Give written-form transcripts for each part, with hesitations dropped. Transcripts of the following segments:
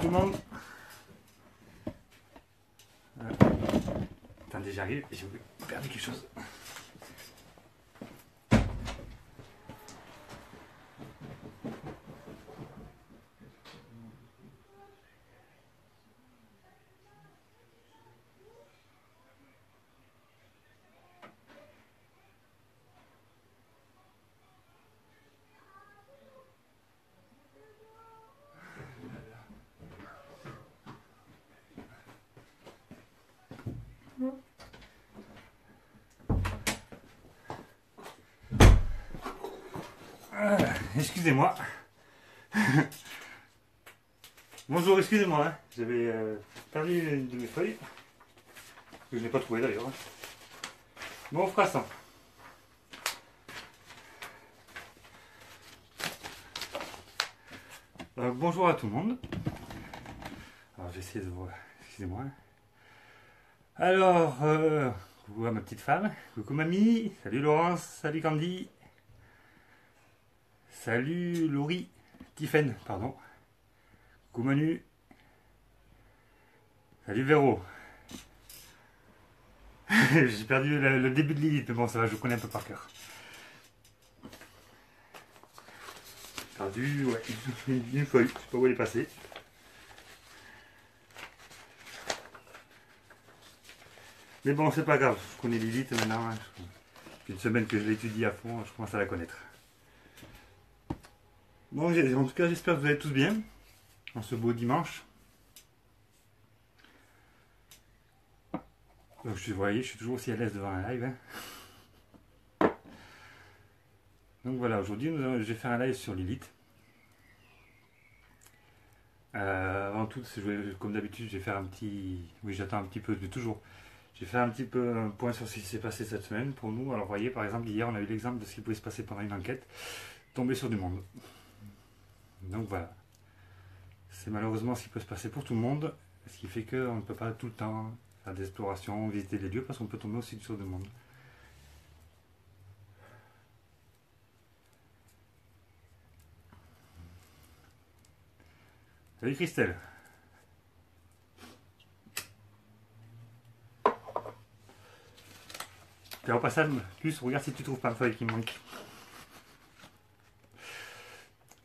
tout le monde. Attendez, j'arrive, j'ai perdu quelque chose. Excusez-moi. Bonjour, excusez-moi. Hein. J'avais perdu une de mes feuilles. Que je n'ai pas trouvé d'ailleurs. Bon, on fera ça. Bonjour à tout le monde. Alors, j'essaie de voir. Excusez-moi. Alors, coucou à ma petite femme. Coucou mamie. Salut Laurence. Salut Candy. Salut Laurie. Tiffen, pardon. Coucou Manu. Salut Véro. J'ai perdu le début de Lilith, mais bon, ça va, je connais un peu par cœur. Perdu, ouais, une feuille, je sais pas où elle est passée. Mais bon, c'est pas grave, je connais Lilith maintenant. Hein. Depuis une semaine que je l'étudie à fond, je commence à la connaître. Bon, en tout cas, j'espère que vous allez tous bien, en ce beau dimanche. Donc, vous voyez, je suis toujours aussi à l'aise devant un live. Hein. Donc voilà, aujourd'hui, je vais faire un live sur Lilith. Avant tout, comme d'habitude, je vais faire un petit... Oui, j'attends un petit peu, toujours. J'ai fait un petit peu un point sur ce qui s'est passé cette semaine pour nous. Alors, vous voyez, par exemple, hier, on a eu l'exemple de ce qui pouvait se passer pendant une enquête. Tomber sur du monde. Donc voilà. C'est malheureusement ce qui peut se passer pour tout le monde. Ce qui fait qu'on ne peut pas tout le temps faire des explorations, visiter les lieux, parce qu'on peut tomber aussi sur du monde. Salut Christelle. Et en passant, plus regarde si tu trouves pas une feuille qui me manque.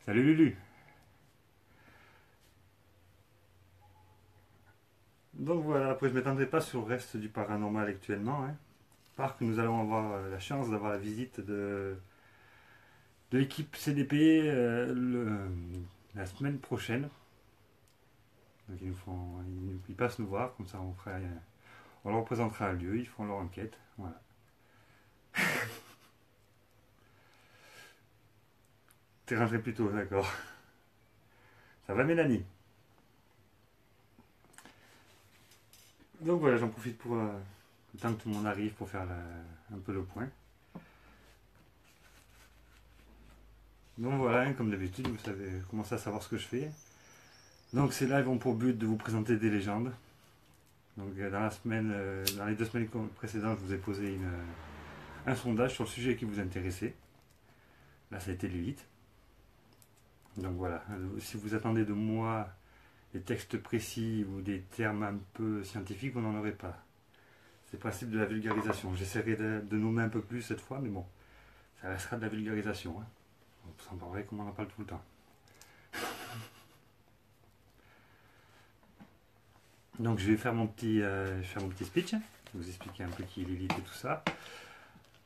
Salut Lulu. Donc voilà, après je ne m'étendrai pas sur le reste du paranormal actuellement. Hein. Par que nous allons avoir la chance d'avoir la visite de l'équipe CDP la semaine prochaine. Donc ils passent nous voir, comme ça on leur représentera un lieu, ils feront leur enquête. Voilà. T'es rentré plus tôt, d'accord. Ça va Mélanie? Donc voilà, j'en profite pour le temps que tout le monde arrive pour faire un peu le point. Donc voilà, hein, comme d'habitude, vous savez, commencez à savoir ce que je fais. Donc ces lives ont pour but de vous présenter des légendes. Donc dans les 2 semaines précédentes, je vous ai posé un sondage sur le sujet qui vous intéressait. Là, ça a été Lilith. Donc voilà, si vous attendez de moi des textes précis ou des termes un peu scientifiques, vous n'en aurez pas. C'est le principe de la vulgarisation. J'essaierai de nommer un peu plus cette fois, mais bon, ça restera de la vulgarisation. Hein. On s'en parlerait comme on en parle tout le temps. Donc je vais faire mon petit speech, vous expliquer un peu qui est Lilith et tout ça.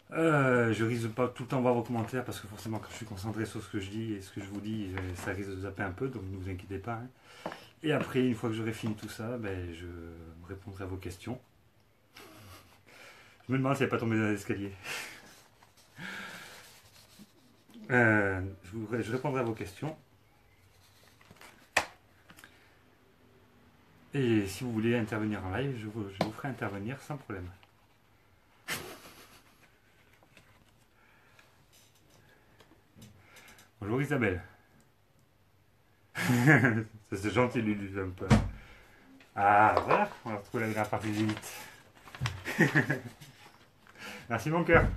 Je risque de pas tout le temps voir vos commentaires parce que forcément quand je suis concentré sur ce que je dis et ce que je vous dis, ça risque de zapper un peu, donc ne vous inquiétez pas. Hein. Et après, une fois que j'aurai fini tout ça, je répondrai à vos questions. Je me demande si elle n'est pas tombée dans l'escalier. Je répondrai à vos questions. Et si vous voulez intervenir en live, je vous ferai intervenir sans problème. Bonjour Isabelle. C'est gentil Lulu, un peu. Ah voilà, on a retrouvé la dernière partie de Lilith. Merci mon cœur.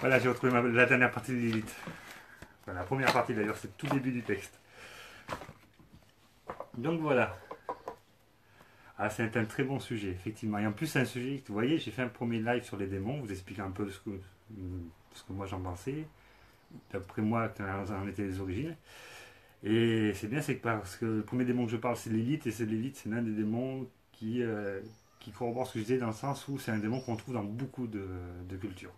Voilà, j'ai retrouvé la dernière partie de Lilith. Voilà, la première partie d'ailleurs, c'est tout début du texte. Donc voilà. Ah, c'est un très bon sujet, effectivement. Et en plus, c'est un sujet, vous voyez, j'ai fait un premier live sur les démons, vous expliquez un peu ce que moi j'en pensais, d'après moi, quelles en étaient les origines. Et c'est bien, c'est que parce que le premier démon que je parle, c'est l'élite, et c'est l'élite, c'est l'un des démons qui corrobore ce que je disais dans le sens où c'est un démon qu'on trouve dans beaucoup de cultures.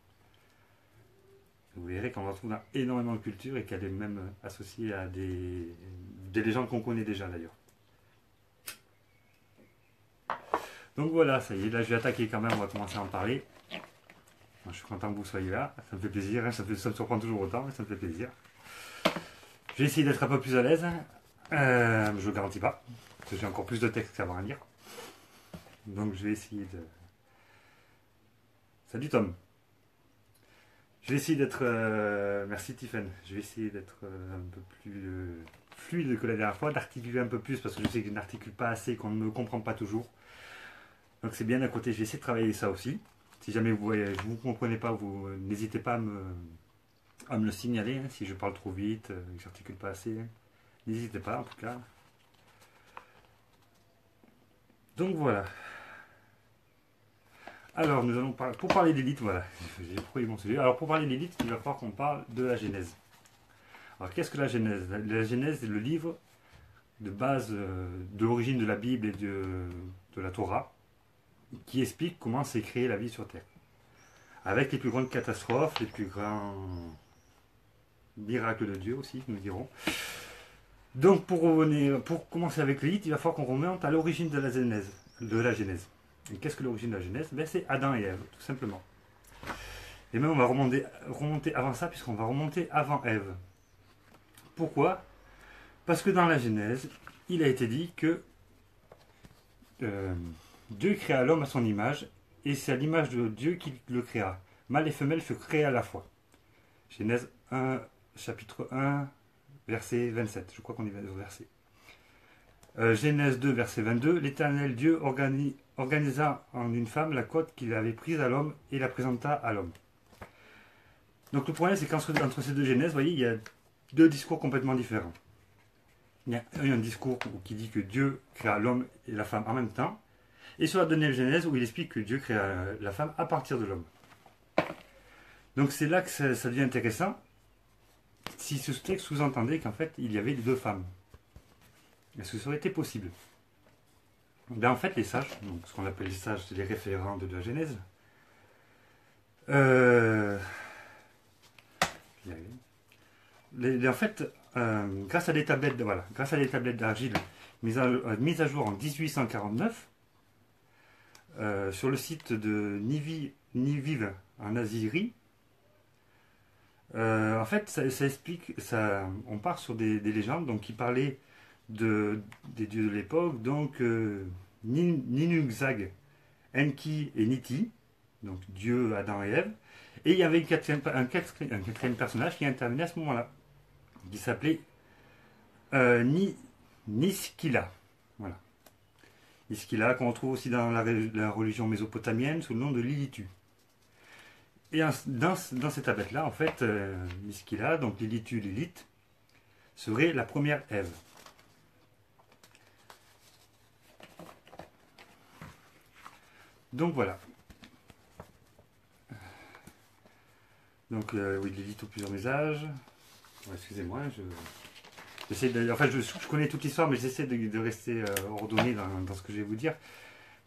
Vous verrez qu'on en trouve dans énormément de cultures et qu'elle est même associée à des légendes qu'on connaît déjà d'ailleurs. Donc voilà, ça y est, là je vais attaquer quand même, on va commencer à en parler. Moi, je suis content que vous soyez là, ça me fait plaisir, hein, ça me surprend toujours autant, mais ça me fait plaisir. Je vais essayer d'être un peu plus à l'aise, je ne le garantis pas, parce que j'ai encore plus de textes qu'à lire. Donc je vais essayer de... Salut Tom. Je vais essayer d'être... Merci Tiffen. Je vais essayer d'être un peu plus fluide que la dernière fois, d'articuler un peu plus, parce que je sais que je n'articule pas assez, qu'on ne me comprend pas toujours. Donc c'est bien d'un côté, je vais essayer de travailler ça aussi. Si jamais vous ne vous comprenez pas, vous n'hésitez pas à me le signaler, hein, si je parle trop vite, que j'articule pas assez. Hein. N'hésitez pas en tout cas. Donc voilà. Alors nous allons parler, pour parler d'élite, voilà, j'ai pris mon sujet. Alors pour parler d'élite, il va falloir qu'on parle de la Genèse. Alors qu'est-ce que la Genèse? La Genèse est le livre de base de l'origine de la Bible et de la Torah, qui explique comment s'est créée la vie sur Terre. Avec les plus grandes catastrophes, les plus grands miracles de Dieu aussi, nous dirons. Donc pour commencer avec l'élite, il va falloir qu'on remonte à l'origine de la Genèse. Et qu'est-ce que l'origine de la Genèse? Ben, c'est Adam et Ève, tout simplement. Et même on va remonter avant ça, puisqu'on va remonter avant Ève. Pourquoi? Parce que dans la Genèse, il a été dit que Dieu créa l'homme à son image, et c'est à l'image de Dieu qu'il le créa. Mâle et femelle furent créés à la fois. Genèse 1, chapitre 1, verset 27. Je crois qu'on y va au verset. Genèse 2, verset 22. L'Éternel Dieu organisa en une femme la côte qu'il avait prise à l'homme et la présenta à l'homme. Donc le problème, c'est qu'entre ces deux Genèses, vous voyez, il y a deux discours complètement différents. Il y a un discours qui dit que Dieu créa l'homme et la femme en même temps, et sur la deuxième Genèse où il explique que Dieu créa la femme à partir de l'homme. Donc c'est là que ça devient intéressant, si ce texte sous-entendait qu'en fait il y avait deux femmes. Est-ce que ça aurait été possible? Ben, en fait les sages, donc ce qu'on appelle les sages, c'est les référents de la Genèse, en fait, grâce à des tablettes, d'argile mises à jour en 1849, sur le site de Niviv en Assyrie, en fait, ça explique, on part sur des légendes donc, qui parlaient des dieux de l'époque, donc Ninugzag, Enki et Niti, donc Dieu, Adam et Ève, et il y avait un quatrième personnage qui intervenait à ce moment-là, qui s'appelait Niskila. Voilà. Niskila, qu'on retrouve aussi dans la religion mésopotamienne sous le nom de Lilitu. Et dans cette tablette-là, en fait, Niskila, donc Lilitu, Lilith, serait la première Ève. Donc voilà. Donc oui, Lilith aux plusieurs visages. Ouais, excusez-moi, j'essaie de. En fait, je connais toute l'histoire, mais j'essaie de rester ordonné dans ce que je vais vous dire,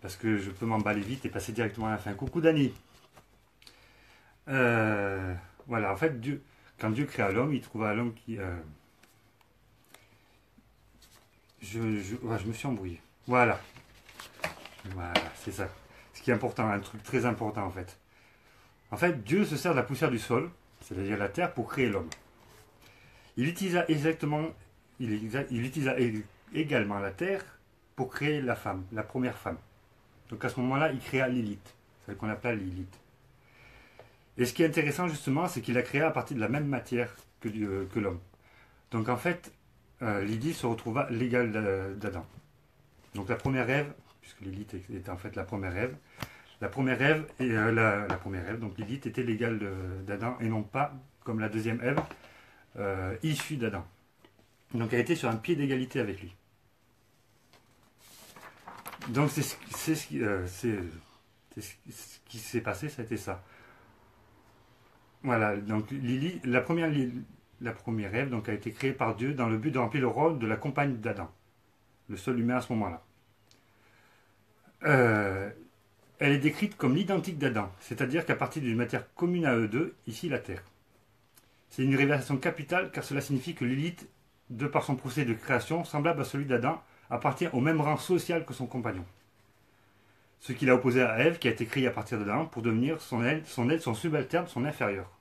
parce que je peux m'emballer vite et passer directement à la fin. Coucou Dani. Voilà, en fait, quand Dieu créa l'homme, il trouva l'homme qui. Je me suis embrouillé. Voilà, c'est ça. Ce qui est important, un truc très important en fait. En fait, Dieu se sert de la poussière du sol, c'est-à-dire la terre, pour créer l'homme. Il utilisa également la terre pour créer la femme, la première femme. Donc à ce moment-là, il créa Lilith, celle qu'on appelle Lilith. Et ce qui est intéressant justement, c'est qu'il a créé à partir de la même matière que l'homme. Donc en fait, Lilith se retrouva l'égale d'Adam. Donc la première Ève, puisque Lilith était en fait la première Ève, donc Lilith était l'égale d'Adam et non pas comme la deuxième Ève issue d'Adam. Donc elle était sur un pied d'égalité avec lui. Donc ce qui s'est passé, ça a été ça. Voilà, donc Lily, la première Ève donc, a été créée par Dieu dans le but de remplir le rôle de la compagne d'Adam, le seul humain à ce moment-là. Elle est décrite comme l'identique d'Adam, c'est-à-dire qu'à partir d'une matière commune à eux deux, ici la Terre. C'est une révélation capitale car cela signifie que Lilith, de par son procédé de création, semblable à celui d'Adam, appartient au même rang social que son compagnon. Ce qui l'a opposé à Ève, qui a été créée à partir d'Adam, pour devenir son aide, son subalterne, son inférieur.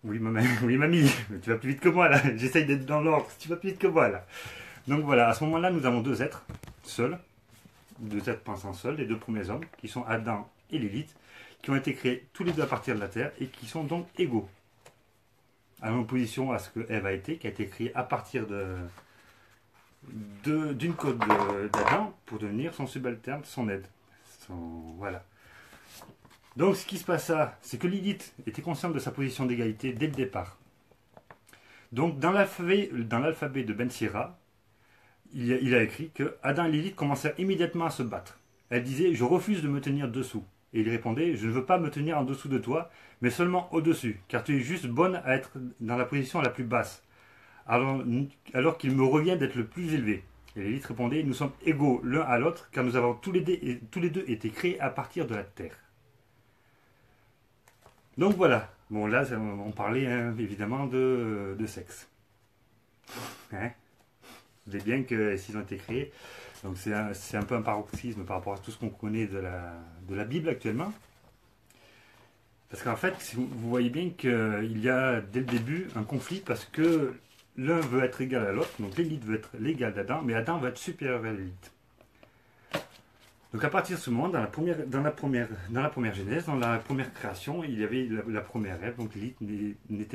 Oui, maman, oui, mamie, tu vas plus vite que moi là. J'essaye d'être dans l'ordre, tu vas plus vite que moi là. Donc voilà, à ce moment-là, nous avons deux êtres seuls, deux êtres pensant seuls, les deux premiers hommes, qui sont Adam et Lilith, qui ont été créés tous les deux à partir de la terre et qui sont donc égaux. En opposition à ce que Ève a été, qui a été créée à partir d'une côte d'Adam pour devenir son subalterne, son aide. Voilà. Donc ce qui se passa, c'est que Lilith était consciente de sa position d'égalité dès le départ. Donc dans l'alphabet de Ben Sira, il a écrit que Adam et Lilith commencèrent immédiatement à se battre. Elle disait « Je refuse de me tenir dessous ». Et il répondait « Je ne veux pas me tenir en dessous de toi, mais seulement au-dessus, car tu es juste bonne à être dans la position la plus basse, alors qu'il me revient d'être le plus élevé. » Et Lilith répondait « Nous sommes égaux l'un à l'autre, car nous avons tous les deux été créés à partir de la terre. » Donc voilà. Bon là, on parlait hein, évidemment de sexe. Hein, vous savez bien que s'ils ont été créés, donc c'est un peu un paroxysme par rapport à tout ce qu'on connaît de la Bible actuellement. Parce qu'en fait, vous voyez bien qu'il y a dès le début un conflit parce que l'un veut être égal à l'autre, donc Lilith veut être l'égal d'Adam, mais Adam va être supérieur à Lilith. Donc à partir de ce moment, dans la première Genèse, dans la première création, il y avait la première Ève, donc Lilith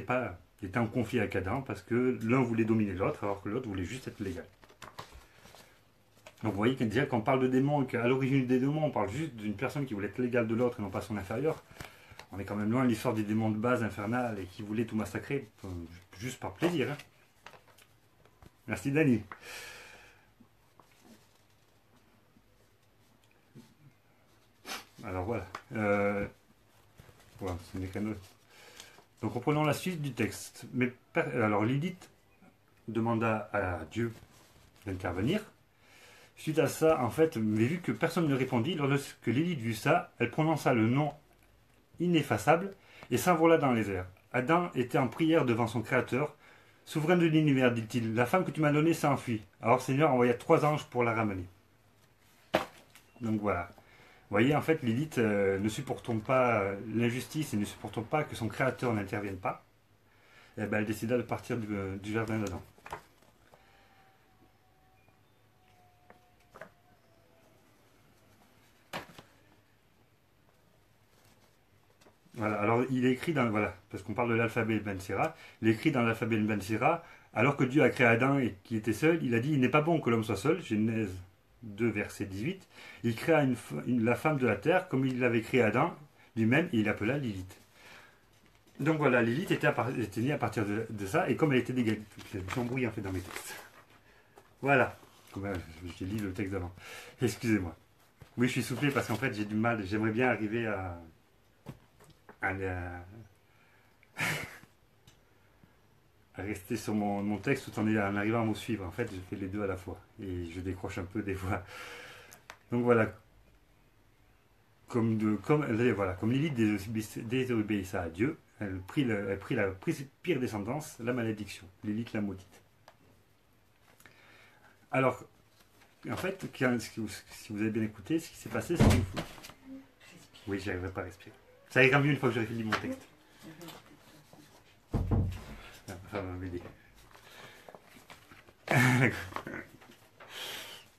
était en conflit avec Adam parce que l'un voulait dominer l'autre alors que l'autre voulait juste être l'égal. Donc vous voyez que déjà quand on parle de démons, qu'à l'origine des démons, on parle juste d'une personne qui voulait être l'égale de l'autre et non pas son inférieur, on est quand même loin de l'histoire des démons de base infernales et qui voulaient tout massacrer, juste par plaisir. Hein. Merci Dani. Alors voilà. Voilà, ce n'est qu'un autre. Donc reprenons la suite du texte. Alors Lilith demanda à Dieu d'intervenir. Suite à ça, en fait, mais vu que personne ne répondit, lorsque Lilith vit ça, elle prononça le nom ineffaçable et s'envola dans les airs. Adam était en prière devant son Créateur. Souverain de l'univers, dit-il, la femme que tu m'as donnée s'est enfuie. Alors Seigneur envoya 3 anges pour la ramener. Donc voilà. Vous voyez, en fait, Lilith ne supportant pas l'injustice et ne supportant pas que son Créateur n'intervienne pas, et ben, elle décida de partir du jardin d'Adam. Voilà, alors il est écrit dans, voilà, parce qu'on parle de l'alphabet Ben Sira, il est écrit dans l'alphabet Ben Sira, alors que Dieu a créé Adam et qu'il était seul, il a dit, il n'est pas bon que l'homme soit seul, Genèse 2, verset 18, il créa la femme de la terre, comme il avait créé Adam lui-même, et il l'appela Lilith. Donc voilà, Lilith était née à partir de ça, et comme elle était d'égalité, j'embrouille en fait dans mes textes. Voilà, j'ai lu le texte d'avant, excusez-moi. Oui, je suis soufflé parce qu'en fait j'ai du mal, j'aimerais bien arriver à rester sur mon texte tout en arrivant à me suivre. En fait, je fais les deux à la fois et je décroche un peu des fois. Donc voilà, comme Lilith désobéissa à Dieu, elle prit la pire descendance, la malédiction. Lilith la maudite. Alors, en fait, si vous avez bien écouté, ce qui s'est passé, c'est une fois. Oui, j'arriverai pas à respirer. Ça ira mieux une fois que j'aurai fini mon texte. Ça va m'aider.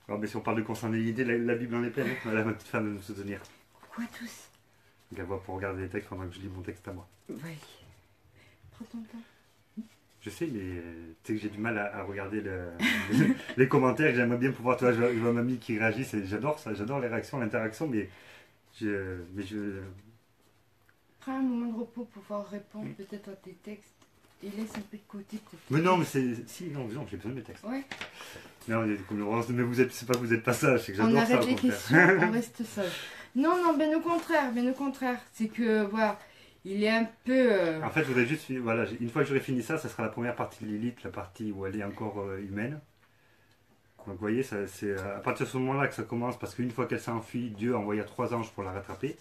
Alors, mais si on parle de consanguinité, la Bible en est pleine. Voilà ma petite femme de nous soutenir. Pourquoi tous? Donc, elle voit pour regarder les textes pendant que je lis mon texte à moi. Oui. Prends ton temps. Je sais, mais tu sais que j'ai du mal à regarder les commentaires. J'aimerais bien pouvoir, tu vois, je vois mamie qui réagit. J'adore ça, j'adore les réactions, l'interaction, mais je. Prends un moment de repos pour pouvoir répondre peut-être à tes textes. Et laisse un peu de côté peut-être. Mais non, mais c'est. Si, non, j'ai besoin de mes textes. Ouais. Non, mais vous êtes, c'est pas que vous êtes pas sage, c'est que On j'adore ça. arrête au les contraire. questions, on reste sage. Non, non, ben au contraire, C'est que, voilà, il est un peu... En fait, je voudrais juste. Voilà, une fois que j'aurai fini ça, ça sera la première partie de Lilith, la partie où elle est encore humaine. Donc, vous voyez, c'est à partir de ce moment-là que ça commence, parce qu'une fois qu'elle s'est enfuie, Dieu envoya 3 anges pour la rattraper.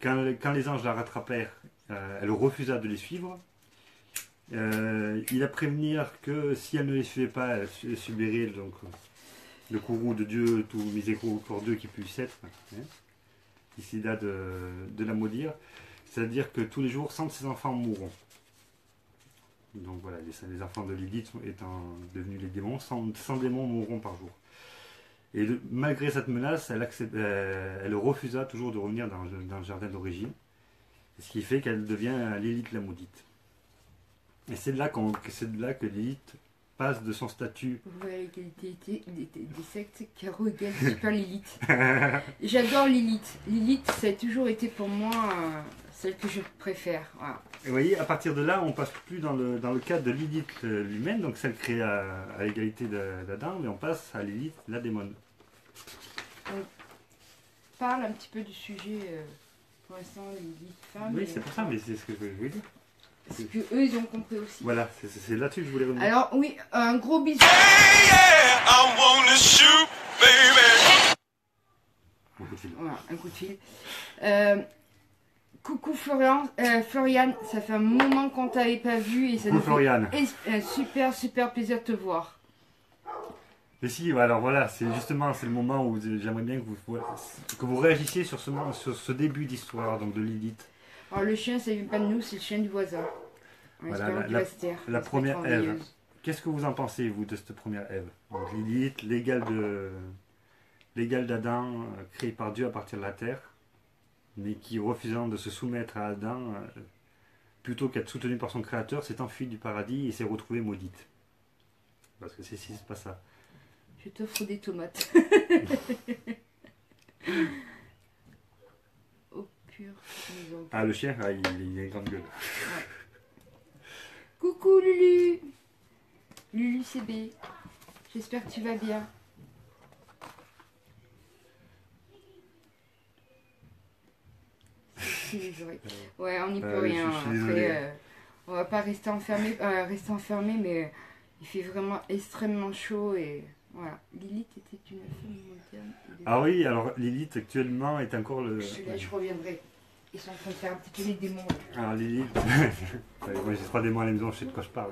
Quand les anges la rattrapèrent, elle refusa de les suivre. Il a prévenir que si elle ne les suivait pas, elle subirait donc, le courroux de Dieu, tout miséricordieux qui puisse être, hein, décida de la maudire. C'est-à-dire que tous les jours, 100 de ses enfants mourront. Donc voilà, les enfants de Lilith étant devenus les démons, 100 démons mourront par jour. Et malgré cette menace, elle refusa toujours de revenir dans le jardin d'origine. Ce qui fait qu'elle devient Lilith la maudite. Et c'est de là que Lilith passe de son statut. Vous voyez l'égalité des sectes, Caro égale Super Lilith. J'adore Lilith. Lilith, ça a toujours été pour moi celle que je préfère. Voilà. Et vous voyez, à partir de là, on passe plus dans le cadre de Lilith l'humaine, donc celle créée à l'égalité d'Adam, mais on passe à Lilith la démone. On parle un petit peu du sujet, pour l'instant, Lilith femme. Oui, c'est pour ça, mais c'est ce que je voulais dire. Parce que eux, ils ont compris aussi. Voilà, c'est là-dessus que je voulais revenir. Alors, oui, un gros bisou. Un coup de fil. Voilà, un coup de fil. Coucou Floriane, ça fait un moment qu'on t'avait pas vu et ça nous fait un super plaisir de te voir. Mais si, alors voilà, c'est le moment où j'aimerais bien que vous réagissiez sur ce début d'histoire, donc de Lilith. Alors le chien, ça vient pas de nous, c'est le chien du voisin. Voilà, la première Ève. Qu'est-ce que vous en pensez, vous, de cette première Ève? Donc Lilith, l'égal d'Adam, créé par Dieu à partir de la terre, mais qui, refusant de se soumettre à Adam, plutôt qu'être soutenue par son créateur, s'est enfuie du paradis et s'est retrouvée maudite. Parce que c'est pas ça. Je t'offre des tomates. Oh pur maison. Ah, le chien, il a une grande gueule. Ouais. Coucou Lulu. Lulu CB. J'espère que tu vas bien. Ouais, on n'y peut rien. Après, on va pas rester enfermé, mais il fait vraiment extrêmement chaud et voilà. Lilith était une femme moderne. Ah oui, alors Lilith actuellement est encore le. Je reviendrai. Ils sont en train de faire un petit peu les démons. Alors Lilith, moi j'ai 3 démons à la maison, je sais de quoi je parle.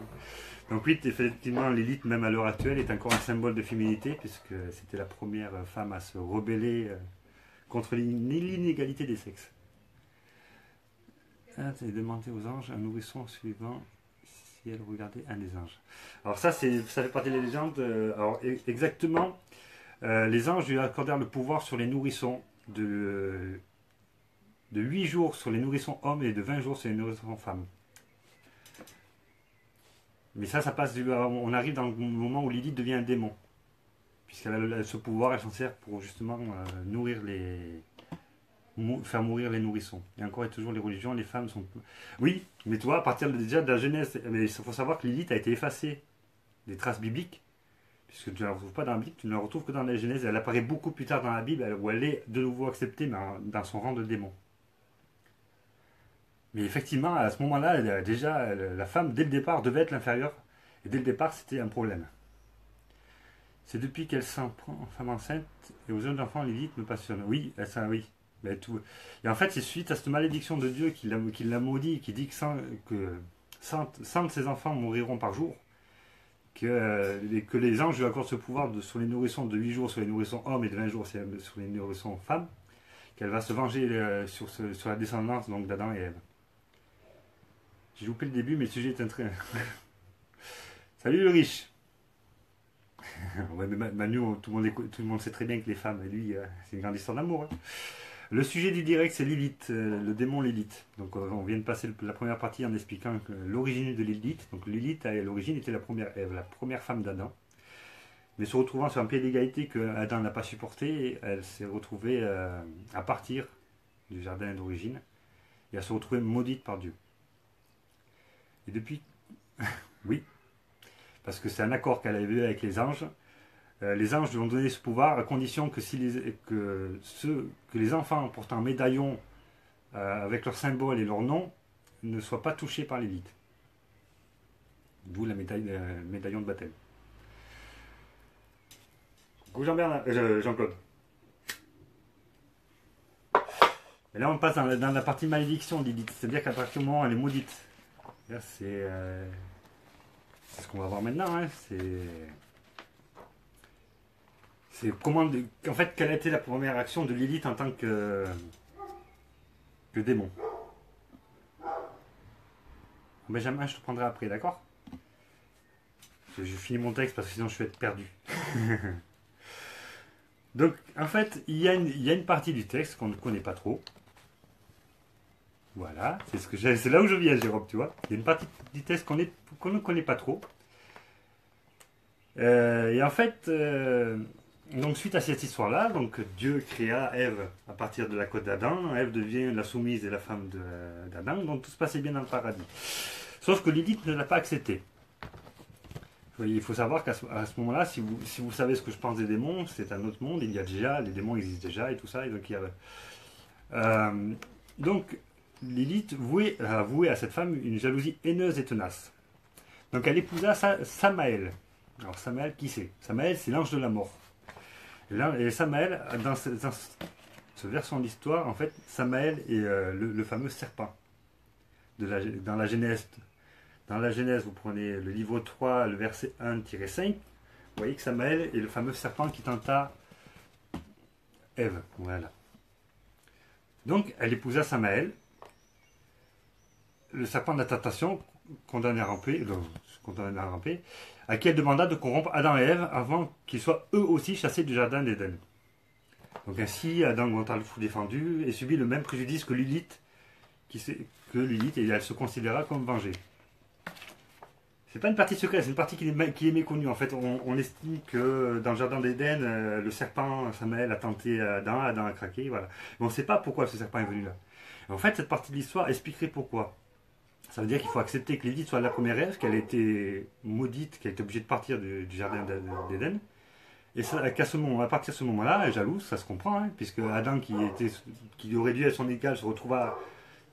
Donc oui, effectivement, Lilith, même à l'heure actuelle, est encore un symbole de féminité, puisque c'était la première femme à se rebeller contre l'inégalité des sexes. Ah, c'est demander aux anges un nourrisson suivant si elle regardait un des anges. Alors ça fait partie des légendes. Alors exactement, les anges lui accordèrent le pouvoir sur les nourrissons de 8 jours sur les nourrissons hommes et de 20 jours sur les nourrissons femmes. Mais ça passe, on arrive dans le moment où Lilith devient un démon. Puisqu'elle a ce pouvoir, elle s'en sert pour justement faire mourir les nourrissons. Et encore et toujours, les religions, les femmes sont... Oui, mais toi, à partir déjà de la Genèse, mais il faut savoir que Lilith a été effacée des traces bibliques, puisque tu ne la retrouves pas dans la Bible, tu ne la retrouves que dans la Genèse. Elle apparaît beaucoup plus tard dans la Bible, où elle est de nouveau acceptée, mais dans son rang de démon. Mais effectivement, à ce moment-là, déjà, la femme, dès le départ, devait être l'inférieure. Et dès le départ, c'était un problème. C'est depuis qu'elle s'en prend en femme enceinte et aux jeunes enfants, Lilith me passionne. Oui, ça, oui. Mais tout. Et en fait, c'est suite à cette malédiction de Dieu qui l'a maudit, qui dit que 100 de ses enfants mouriront par jour, que les anges lui accordent ce pouvoir sur les nourrissons de 8 jours sur les nourrissons hommes et de 20 jours sur les nourrissons femmes, qu'elle va se venger sur la descendance donc d'Adam et Ève. J'ai loupé le début, mais le sujet est un très... Salut le riche. Ouais, mais Manu, tout le monde sait très bien que les femmes, et lui, c'est une grande histoire d'amour. Hein. Le sujet du direct, c'est Lilith, le démon Lilith. Donc on vient de passer la première partie en expliquant l'origine de Lilith. Donc Lilith, à l'origine, était la première Ève, la première femme d'Adam. Mais se retrouvant sur un pied d'égalité que Adam n'a pas supporté, elle s'est retrouvée à partir du jardin d'origine et à se retrouver maudite par Dieu. Et depuis Oui, parce que c'est un accord qu'elle avait eu avec les anges. Les anges lui ont donné ce pouvoir à condition que, que les enfants portant un médaillon avec leur symbole et leur nom ne soient pas touchés par l'élite. D'où le médaillon de baptême. Coucou Jean-Claude. Et là on passe dans la partie malédiction d'Élite, c'est-à-dire qu'à partir du moment où elle est maudite, c'est ce qu'on va voir maintenant, hein. C'est comment, en fait, quelle a été la première action de Lilith en tant que démon. Benjamin, je te prendrai après, d'accord? Je finis mon texte parce que sinon je vais être perdu. Donc, en fait, il y a une partie du texte qu'on ne connaît pas trop. Voilà, c'est là où je viens, Jérôme, tu vois. Il y a une partie du texte qu'on ne connaît pas trop. Et en fait, donc suite à cette histoire-là, donc Dieu créa Ève à partir de la côte d'Adam. Ève devient la soumise et la femme d'Adam. Donc tout se passait bien dans le paradis. Sauf que Lilith ne l'a pas accepté. Il faut savoir qu'à ce moment-là, si vous savez ce que je pense des démons, c'est un autre monde. Il y a déjà, les démons existent déjà et tout ça. Et donc, Lilith a voué à cette femme une jalousie haineuse et tenace. Donc elle épousa Samaël. Alors Samaël, qui c'est? Samaël, c'est l'ange de la mort. Et Samaël, dans ce versant de l'histoire, en fait, Samaël est le fameux serpent. Dans la Genèse. Dans la Genèse, vous prenez le livre 3, le verset 1-5. Vous voyez que Samaël est le fameux serpent qui tenta Ève. Voilà. Donc, elle épousa Samaël. Le serpent de la tentation, condamné à ramper, à qui elle demanda de corrompre Adam et Ève avant qu'ils soient eux aussi chassés du jardin d'Éden. Donc ainsi, Adam, dont elle fut défendu, et subit le même préjudice que Lilith, et elle se considéra comme vengée. C'est pas une partie secrète, c'est une partie qui est méconnue. En fait, on estime que dans le jardin d'Éden, le serpent Samaël a tenté Adam a craqué, voilà. Mais on ne sait pas pourquoi ce serpent est venu là. En fait, cette partie de l'histoire expliquerait pourquoi. Ça veut dire qu'il faut accepter que Lilith soit la première Ève, qu'elle a été maudite, qu'elle a été obligée de partir du jardin d'Éden. Et à partir de ce moment-là, elle est jalouse, ça se comprend, hein, puisque Adam, qui aurait dû être son égal, se retrouva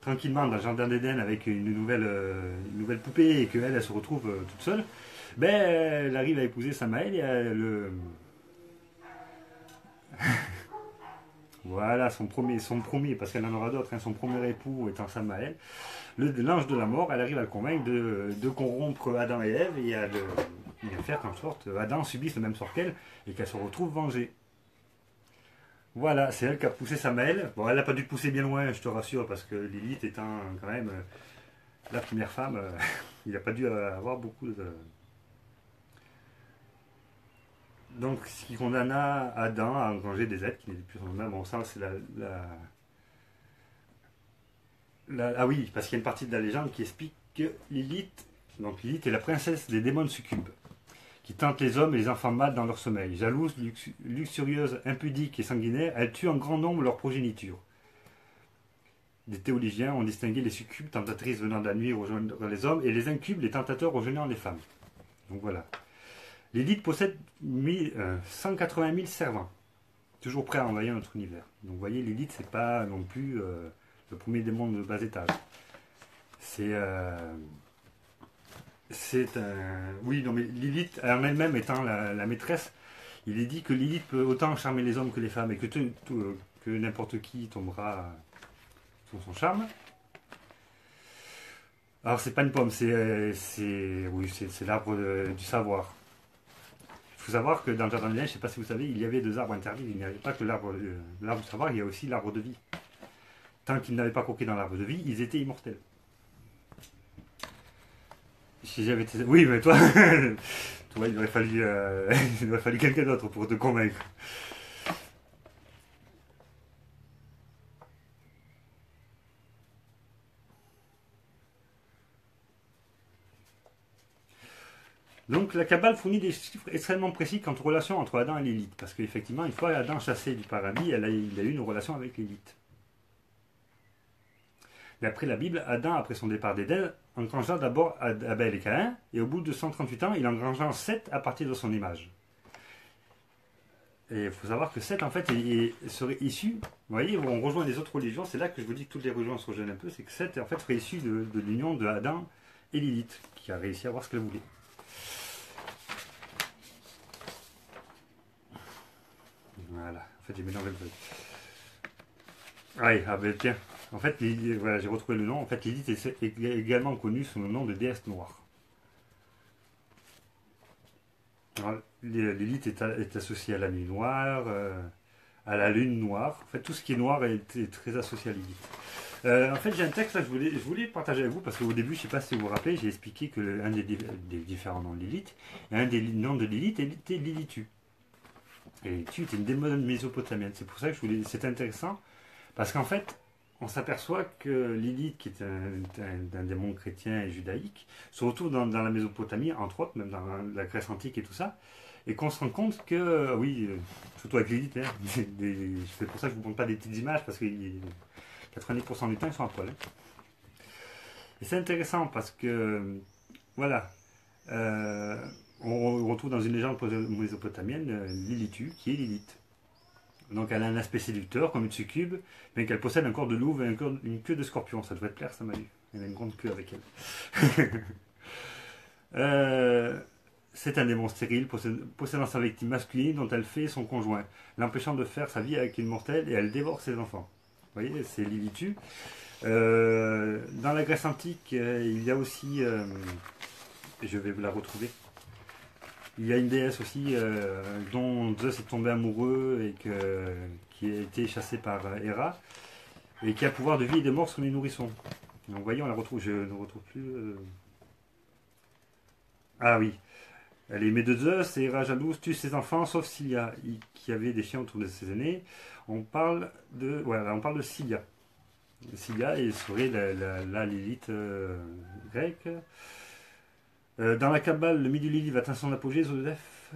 tranquillement dans le jardin d'Éden avec une nouvelle poupée et qu'elle se retrouve toute seule. Ben, elle arrive à épouser Samaël et voilà, son premier, parce qu'elle en aura d'autres, hein, son premier époux étant Samaël, l'ange de la mort, elle arrive à le convaincre de corrompre Adam et Ève et à faire en sorte Adam subisse le même sort qu'elle et qu'elle se retrouve vengée. Voilà, c'est elle qui a poussé Samaël. Bon, elle n'a pas dû le pousser bien loin, je te rassure, parce que Lilith étant quand même la première femme, il n'a pas dû avoir beaucoup de... Donc, ce qui condamna Adam à engranger des êtres qui n'étaient plus son nom. Bon, ça, c'est ah oui, parce qu'il y a une partie de la légende qui explique que Lilith est la princesse des démons succubes, qui tentent les hommes et les enfants mâles dans leur sommeil. Jalouse, luxurieuse, impudique et sanguinaire, elle tue en grand nombre leur progéniture. Des théologiens ont distingué les succubes, tentatrices venant de la nuit rejoindre les hommes, et les incubes, les tentateurs rejoignant les femmes. Donc voilà. Lilith possède 180 000 servants, toujours prêts à envahir notre univers. Donc vous voyez, Lilith, c'est pas non plus le premier démon de bas étage. Oui, non, mais Lilith, en elle-même étant la maîtresse, il est dit que Lilith peut autant charmer les hommes que les femmes et que n'importe qui tombera sous son charme. Alors, c'est pas une pomme, c'est l'arbre du savoir. Il faut savoir que dans le jardin de l'Éden, je ne sais pas si vous savez, il y avait 2 arbres interdits. Il n'y avait pas que l'arbre du savoir, il y a aussi l'arbre de vie. Tant qu'ils n'avaient pas croqué dans l'arbre de vie, ils étaient immortels. Si j'avais été... Oui, mais toi, il aurait fallu quelqu'un d'autre pour te convaincre. Donc la Kabbale fournit des chiffres extrêmement précis quant aux relations entre Adam et Lilith. Parce qu'effectivement, une fois Adam chassé du paradis, il a eu une relation avec Lilith. D'après la Bible, Adam, après son départ d'Éden, engrangea d'abord Abel et Caïn, et au bout de 138 ans, il engrangea Seth à partir de son image. Et il faut savoir que Seth, en fait, serait issu, vous voyez, on rejoint les autres religions, c'est là que je vous dis que toutes les religions se rejoignent un peu, c'est que Seth, en fait, serait issu de l'union de Adam et Lilith, qui a réussi à avoir ce qu'elle voulait. Voilà, en fait, j'ai mélangé le truc. Ouais, ah ben tiens, en fait, voilà, j'ai retrouvé le nom, en fait, Lilith est également connue sous le nom de déesse noire. Lilith est associée à la nuit noire, à la lune noire. En fait, tout ce qui est noir est très associé à Lilith. En fait, j'ai un texte là, je voulais partager avec vous parce qu'au début, je ne sais pas si vous vous rappelez, j'ai expliqué que un des différents noms de Lilith, et un des noms de Lilith était Lilitu. Et Lilitu était une démon mésopotamienne. C'est pour ça que c'est intéressant parce qu'en fait, on s'aperçoit que Lilith, qui est un démon chrétien et judaïque, se retrouve dans la Mésopotamie, entre autres, même dans la Grèce antique et tout ça, et qu'on se rend compte que, oui, surtout avec Lilith, hein, c'est pour ça que je ne vous montre pas des petites images, parce que 90% du temps, ils sont à poil. Hein. Et c'est intéressant parce que, voilà, on retrouve dans une légende mésopotamienne Lilitu, qui est Lilith. Donc elle a un aspect séducteur comme une succube, mais qu'elle possède un corps de louve et une queue de scorpion. Ça devrait te plaire, ça m'a eu. Elle a une grande queue avec elle. C'est un démon stérile, possédant sa victime masculine dont elle fait son conjoint, l'empêchant de faire sa vie avec une mortelle et elle dévore ses enfants. Vous voyez, c'est Lilitu. Dans la Grèce antique, il y a aussi, je vais vous la retrouver, il y a une déesse aussi dont Zeus est tombé amoureux et qui a été chassée par Héra et qui a le pouvoir de vie et de mort sur les nourrissons. Donc vous voyez, on la retrouve, je ne retrouve plus. Ah oui, elle est aimée de Zeus et Héra jalouse tue ses enfants sauf Scylla qui avait des chiens autour de ses aînés. On parle de Scylla. Scylla et serait la Lilith grecque. Dans la Kabbale, le milieu Lilith va atteindre son apogée, Joseph,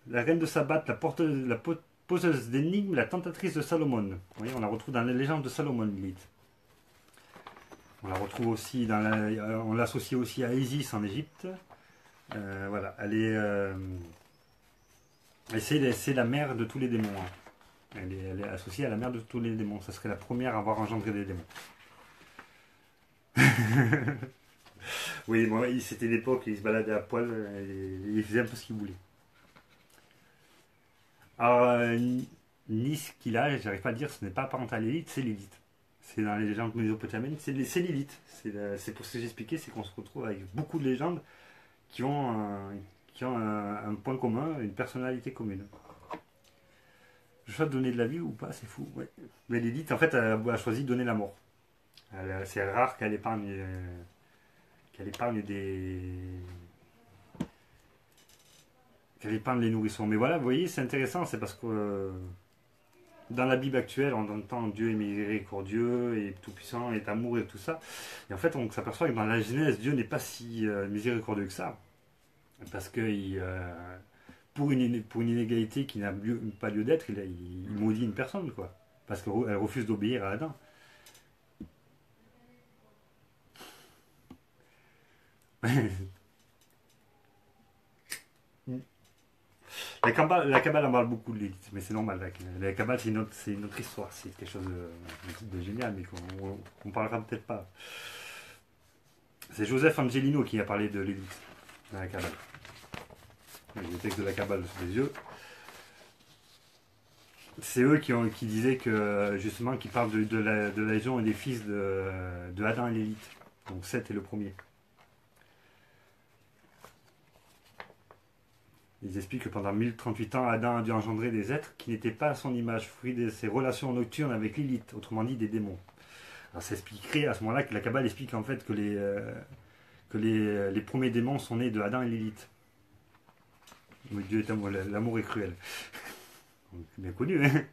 la reine de Sabbat, la poseuse d'énigmes, la tentatrice de Salomon. Vous voyez, on la retrouve dans la légende de Salomon, Lilith. On la retrouve aussi on l'associe aussi à Isis en Égypte. Voilà, c'est la mère de tous les démons. Hein. Elle est associée à la mère de tous les démons. Ça serait la première à avoir engendré des démons. Oui, moi, c'était l'époque, il se baladait à poil, il faisait un peu ce qu'il voulait. Alors, Nice qu'il a, j'arrive pas à le dire, ce n'est pas parental à Lilith, c'est Lilith. C'est dans les légendes mésopotamiennes, c'est Lilith. C'est pour ce que j'expliquais, c'est qu'on se retrouve avec beaucoup de légendes qui ont un point commun, une personnalité commune. Je choisis de donner de la vie ou pas, c'est fou. Ouais. Mais Lilith, en fait, elle a choisi de donner la mort. C'est rare qu'elle épargne les nourrissons. Mais voilà, vous voyez, c'est intéressant, c'est parce que dans la Bible actuelle, on entend Dieu est miséricordieux et tout-puissant, est amour et tout ça. Et en fait, on s'aperçoit que dans la Genèse, Dieu n'est pas si miséricordieux que ça. Parce que pour une inégalité qui n'a pas lieu d'être, il maudit une personne, quoi. Parce qu'elle refuse d'obéir à Adam. La Kabbale en parle beaucoup de l'élite, mais c'est normal. La Kabbale, c'est une autre histoire. C'est quelque chose de génial, mais qu'on ne parlera peut-être pas. C'est Joseph Angelino qui a parlé de l'élite dans la Kabbale. J'ai le texte de la Kabbale sous les yeux. C'est eux qui disaient que, justement, qui parlent de la légion et des fils de Adam et l'élite. Donc Seth est le premier. Ils expliquent que pendant 1038 ans, Adam a dû engendrer des êtres qui n'étaient pas à son image, fruit de ses relations nocturnes avec Lilith, autrement dit des démons. Alors ça expliquerait à ce moment-là que la Kabbale explique en fait que les premiers démons sont nés de Adam et Lilith. Oui, Dieu est amour, l'amour est cruel. Bien connu, hein.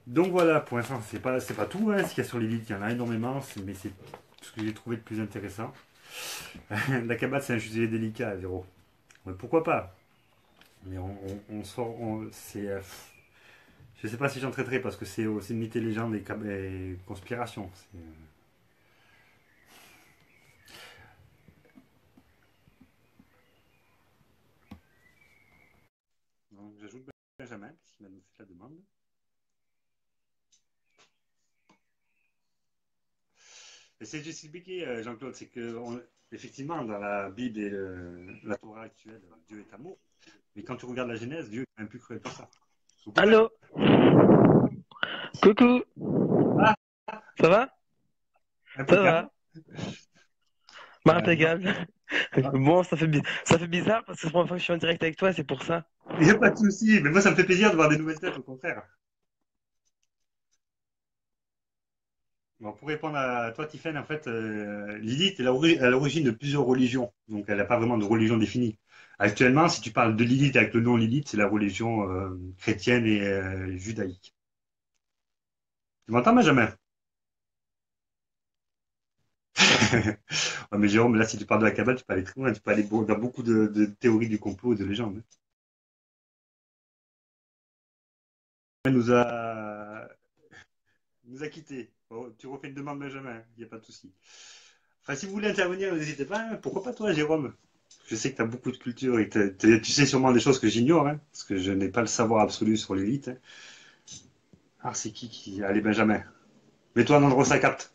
Donc voilà, pour l'instant, c'est pas tout, hein, ce qu'il y a sur Lilith, il y en a énormément, mais c'est ce que j'ai trouvé de plus intéressant. La Kabbale, c'est un sujet délicat, Véro. Mais pourquoi pas? Mais on sort. Je sais pas si j'en traiterai parce que c'est aussi mythes et légendes et conspirations. Donc j'ajoute Benjamin, qui m'a fait la demande. Et c'est juste expliqué, Jean-Claude, c'est que effectivement, dans la Bible et la Torah actuelle, Dieu est amour. Mais quand tu regardes la Genèse, Dieu est un plus cruel que ça. Coucou, Allô, coucou, ah, ça va? Ça impeccable. va? Bah, Non, impeccable. ah, Bon, ça fait bizarre parce que c'est la première fois que je suis en direct avec toi, c'est pour ça. il n'y a pas de souci, mais moi ça me fait plaisir de voir des nouvelles têtes, au contraire. Bon, pour répondre à toi, Tiffen, en fait, Lilith est à l'origine de plusieurs religions, donc elle n'a pas vraiment de religion définie. Actuellement, si tu parles de Lilith avec le nom Lilith, c'est la religion chrétienne et judaïque. Tu m'entends, Benjamin? Ouais, mais Jérôme, là, si tu parles de la Kabbale, tu peux aller très loin, tu peux aller dans beaucoup de théories du complot et de légendes. Elle nous a quittés. Bon, tu refais une demande, Benjamin, il n'y a pas de souci. Enfin, si vous voulez intervenir, n'hésitez pas, hein. Pourquoi pas toi, Jérôme? Je sais que tu as beaucoup de culture et que tu sais sûrement des choses que j'ignore, hein, parce que je n'ai pas le savoir absolu sur l'élite, hein. Ah, c'est qui? Allez, Benjamin. Mets-toi un endroit où ça capte.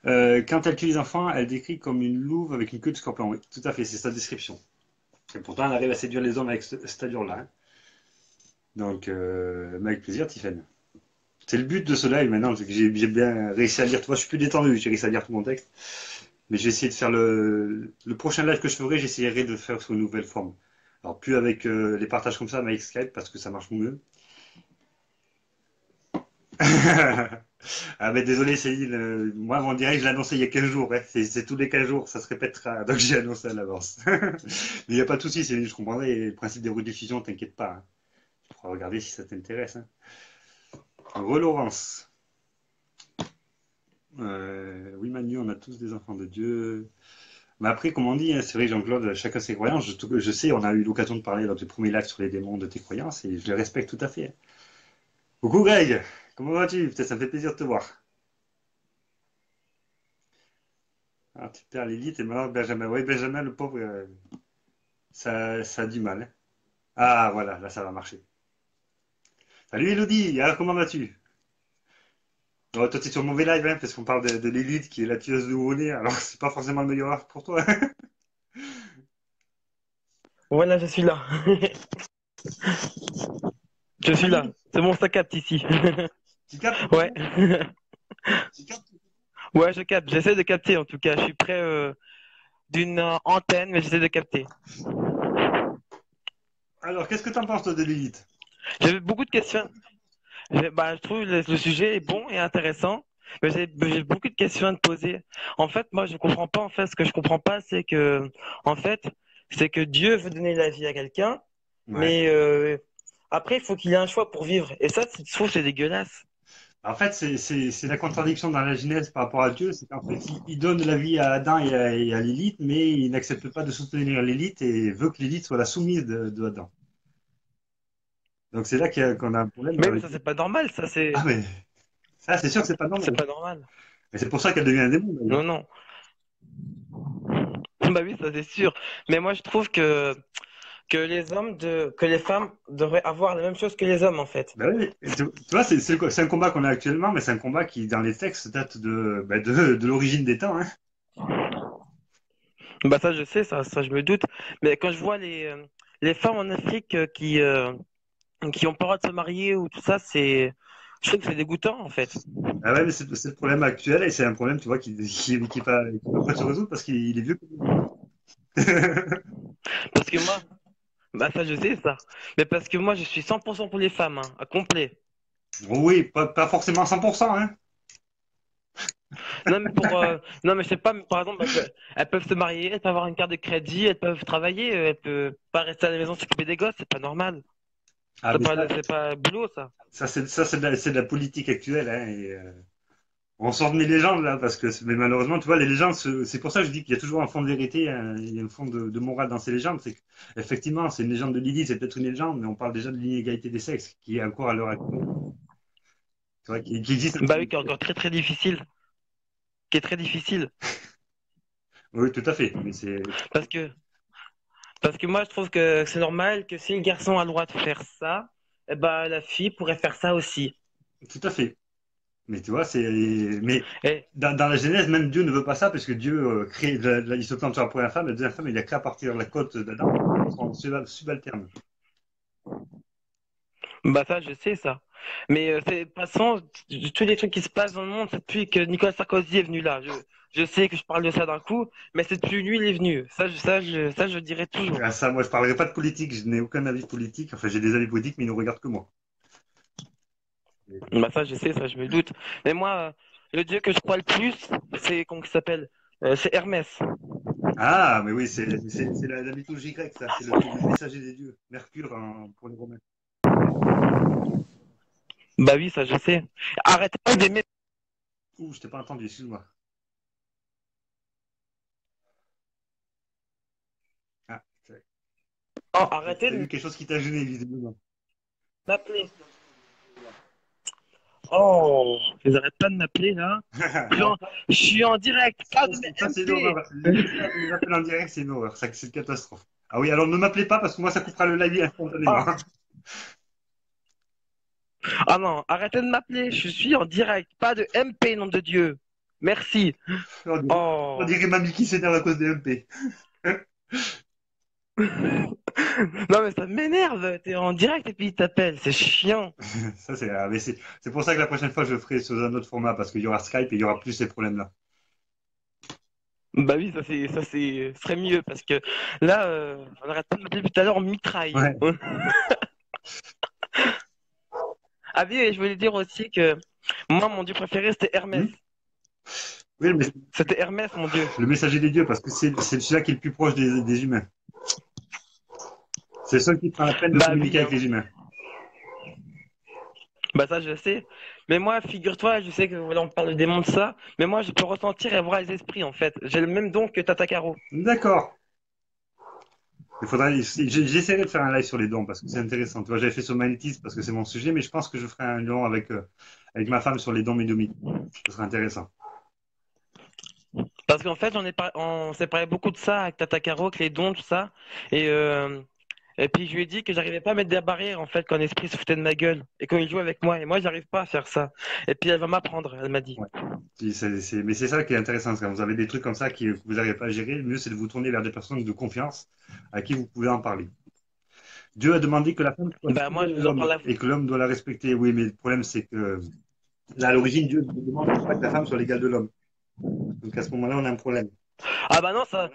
Quand elle tue les enfants, elle décrit comme une louve avec une queue de scorpion. Oui, tout à fait, c'est sa description. Et pourtant, elle arrive à séduire les hommes avec cette allure-là, hein. Donc, mais avec plaisir, Tiffen. C'est le but de ce live maintenant, c'est que j'ai bien réussi à lire. Tu vois, je suis plus détendu, j'ai réussi à lire tout mon texte. Mais je vais essayer de faire le prochain live que je ferai, j'essaierai de le faire sous une nouvelle forme. Alors, plus avec les partages comme ça, mais avec Skype, parce que ça marche mieux. Ah, mais désolé, Céline, moi, mon direct, je l'ai annoncé il y a 15 jours, ouais. C'est tous les 15 jours, ça se répétera. Donc, j'ai annoncé à l'avance. Mais il n'y a pas de souci, Céline, je comprendrai. Le principe des rediffusions, t'inquiète pas, hein. Tu pourras regarder si ça t'intéresse, hein. Laurence. Oui, Manu, on a tous des enfants de Dieu. Mais après, comme on dit, hein, c'est vrai, Jean-Claude, chacun ses croyances. Je sais, on a eu l'occasion de parler dans tes premiers lives sur les démons de tes croyances et je les respecte tout à fait, hein. Coucou Greg, comment vas-tu? Putain, ça me fait plaisir de te voir. Ah, tu perds l'élite et maintenant Benjamin. Oui, Benjamin, le pauvre, ça a du mal, hein. Ah, voilà, là, ça va marcher. Salut Elodie, alors comment vas-tu? Oh, toi, t'es sur le mauvais live, hein, parce qu'on parle de l'élite qui est la tueuse de nouveau-né, alors c'est pas forcément le meilleur art pour toi, hein. Voilà, je suis là. Je suis là. C'est bon, ça capte ici. Tu captes tout Ouais. ça? Tu captes? Ouais, je capte. J'essaie de capter en tout cas. Je suis près d'une antenne, mais j'essaie de capter. Alors, qu'est-ce que t'en penses, toi, de l'élite? J'avais beaucoup de questions. Bah, je trouve le sujet est bon et intéressant, mais j'ai beaucoup de questions à te poser. En fait, moi, je comprends pas. En fait, ce que je comprends pas, c'est que, en fait, c'est que Dieu veut donner la vie à quelqu'un, Ouais. mais après, il faut qu'il ait un choix pour vivre. Et ça, je trouve, que c'est dégueulasse. En fait, c'est la contradiction dans la Genèse par rapport à Dieu, c'est qu'en fait, il donne la vie à Adam et à Lilith, mais il n'accepte pas de soutenir Lilith et veut que Lilith soit la soumise de Adam. Donc c'est là qu'on a un problème Mais avec ça, Dieu. c'est pas normal. Ça, Ah mais ça, c'est sûr que c'est pas c'est normal. pas normal. Mais c'est pour ça qu'elle devient un démon, d'ailleurs. Non, non. Bah oui, ça c'est sûr. Mais moi, je trouve que les femmes devraient avoir la même chose que les hommes, en fait. Ben oui, tu vois, c'est un combat qu'on a actuellement, mais c'est un combat qui, dans les textes, date de l'origine des temps, hein. Bah ça, je sais, ça, je me doute. Mais quand je vois les femmes en Afrique qui ont pas le droit de se marier ou tout ça, je trouve que c'est dégoûtant, en fait. Ah ouais, mais c'est le problème actuel et c'est un problème, tu vois, qui va pas se résoudre parce qu'il est vieux comme le monde. Parce que moi, bah ça, je sais ça. Mais parce que moi, je suis 100% pour les femmes, hein, à complet. Oui, pas forcément 100%, hein. Non, mais non, mais je sais pas, mais par exemple, elles peuvent se marier, elles peuvent avoir une carte de crédit, elles peuvent travailler, elles peuvent pas rester à la maison s'occuper des gosses, c'est pas normal. Ah, mais C'est pas boulot, ça. ça c'est de la politique actuelle, hein, et, On sort de mes légendes là, parce que mais malheureusement, tu vois, les légendes, c'est pour ça que je dis qu'il y a toujours un fond de vérité, il y a un fond de morale dans ces légendes. C'est effectivement, c'est une légende de Lily, c'est peut-être une légende, mais on parle déjà de l'inégalité des sexes, qui est encore à l'heure actuelle, tu vois, qui existe. Bah oui, qui est encore très très difficile. Qui est très difficile. Oui, tout à fait. Mais c'est Parce que, parce que moi, je trouve que c'est normal que si le garçon a le droit de faire ça, eh ben, la fille pourrait faire ça aussi. tout à fait. Mais tu vois, mais Et, dans la Genèse, même Dieu ne veut pas ça, parce que Dieu crée, il se plante sur la première femme, la deuxième femme, il a créé à partir de la côte d'Adam, ils sont subalternes. bah ça, je sais ça. Mais c'est passant, tous les trucs qui se passent dans le monde, c'est depuis que Nicolas Sarkozy est venu là. Je sais que je parle de ça d'un coup, mais c'est depuis lui, il est venu. Ça, je dirais toujours. Ah, ça, moi, je parlerai pas de politique, je n'ai aucun avis politique. Enfin, j'ai des avis politiques, mais ils ne regardent que moi. Bah ça, je sais, ça, je me doute. Mais moi, le dieu que je crois le plus, c'est, comment il s'appelle? C'est Hermès. Ah, mais oui, c'est la mythologie grecque, ça. C'est le messager des dieux. Mercure pour les Romains. Bah oui, ça, je sais. Arrête pas d'aimer. Ouh, je t'ai pas entendu, excuse-moi. Ah, Oh, arrêtez t'as de eu quelque chose qui t'a gêné, visiblement. m'appeler. Oh, ils arrêtent pas de m'appeler là. Je suis Non, en, je suis en direct, pas de ça, c'est une MP. horreur. Les appels en direct, c'est une horreur. C'est une catastrophe. Ah oui, alors ne m'appelez pas parce que moi, ça coupera le live instantanément. Ah, ah non, arrêtez de m'appeler. Je suis en direct, pas de MP, nom de Dieu. Merci. On Oh. dirait Mamie qui s'énerve à cause des MP. Non mais ça m'énerve. T'es en direct et puis il t'appelle. C'est chiant. Ça, mais c'est pour ça que la prochaine fois, je le ferai sous un autre format parce qu'il y aura Skype et il y aura plus ces problèmes-là. Bah oui, ce serait mieux parce que là, on arrête pas de m'appeler depuis tout à l'heure, on mitraille. Ouais. Ah oui, et je voulais dire aussi que moi, mon dieu préféré, c'était Hermès. Hmm. Oui, mais C'était Hermès, mon dieu. le messager des dieux, parce que c'est celui-là qui est le plus proche des humains. C'est le seul qui prend la peine de Bah communiquer oui, avec hein. les humains. Bah ça, je sais. Mais moi, figure-toi, je sais que voilà, on parle de démons de ça, mais moi, je peux ressentir et voir les esprits, en fait. J'ai le même don que Tata Caro. D'accord. J'essaierai de faire un live sur les dons parce que c'est intéressant. Tu vois, j'avais fait sur magnétisme parce que c'est mon sujet, mais je pense que je ferai un don avec ma femme sur les dons médomiques. Ce sera intéressant. Parce qu'en fait, on s'est parlé beaucoup de ça avec Tata Caro, avec les dons, tout ça. Et, euh, et puis, je lui ai dit que j'arrivais pas à mettre des barrières, en fait, quand l'esprit se foutait de ma gueule. Et quand il joue avec moi. Et moi, j'arrive pas à faire ça. Et puis, elle va m'apprendre, elle m'a dit. Ouais. Mais c'est ça qui est intéressant. Quand vous avez des trucs comme ça que vous n'arrivez pas à gérer, le mieux c'est de vous tourner vers des personnes de confiance à qui vous pouvez en parler. Dieu a demandé que la femme soit Bah, moi, fidèle je à vous en l'homme parle à vous. et que l'homme doit la respecter. Oui, mais le problème c'est que là, à l'origine, Dieu ne demande pas que la femme soit l'égale de l'homme. Donc à ce moment-là, on a un problème. Ah bah non, ça,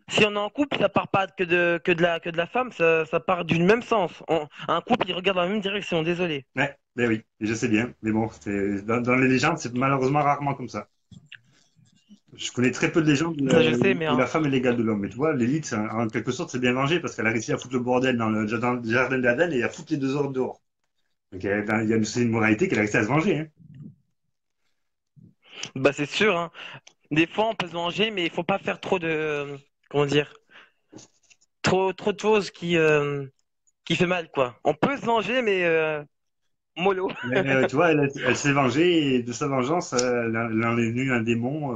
si on est en couple, ça part pas que de la femme, ça part du même sens. Un couple, il regarde dans la même direction, désolé. Ouais, ben oui, et je sais bien. Mais bon, dans les légendes, c'est malheureusement rarement comme ça. Je connais très peu de légendes Ça, je sais, mais où la femme est l'égale de l'homme. Mais tu vois, l'élite, en quelque sorte, c'est bien vengé parce qu'elle a réussi à foutre le bordel dans le jardin d'Aden et à foutre les deux ordres dehors. Donc c'est une moralité qu'elle a réussi à se venger. Hein. bah c'est sûr, hein. Des fois, on peut se venger, mais il faut pas faire trop de, comment dire, trop de choses qui fait mal, quoi. On peut se venger, mais mollo. Mais tu vois, elle s'est vengée et de sa vengeance, elle en est venue un démon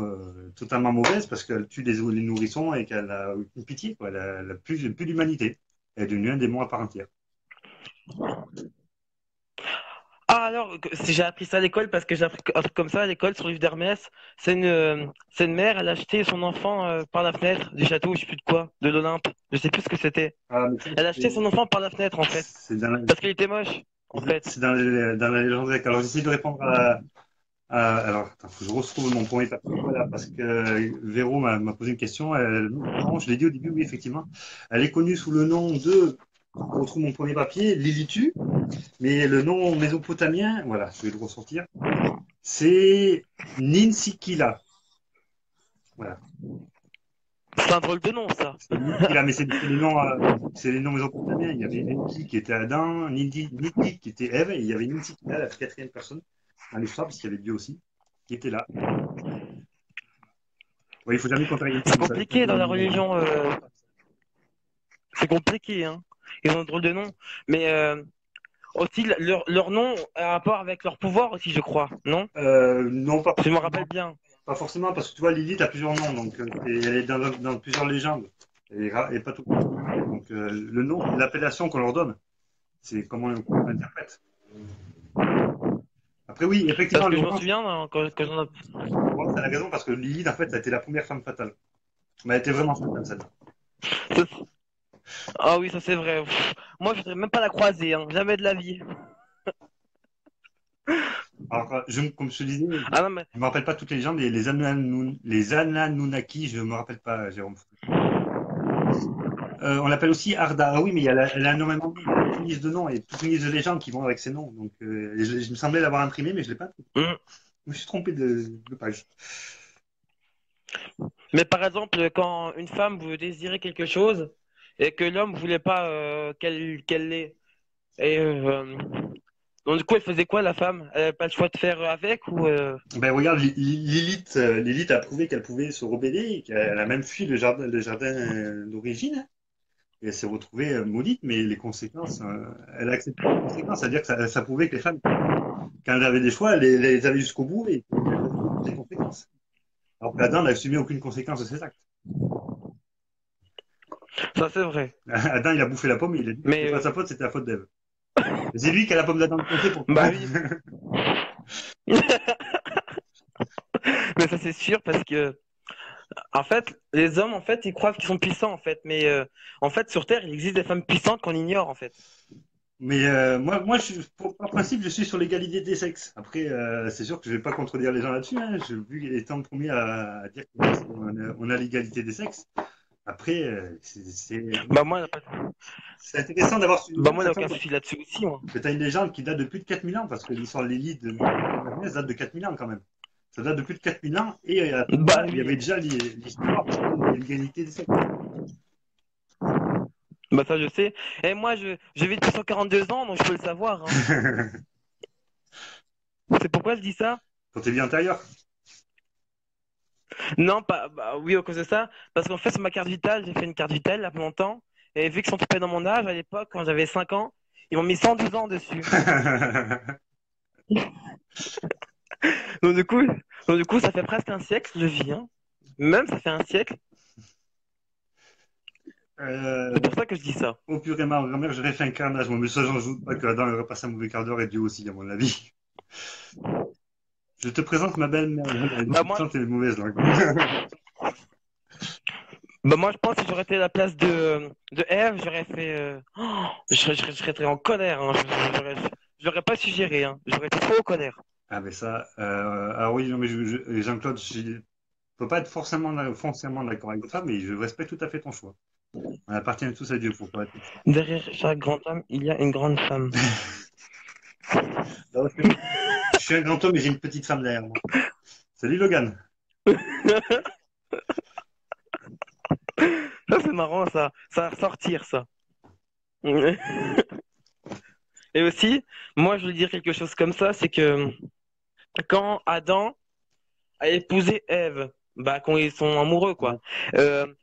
totalement mauvaise parce qu'elle tue les nourrissons et qu'elle a une pitié. Quoi. Elle a plus d'humanité. Elle est devenue un démon à part entière. Ah alors, si j'ai appris ça à l'école, parce que j'ai appris un truc comme ça à l'école sur le livre d'Hermès, c'est une mère, elle a acheté son enfant par la fenêtre du château, je sais plus de quoi, de l'Olympe, je sais plus ce que c'était. Ah, mais ça, Elle a acheté son enfant par la fenêtre en fait, c'est dans la, parce qu'il était moche, en fait. c'est dans la légende grecque. Alors j'essaie de répondre alors, attends, faut que je retrouve mon premier papier. Voilà, parce que Véro m'a posé une question. Non, je l'ai dit au début, oui, effectivement. Elle est connue sous le nom de, je retrouve mon premier papier, Lilitu, mais le nom mésopotamien, voilà, je vais le ressortir, c'est Ninsikila. Voilà. C'est un drôle de nom ça. C'est Ninsikila, mais c'est les noms mésopotamiens. Il y avait Ninti qui était Adam, Niti qui était Ève, et il y avait Ninsikila, la quatrième personne dans l'histoire, parce qu'il y avait Dieu aussi. qui était là. Ouais, il faut jamais contrarier. C'est compliqué dans la religion. C'est compliqué, hein. Ils ont un drôle de nom. Mais aussi, leur nom a un rapport avec leur pouvoir aussi, je crois. Non? Non, pas Je me forcément. rappelle bien. Pas forcément, parce que tu vois, Lilith a plusieurs noms, donc elle est dans plusieurs légendes. Et pas tout le temps le même. Donc le nom, l'appellation qu'on leur donne, c'est comment on l'interprète. Après, oui, Parce effectivement, que le je me roman, souviens quand j'en ai... t'as raison, parce que Lilith, en fait, ça a été la première femme fatale. Mais elle était vraiment fatale, celle-là. Ah oui, ça c'est vrai. Pff, moi, je voudrais même pas la croiser, hein. Jamais de la vie. Alors, comme je te disais, Ah non, mais je me rappelle pas toutes les légendes, les Anunnaki, je me rappelle pas, Jérôme. On l'appelle aussi Arda. Ah oui, mais elle a énormément de noms. Il y a toute une liste de noms et toute une liste de légendes qui vont avec ces noms. Donc, je me semblais l'avoir imprimé, mais je l'ai pas. hmm. Je me suis trompé de page. Mais par exemple, quand une femme vous désirait quelque chose et que l'homme voulait pas qu'elle l'ait, et donc du coup, elle faisait quoi la femme? Elle avait pas le choix de faire avec ou Ben regarde, Lilith a prouvé qu'elle pouvait se rebeller et qu'elle a même fui le jardin d'origine. Hein. Et elle s'est retrouvée maudite, mais les conséquences, elle a accepté les conséquences. C'est-à-dire que ça prouvait que les femmes, quand elles avaient des choix, elles les avaient jusqu'au bout et qu'elles assumaient toutes les conséquences. Alors qu'Adam n'a assumé aucune conséquence de ses actes. ça c'est vrai. Adam, il a bouffé la pomme et il a dit que c'était Mais pas sa faute, c'était la faute d'Ève. Et c'est lui qui a la pomme d'Adam de côté pour bah toi. oui, mais ça c'est sûr parce que en fait, les hommes en fait, ils croient qu'ils sont puissants en fait, mais en fait sur Terre, il existe des femmes puissantes qu'on ignore en fait. Mais par principe, je suis sur l'égalité des sexes. Après, c'est sûr que je vais pas contredire les gens là-dessus. Hein. Vu étant le premier à dire qu'on a l'égalité des sexes. Après, Bah moi, c'est intéressant d'avoir ce bah lien, moi, il n'y a sachant aucun souci là-dessus aussi, moi. que tu as une légende qui date de plus de 4000 ans, parce que l'histoire de l'élite de Hermès date de 4000 ans quand même. Ça date de plus de 4000 ans, et à ce Bah moment-là, il y oui, avait déjà l'histoire de l'égalité des sexes. bah ça je sais. Et moi, je vis depuis 142 ans, donc je peux le savoir, hein. C'est pourquoi je dis ça? Pour tes vies antérieures. Non, pas, bah oui, à cause de ça. Parce qu'en fait, sur ma carte vitale, j'ai fait une carte vitale il y a pas longtemps. Et vu qu'ils sont tombés dans mon âge, à l'époque, quand j'avais 5 ans, ils m'ont mis 112 ans dessus. Donc du coup, ça fait presque un siècle que je vis, hein. Même ça fait un siècle. C'est pour ça que je dis ça. Au pur et ma grand-mère, j'aurais fait un carnage. Moi, mais ça, j'en doute pas que Adam aurait passé un mauvais quart d'heure et Dieu aussi, à mon avis. Je te présente ma belle-mère. Elle est Bah moi, puissante et mauvaise langue. bah moi, je pense que j'aurais été à la place de Eve, j'aurais fait, je serais très en colère, hein. J'aurais pas su gérer, hein. J'aurais été trop en colère. Ah, mais ça. Ah oui, non, mais Jean-Claude, je ne peux pas être foncièrement d'accord avec toi, mais je respecte tout à fait ton choix. On appartient tous à Dieu pour pas être. Derrière chaque grand homme, il y a une grande femme. Non, je suis un grand homme et j'ai une petite femme derrière moi. Salut Logan. Ça, c'est marrant, ça. Ça va ressortir, ça. Et aussi, moi, je veux dire quelque chose comme ça, c'est que quand Adam a épousé Ève, bah, quand ils sont amoureux, Ouais. quoi.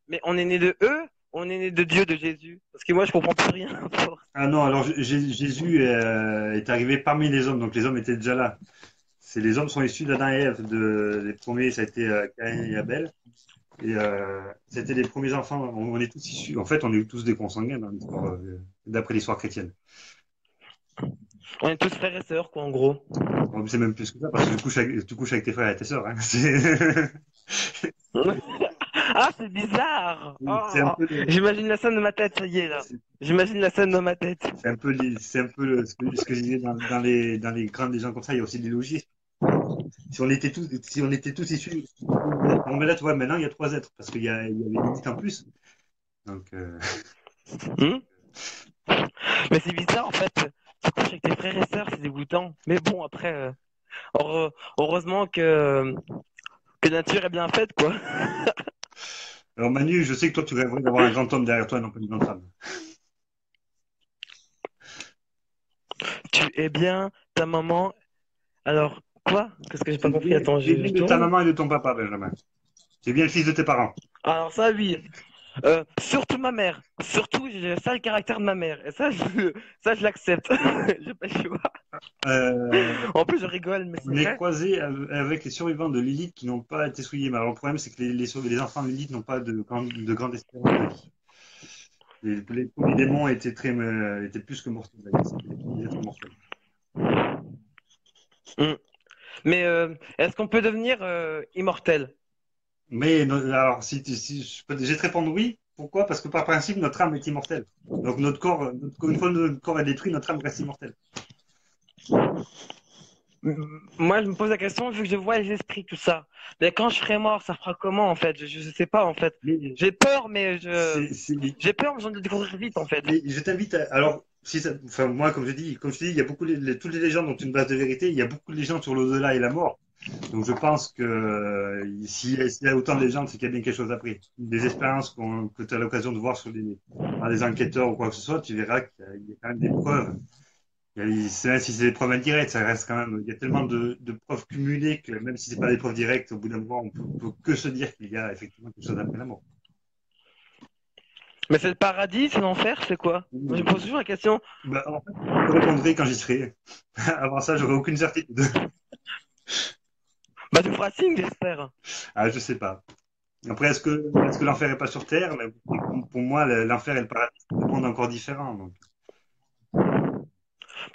Mais on est né de eux, on est né de Dieu, de Jésus. Parce que moi, je comprends plus rien. Ah non, alors Jésus est arrivé parmi les hommes, donc les hommes étaient déjà là. Les hommes sont issus d'Adam et Ève. Les premiers, ça a été Caïn et Abel. Et c'était les premiers enfants. On est tous issus. En fait, on est tous des consanguins dans l'histoire, d'après l'histoire chrétienne. On est tous frères et sœurs, quoi, en gros. Bon, c'est même plus que ça, parce que tu couches avec tes frères et tes sœurs. Hein. Ah, c'est bizarre! C'est un Oh, peu, j'imagine la scène de ma tête, ça y est, là. J'imagine la scène dans ma tête. c'est un peu ce que je disais dans les grandes légendes comme ça. Il y a aussi des logiques. Si on était tous issus, bon, mais là, tu vois, maintenant, il y a trois êtres, parce il y avait Lilith en plus. Donc, Hmm. Mais c'est bizarre, en fait. Tu couches avec tes frères et sœurs, c'est dégoûtant. Mais bon, après, heureusement que nature est bien faite, quoi. alors Manu, je sais que toi, tu rêverais d'avoir un grand homme derrière toi et non pas une grande femme. Tu es bien ta maman. Alors, Quoi? Qu'est-ce que j'ai pas compris? Attends, Tu es bien je de ta tourne. maman et de ton papa, Benjamin. Tu es bien le fils de tes parents. Alors ça, oui. Surtout ma mère. Surtout, j'ai ça le caractère de ma mère. Et ça, je l'accepte. J'ai pas le choix. Euh, En plus, je rigole, mais on c'est est vrai. croisé avec les survivants de Lilith qui n'ont pas été souillés. Mais alors, le problème, c'est que les enfants de Lilith n'ont pas de grande espérance de vie. Les premiers démons étaient plus que mortels, d'ailleurs. C'était les premiers êtres mortels. Mm. Mais est-ce qu'on peut devenir immortel? Mais alors, si je vais te répondre oui. Pourquoi? Parce que par principe, notre âme est immortelle. Donc une fois que notre corps est détruit, notre âme reste immortelle. Moi, je me pose la question, vu que je vois les esprits, tout ça. Mais quand je serai mort, ça fera comment, en fait? Je sais pas, en fait. Mais J'ai peur, mais je... c'est, c'est- J'ai peur, mais j'ai envie de découvrir vite, en fait. mais je t'invite à. Alors, enfin, moi, comme je te dis, il y a beaucoup toutes les légendes ont une base de vérité. Il y a beaucoup de légendes sur l'au-delà et la mort. Donc, je pense que s'il y a autant de légendes, c'est qu'il y a bien quelque chose après. Des expériences que tu as l'occasion de voir par des enquêteurs ou quoi que ce soit, tu verras qu'il y a quand même des preuves. Même si c'est des preuves indirectes, ça reste quand même. Il y a tellement de preuves cumulées que même si c'est pas des preuves directes, au bout d'un moment, on peut que se dire qu'il y a effectivement quelque chose après la mort. Mais c'est le paradis, c'est l'enfer, c'est quoi? Moi, je me pose toujours la question. Bah, en fait, je répondrai quand j'y serai. Avant ça, j'aurai aucune certitude. Bah, tu me feras signe, j'espère. Ah, je sais pas. Après, est-ce que l'enfer est pas sur Terre? Mais pour moi, l'enfer et le paradis, c'est deux mondes encore différents. Donc.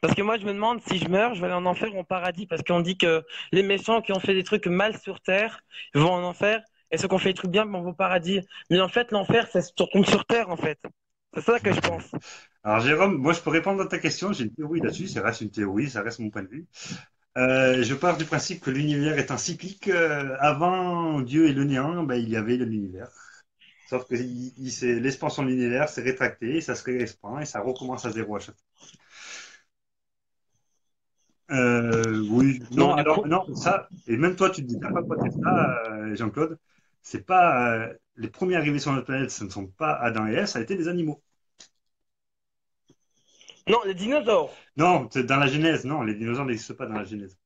Parce que moi, je me demande si je meurs, je vais aller en enfer ou en paradis. Parce qu'on dit que les méchants qui ont fait des trucs mal sur Terre vont en enfer. Et ceux qui ont fait des trucs bien vont au paradis. Mais en fait, l'enfer, ça se tombe sur Terre, en fait. C'est ça que je pense. Alors, Jérôme, moi, je peux répondre à ta question. J'ai une théorie là-dessus. Ça reste une théorie, ça reste mon point de vue. Je pars du principe que l'univers est un cyclique. Avant Dieu et le néant, ben, il y avait l'univers. Sauf que l'expansion de l'univers s'est rétractée, ça se réexpand et ça recommence à zéro à chaque fois. Oui, non, Donc, du alors, coup, non, ça, et même toi, tu te dis, t'as pas quoi dire ça, Jean-Claude. C'est pas, les premiers arrivés sur notre planète, ce ne sont pas Adam et Ève, ça a été des animaux. non, les dinosaures. Non, c'est dans la Genèse, non, les dinosaures n'existent pas dans la Genèse.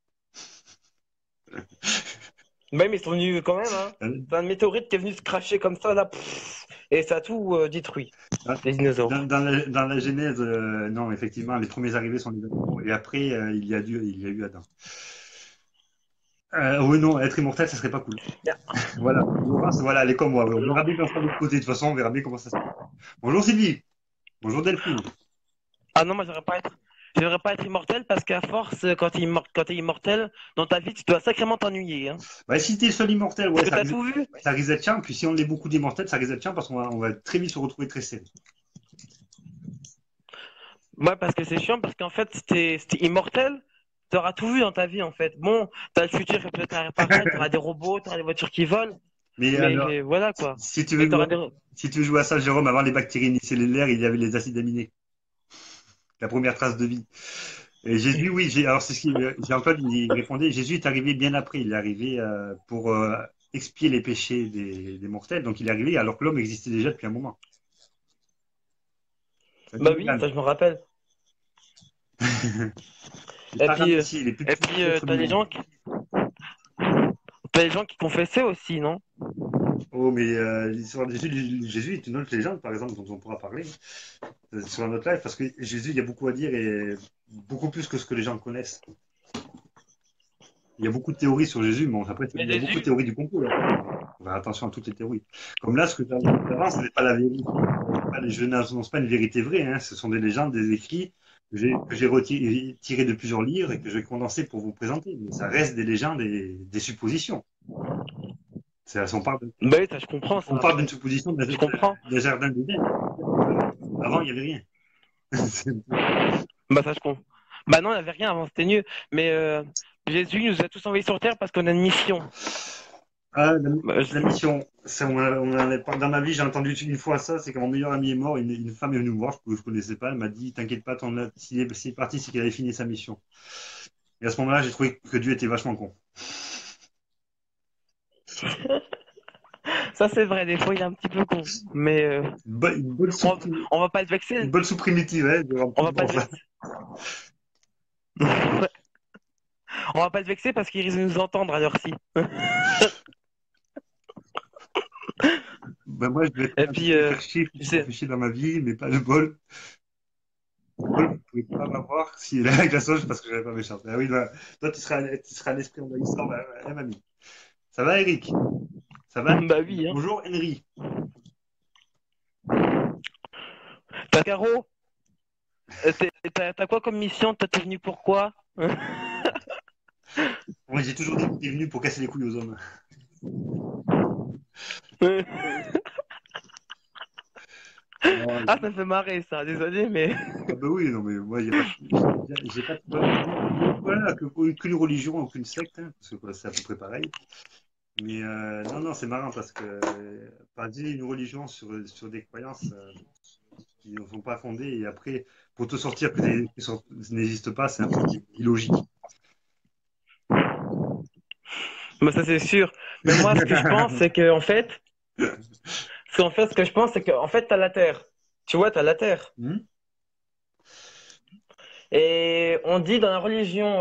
Bah, mais ils sont venus quand même, hein. Euh, C'est un météorite qui est venu se cracher comme ça, là. Et ça a tout détruit, les dinosaures. Dans la Genèse, non, effectivement, les premiers arrivés sont les animaux, et après, il y a eu Adam. Oui, non, être immortel, ça serait pas cool. Voilà, Laurence, voilà, elle est comme moi. On Non. verra bien quand on sera de l'autre côté. De toute façon, on verra bien comment ça se passe. Bonjour Sylvie. Bonjour Delphine. Ah non, moi, j'aimerais pas être immortel parce qu'à force, quand t'es immortel, dans ta vie, tu dois sacrément t'ennuyer, hein. Bah, si t'es le seul immortel, ouais, Parce que t'as tout vu. ça risque d'être chiant. Puis si on est beaucoup d'immortels, ça risque d'être chiant parce qu'on va très vite se retrouver très serré. Ouais, parce que c'est chiant, parce qu'en fait, si t'es immortel, t'auras tout vu dans ta vie, en fait. Bon, t'as le futur qui peut-être apparaître, t'auras des robots, t'auras des voitures qui volent, Mais alors, mais voilà, quoi. si tu veux Et jouer, t'auras des... si tu veux jouer à ça, Jérôme, avant les bactéries unicellulaires, il y avait les acides aminés. La première trace de vie. Et Jésus, oui, alors c'est ce qu'il Jean-Claude il répondait, Jésus est arrivé bien après, il est arrivé pour expier les péchés des mortels, donc il est arrivé alors que l'homme existait déjà depuis un moment. Ça dit Bah oui, Morgane. ça, je me rappelle. C'est Et pas grave puis, ici, il est plus petit que l'être t'as des humain. t'as des gens qui confessaient aussi, non? Oh, mais l'histoire de Jésus est une autre légende, par exemple, dont on pourra parler sur un autre live, parce que Jésus, il y a beaucoup à dire et beaucoup plus que ce que les gens connaissent. Il y a beaucoup de théories sur Jésus, mais après, Mais il y a beaucoup de Jésus, théories du complot. Là. Faut faire attention à toutes les théories. Comme là, ce que tu as dit avant, ce n'est pas la vérité. Je n'annonce pas une vérité vraie. Hein. Ce sont des légendes, des écrits que j'ai tirés de plusieurs livres et que je vais condenser pour vous présenter. Mais ça reste des légendes et des suppositions. On parle bah oui, ça, je comprends, on ça. parle d'une supposition Je comprends. d'un jardin d'Éden. Avant, il n'y avait rien. Bah ça, je comprends. Bah non, il n'y avait rien avant, c'était mieux. Mais Jésus nous a tous envoyés sur Terre parce qu'on a une mission. Ah, Bah, la mission, dans ma vie, j'ai entendu une fois ça, c'est quand mon meilleur ami est mort, une femme est venue me voir, que je ne connaissais pas, elle m'a dit, t'inquiète pas, s'il est parti, c'est qu'il avait fini sa mission. Et à ce moment-là, j'ai trouvé que Dieu était vachement con. ça, c'est vrai, des fois, il est un petit peu con. Mais Une bonne soupe, on va pas le une vexer. bonne soupe primitive, hein, On va pas le ça. vexer. Ouais. On va pas le vexer parce qu'il risque de nous entendre à l'heure-ci. Ben moi, je vais Et un puis, truc me faire chier, tu me sais, fait chier dans ma vie, mais pas de bol. Bol, vous pouvez pas m'avoir si elle est avec la sauge parce que j'avais pas mes chances. Ah oui, bah, toi, tu seras un esprit envahissant, mamie. Ça va, Eric? Ça va? bah oui, hein. Bonjour, Henry. T'as Caro, t'as quoi comme mission? T'es venu pourquoi? Moi, j'ai toujours dit que t'es venu pour casser les couilles aux hommes. Non, Ah, ça me fait marrer ça, désolé, mais. ah bah oui, non, mais moi, y a pas j'ai pas de problème. J'ai de problème avec aucune religion, aucune secte, hein, parce que quoi, c'est à peu près pareil. Mais non, non, c'est marrant parce que parler une religion sur des croyances qui ne sont pas fondées et après, pour te sortir que n'existent pas, c'est un peu illogique. Bah, ça c'est sûr. Mais moi, ce que je pense, c'est que, en fait, ce que je pense, c'est que, en fait, t'as la Terre. Tu vois, t'as la Terre. Hmm. Et on dit dans la religion,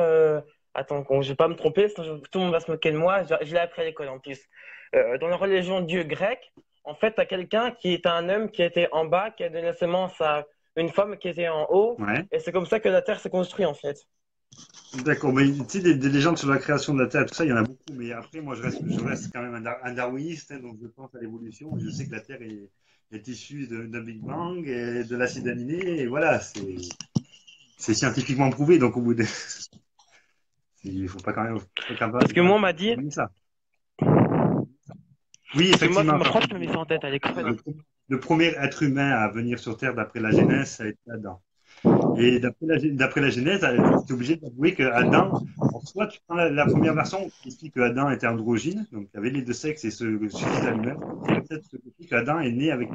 attends, je vais pas me tromper, sinon tout le monde va se moquer de moi. Je l'ai appris à l'école en plus. Dans la religion Dieu grec, en fait, t'as quelqu'un qui est un homme qui était en bas, qui a donné naissance à une femme qui était en haut, Ouais. et c'est comme ça que la Terre s'est construite en fait. D'accord, mais tu sais, des légendes sur la création de la Terre, tout ça, il y en a beaucoup. Mais après, moi, je reste quand même un darwiniste, hein, donc je pense à l'évolution. Je sais que la Terre est issue d'un Big Bang et de l'acide aminé. Et voilà, c'est scientifiquement prouvé. Donc, au bout de. Il faut pas quand même. Faut quand Parce que moi, on m'a dit, même ça. Oui, parce que moi, effectivement. je crois que je me mets ça en tête à l'école. Le, le premier être humain à venir sur Terre d'après la Genèse, ça a été Adam. Et d'après la Genèse, tu es obligé d'avouer que Adam, en soi, tu prends la première version qui explique que Adam était androgyne, donc il avait les deux sexes et se suffisait à lui-même. Et peut-être que Adam est né avec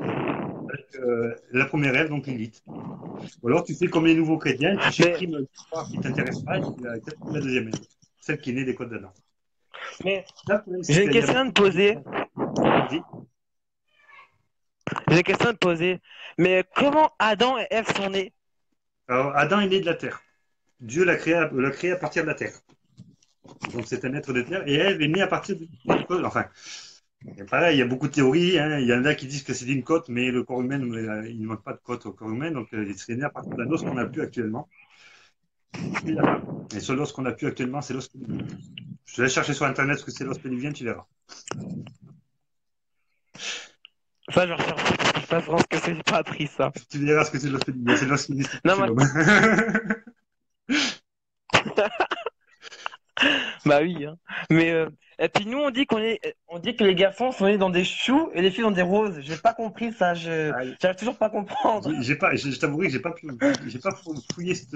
la première Ève, donc Lilith. Ou alors tu fais comme les nouveaux chrétiens, tu Mais, supprimes l'histoire qui ne t'intéresse pas et tu acceptes la deuxième Ève, celle qui est née des côtes d'Adam. mais Là, le problème, c'est j'ai une qu'il y a question à beaucoup te poser. de... Vas-y. J'ai une question à te poser. Mais comment Adam et Ève sont nés? Alors, Adam est né de la terre. Dieu l'a créé à partir de la terre. Donc c'est un être de terre. Et Ève est née à partir d'une côte. Enfin, et pareil, il y a beaucoup de théories. Hein. Il y en a qui disent que c'est d'une côte, mais le corps humain, il ne manque pas de côte au corps humain. Donc il serait né à partir d'un os qu'on n'a plus actuellement. Il n'y a pas. Et ce l'os qu'on n'a plus actuellement, c'est l'os pénuvien. Je te laisse chercher sur Internet ce que c'est l'os pénuvien, tu verras. Ça, je recherche parce que je pas vraiment ce que c'est, j'ai pas appris ça. Tu verras ce que c'est l'os pénuvien. C'est l'os qui n'existe plus Non, chez moi, l'homme. bah oui, hein. Mais, et puis nous, on dit que les garçons sont nés dans des choux et les filles dans des roses. J'ai pas compris ça, Ah, j'arrive toujours pas à comprendre. j'ai pas, je t'avouerai que j'ai pas fouillé cette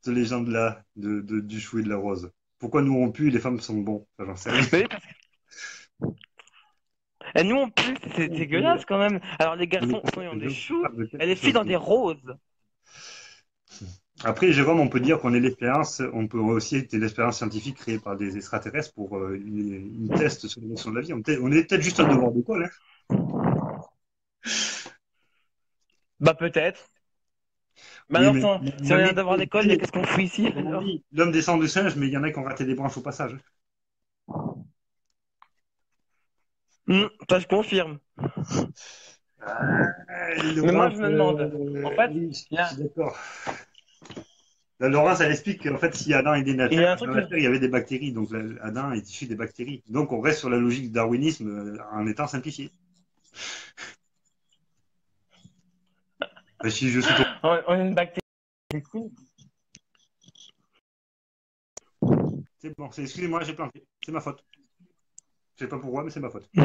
légende-là du chou et de la rose. Pourquoi nous on pue et les femmes sont bons? Enfin, j'en sais rien. Mais oui, et nous, en plus, c'est dégueulasse quand même. Alors, les garçons sont nés dans des Je choux parle de et quelque les filles chose dans des d'autre. roses. Après, Jérôme, on peut dire qu'on est l'expérience, on peut aussi être l'expérience scientifique créée par des extraterrestres pour une test sur l'évolution de la vie. On est peut-être juste un devoir d'école, hein. Bah peut-être. Bah Oui, alors, mais si on est un mamie, devoir d'école, mais qu'est-ce qu'on fout ici comme on alors? dit, l'homme descend du singe, mais il y en a qui ont raté des branches au passage. Ça, je confirme. Mais moi, je Laurence, me demande, en fait, oui, il y je a, suis d'accord. La Laurence, elle explique qu'en fait, si Adam est né de la il y a Terre, un truc dans que... la Terre, il y avait des bactéries. Donc, Adam est issu des bactéries. Donc, on reste sur la logique du darwinisme en étant simplifié. Si je suis ton... On a une bactérie. C'est bon, excusez-moi, j'ai planté. C'est ma faute. Je sais pas pourquoi, mais c'est ma faute. Je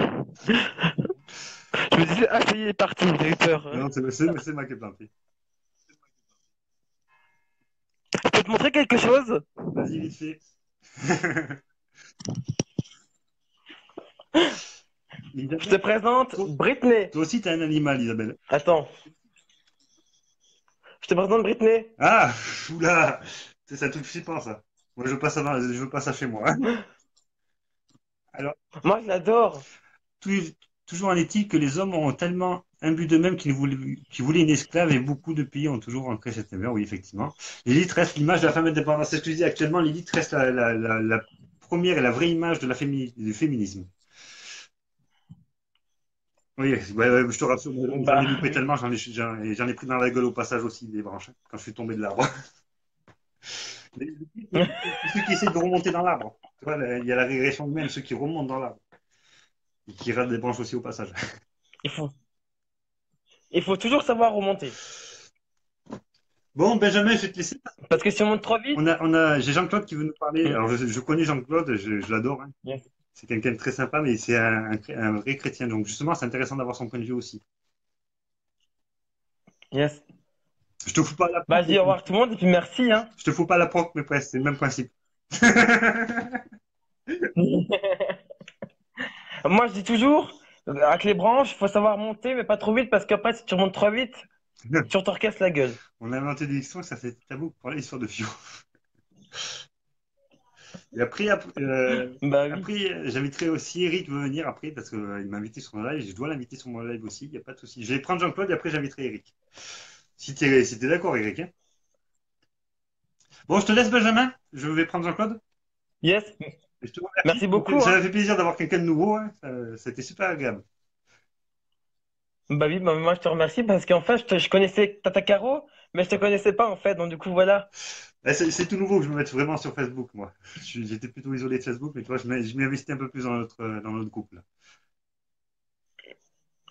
me disais, ah, ça y est, il est parti, j'ai eu peur. Non, c'est moi qui ai planté. Je peux te montrer quelque chose? Vas-y, vite fait. Je te Isabelle, présente toi, Britney. toi aussi, t'as un animal, Isabelle. Attends, je te présente Britney. Ah, oula, c'est ça tout flippant, ça. Moi, je veux pas ça chez moi, hein. Alors, Moi, je l'adore. tous, toujours en est-il que les hommes ont tellement imbu d'eux-mêmes qu'ils voulaient une esclave et beaucoup de pays ont toujours ancré cette idée. Oui, effectivement. Lilith reste l'image de la femme indépendante. C'est ce que je dis actuellement. Lilith reste la première et la vraie image de du féminisme. Oui, je te rassure, j'en ai Bah, loupé tellement, j'en ai pris dans la gueule au passage aussi des branches, hein, quand je suis tombé de l'arbre. Ceux qui essaient de remonter dans l'arbre. Tu vois, il y a la régression de même, ceux qui remontent dans l'arbre. Et qui ratent des branches aussi au passage. il faut, il faut toujours savoir remonter. Bon, Benjamin, je vais te laisser. Parce que si on monte trop vite, J'ai Jean-Claude qui veut nous parler. hmm, Alors, je connais Jean-Claude, je l'adore, hein. yes, C'est quelqu'un de très sympa, mais c'est un vrai chrétien. Donc, justement, c'est intéressant d'avoir son point de vue aussi. yes. Je te fous pas la Bah, proc, je dis au revoir tout le monde et puis merci, hein. je te fous pas la proc, mais presque, c'est le même principe. Moi, je dis toujours, avec les branches, il faut savoir monter, mais pas trop vite, parce qu'après, si tu remontes trop vite, tu te recasses la gueule. On a inventé des histoires, ça fait tabou pour l'histoire de Fio. Et Bah oui. après, j'inviterai aussi Eric veut venir après parce qu'il m'a invité sur mon live. Je dois l'inviter sur mon live aussi, il n'y a pas de souci. Je vais prendre Jean-Claude et après j'inviterai Eric. Si t'es d'accord, Eric, hein. Bon, je te laisse, Benjamin. Je vais prendre Jean-Claude. Yes. Et je te remercie. Merci beaucoup, Ça hein. m'a fait plaisir d'avoir quelqu'un de nouveau, hein. C'était super agréable. Bah oui, bah moi, je te remercie parce qu'en fait, je connaissais Tata Caro, mais je te connaissais pas, en fait. Donc, du coup, voilà. C'est tout nouveau que je me mette vraiment sur Facebook, moi. J'étais plutôt isolé de Facebook, mais tu vois, je m'investis un peu plus dans notre groupe, là.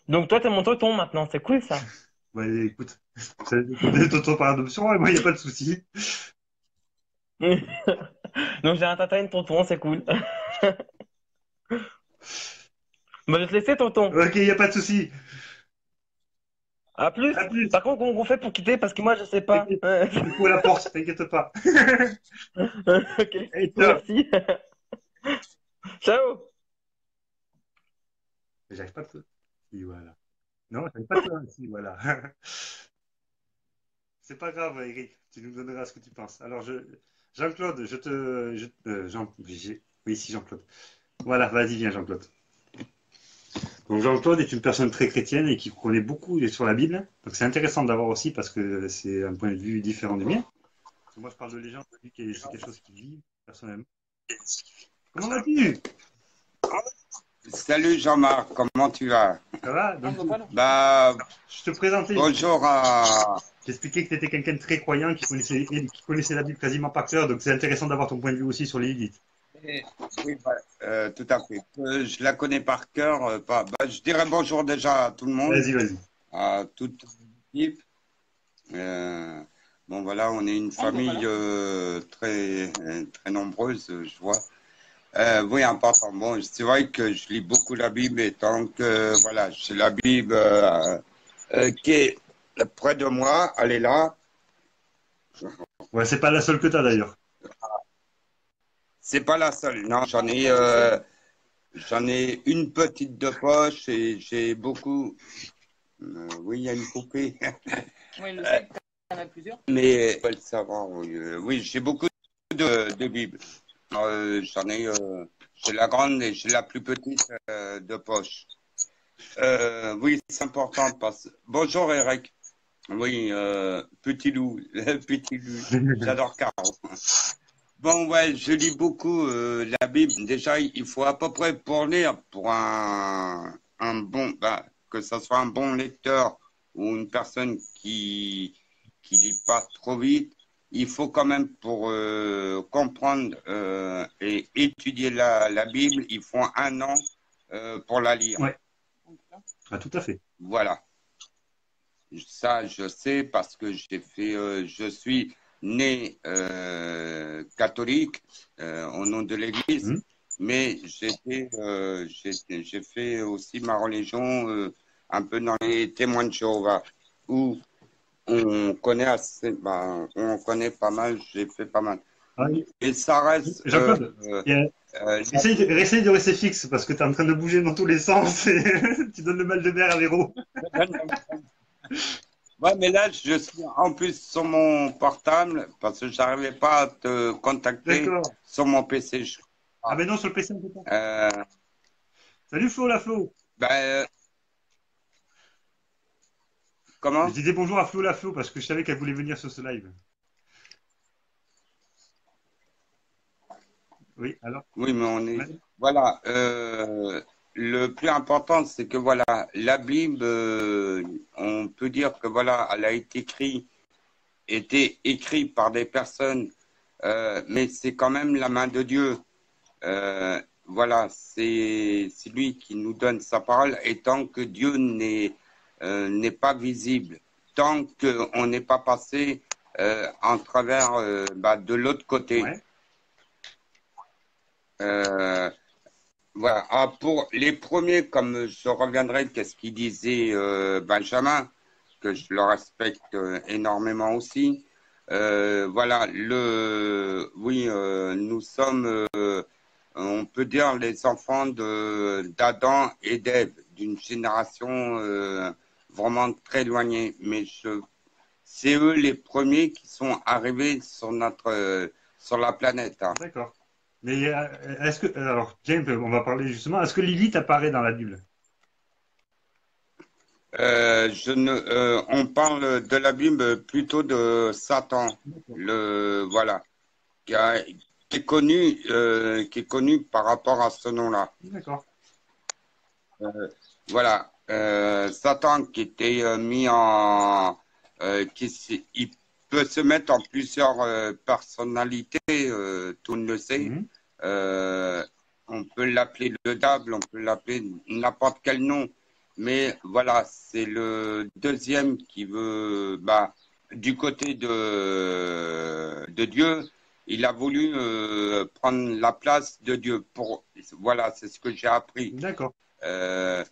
Donc, toi, t'es mon tonton maintenant. C'est cool, ça. Ouais, écoute, c'est tonton par adoption, et moi, il n'y a pas de souci. Donc, j'ai un tata et une tonton, c'est cool. Bah, je vais te laisser, tonton. Ok, il n'y a pas de souci. À plus. À plus. Par contre, comment on fait pour quitter? Parce que moi, je sais pas. T'inquiète. Du coup, à la porte, t'inquiète pas. Ok. Et ciao. Merci. Ciao. J'arrive pas à te... Si, voilà. Non, j'arrive pas à te... Si, voilà. C'est pas grave, Eric. Tu nous donneras ce que tu penses. Alors, Jean-Claude, oui, si, Jean-Claude. Voilà, vas-y, viens, Jean-Claude. Donc, Jean-Claude est une personne très chrétienne et qui connaît beaucoup sur la Bible. Donc, c'est intéressant d'avoir aussi parce que c'est un point de vue différent du mien. Parce que moi, je parle de légende, lui, c'est quelque chose qu'il vit personnellement. Comment vas-tu? Salut Jean-Marc, comment tu vas? Ça va? Donc, Bah, je te présentais. bonjour à... J'expliquais que tu étais quelqu'un de très croyant qui connaissait la Bible quasiment par cœur. Donc, c'est intéressant d'avoir ton point de vue aussi sur les Lilith. Oui, bah, tout à fait. Je la connais par cœur. Je dirais bonjour déjà à tout le monde, Vas-y, vas-y. à toute l'équipe. Bon, voilà, on est une famille très, très nombreuse, je vois. Oui, important. Bon, c'est vrai que je lis beaucoup la Bible et tant que, voilà, j'ai la Bible qui est près de moi, elle est là. Ouais, c'est pas la seule que tu as d'ailleurs. C'est pas la seule, non, j'en ai une petite de poche et j'ai beaucoup. Oui, il y a une poupée. Oui, je sais que tu en as plusieurs. Mais faut le savoir, oui, oui, j'ai beaucoup de Bibles. J'ai la grande et j'ai la plus petite de poche. Oui, c'est important parce. Bonjour Eric. Oui, petit loup, petit loup. J'adore Caro. Bon, ouais, je lis beaucoup la Bible. Déjà, il faut à peu près pour lire, pour un bon, bah, que ce soit un bon lecteur ou une personne qui lit pas trop vite, il faut quand même pour comprendre et étudier la Bible, il faut 1 an pour la lire. Ouais. Ah, tout à fait. Voilà. Ça, je sais parce que je suis né catholique au nom de l'Église, mais j'ai fait aussi ma religion un peu dans les témoins de Jéhovah, où on connaît on connaît pas mal, j'ai fait pas mal. Ah, Et ça reste. Jean-Claude, essaye de rester fixe parce que tu es en train de bouger dans tous les sens et tu donnes le mal de mer à Véro. Ouais, mais là, je suis en plus sur mon portable parce que j'arrivais pas à te contacter sur mon PC. Ah, mais non, sur le PC, on peut pas. Salut Flo, la Flo. Ben, Je comment? disais bonjour à Flo la Flo parce que je savais qu'elle voulait venir sur ce live. Oui, alors. Oui, mais on est. Ouais, Voilà. Le plus important, c'est que voilà, la Bible, on peut dire que voilà, elle a été écrite par des personnes, mais c'est quand même la main de Dieu. Voilà, c'est lui qui nous donne sa parole, et tant que Dieu n'est pas visible, tant qu'on n'est pas passé en travers de l'autre côté. ouais, Euh, Voilà. Ah, pour les premiers, comme je reviendrai, qu'est-ce qu'il disait Benjamin, que je le respecte énormément aussi. Voilà, oui, nous sommes, on peut dire, les enfants d'Adam et d'Ève, d'une génération vraiment très éloignée. Mais c'est eux les premiers qui sont arrivés sur la planète, hein. d'accord. Mais est-ce que. Alors, James, on va parler justement. Est-ce que Lilith apparaît dans la Bible? Je ne, on parle de la Bible plutôt de Satan, D'accord. voilà, qui, a- qui est connu par rapport à ce nom-là. D'accord. Voilà, Satan qui était mis il peut se mettre en plusieurs personnalités, tout le sait. Mhm. Euh, on peut l'appeler le diable, on peut l'appeler n'importe quel nom. Mais voilà, c'est le deuxième qui veut, du côté de Dieu, il a voulu prendre la place de Dieu. Voilà, c'est ce que j'ai appris. D'accord. Euh,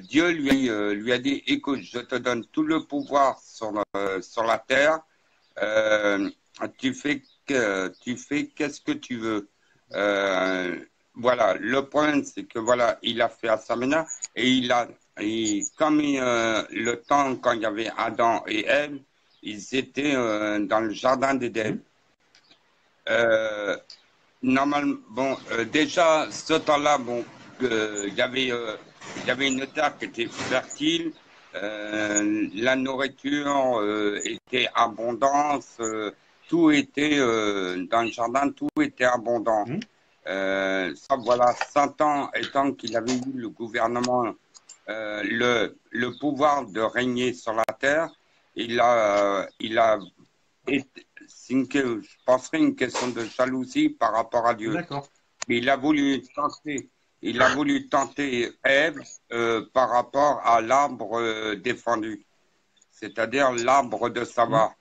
Dieu lui a dit, écoute, je te donne tout le pouvoir sur la terre. Euh, tu fais qu'est-ce que tu veux. Euh, voilà, le problème, c'est que voilà, il a fait à sa manière et comme le temps quand il y avait Adam et Ève, ils étaient dans le jardin d'Éden. Mhm. Euh, Normalement, bon, déjà, ce temps-là, bon, il y avait une terre qui était fertile, la nourriture était abondante, tout était dans le jardin, tout était abondant. Mhm. Ça, voilà, 100 ans étant qu'il avait eu le gouvernement, le pouvoir de régner sur la terre, il a je penserais une question de jalousie par rapport à Dieu. D'accord. Mais il a voulu tenter Ève par rapport à l'arbre défendu, c'est-à-dire l'arbre de Mhm. savoir.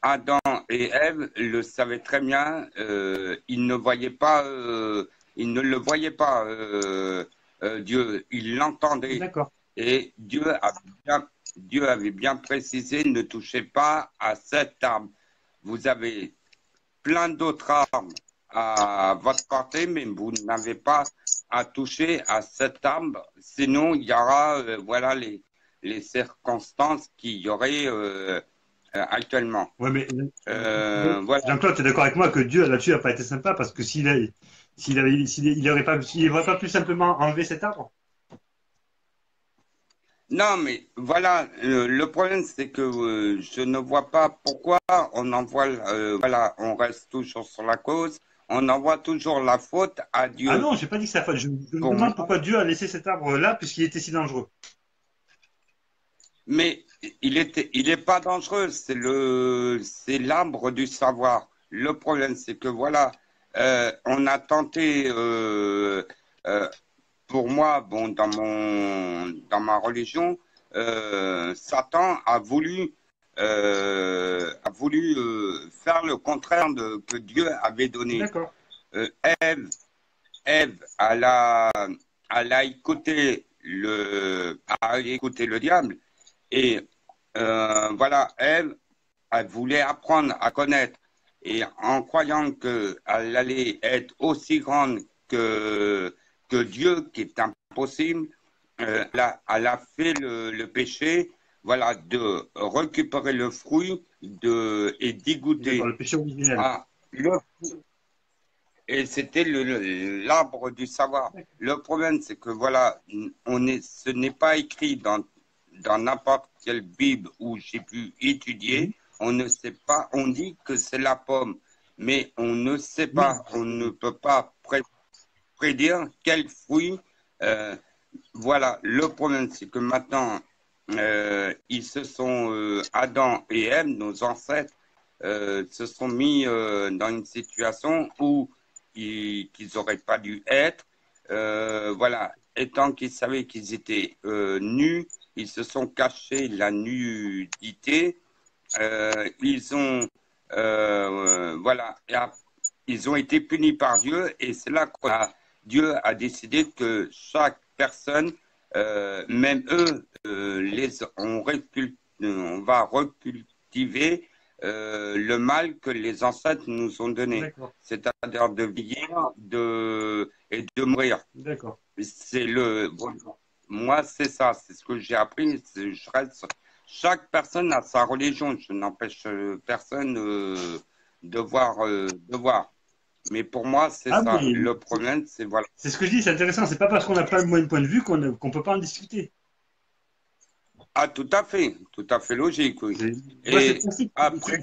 Adam et Ève le savaient très bien, ils ne voyaient pas, ils ne le voyaient pas, Dieu, ils l'entendaient. D'accord. Et Dieu avait bien précisé, ne touchez pas à cet arbre. Vous avez plein d'autres armes à votre portée, mais vous n'avez pas à toucher à cette arme. Sinon, il y aura voilà, les circonstances qu'il y aurait actuellement. Ouais, mais Voilà. Jean-Claude, tu es d'accord avec moi que Dieu là-dessus n'a pas été sympa parce que il aurait pas, il aurait pas pu simplement enlever cet arbre? Non, mais voilà, le problème, c'est que je ne vois pas pourquoi on envoie, voilà, on reste toujours sur la cause, on envoie toujours la faute à Ah Dieu. non, j'ai pas dit que ça faute. Je me Pour moi, demande pourquoi Dieu a laissé cet arbre là puisqu'il était si dangereux. mais il est pas dangereux, c'est l'arbre du savoir. Le problème, c'est que voilà, on a tenté, euh, pour moi, bon, dans ma religion, Satan a voulu faire le contraire que Dieu avait donné. D'accord. Euh, Ève, Ève, a écouté le diable et voilà, elle voulait apprendre à connaître. Et en croyant qu'elle allait être aussi grande que Dieu, qui est impossible, elle a fait le péché, voilà, de récupérer le fruit et d'y D'accord, goûter. le péché originel. Ah, le et c'était l'arbre du savoir. Le problème, c'est que voilà, ce n'est pas écrit dans n'importe quelle Bible où j'ai pu étudier. On ne sait pas, on dit que c'est la pomme, mais on ne sait pas, on ne peut pas prédire quel fruit. Voilà, le problème, c'est que maintenant, ils se sont, Adam et Ève, nos ancêtres, se sont mis dans une situation où qu'ils n'auraient pas dû être. Voilà, étant qu'ils savaient qu'ils étaient nus, ils se sont cachés la nudité. Ils ont, voilà, ils ont été punis par Dieu et c'est là que Dieu a décidé que chaque personne, même eux, on va recultiver le mal que les ancêtres nous ont donné, c'est-à-dire de vieillir et de mourir. D'accord. Moi, c'est ça, c'est ce que j'ai appris. Chaque personne a sa religion. Je n'empêche personne de voir. Mais pour moi, c'est ça. Mais le problème, c'est voilà. C'est ce que je dis, c'est intéressant. C'est pas parce qu'on n'a pas le même point de vue qu'on ne peut pas en discuter. Ah, tout à fait logique, oui. Moi, je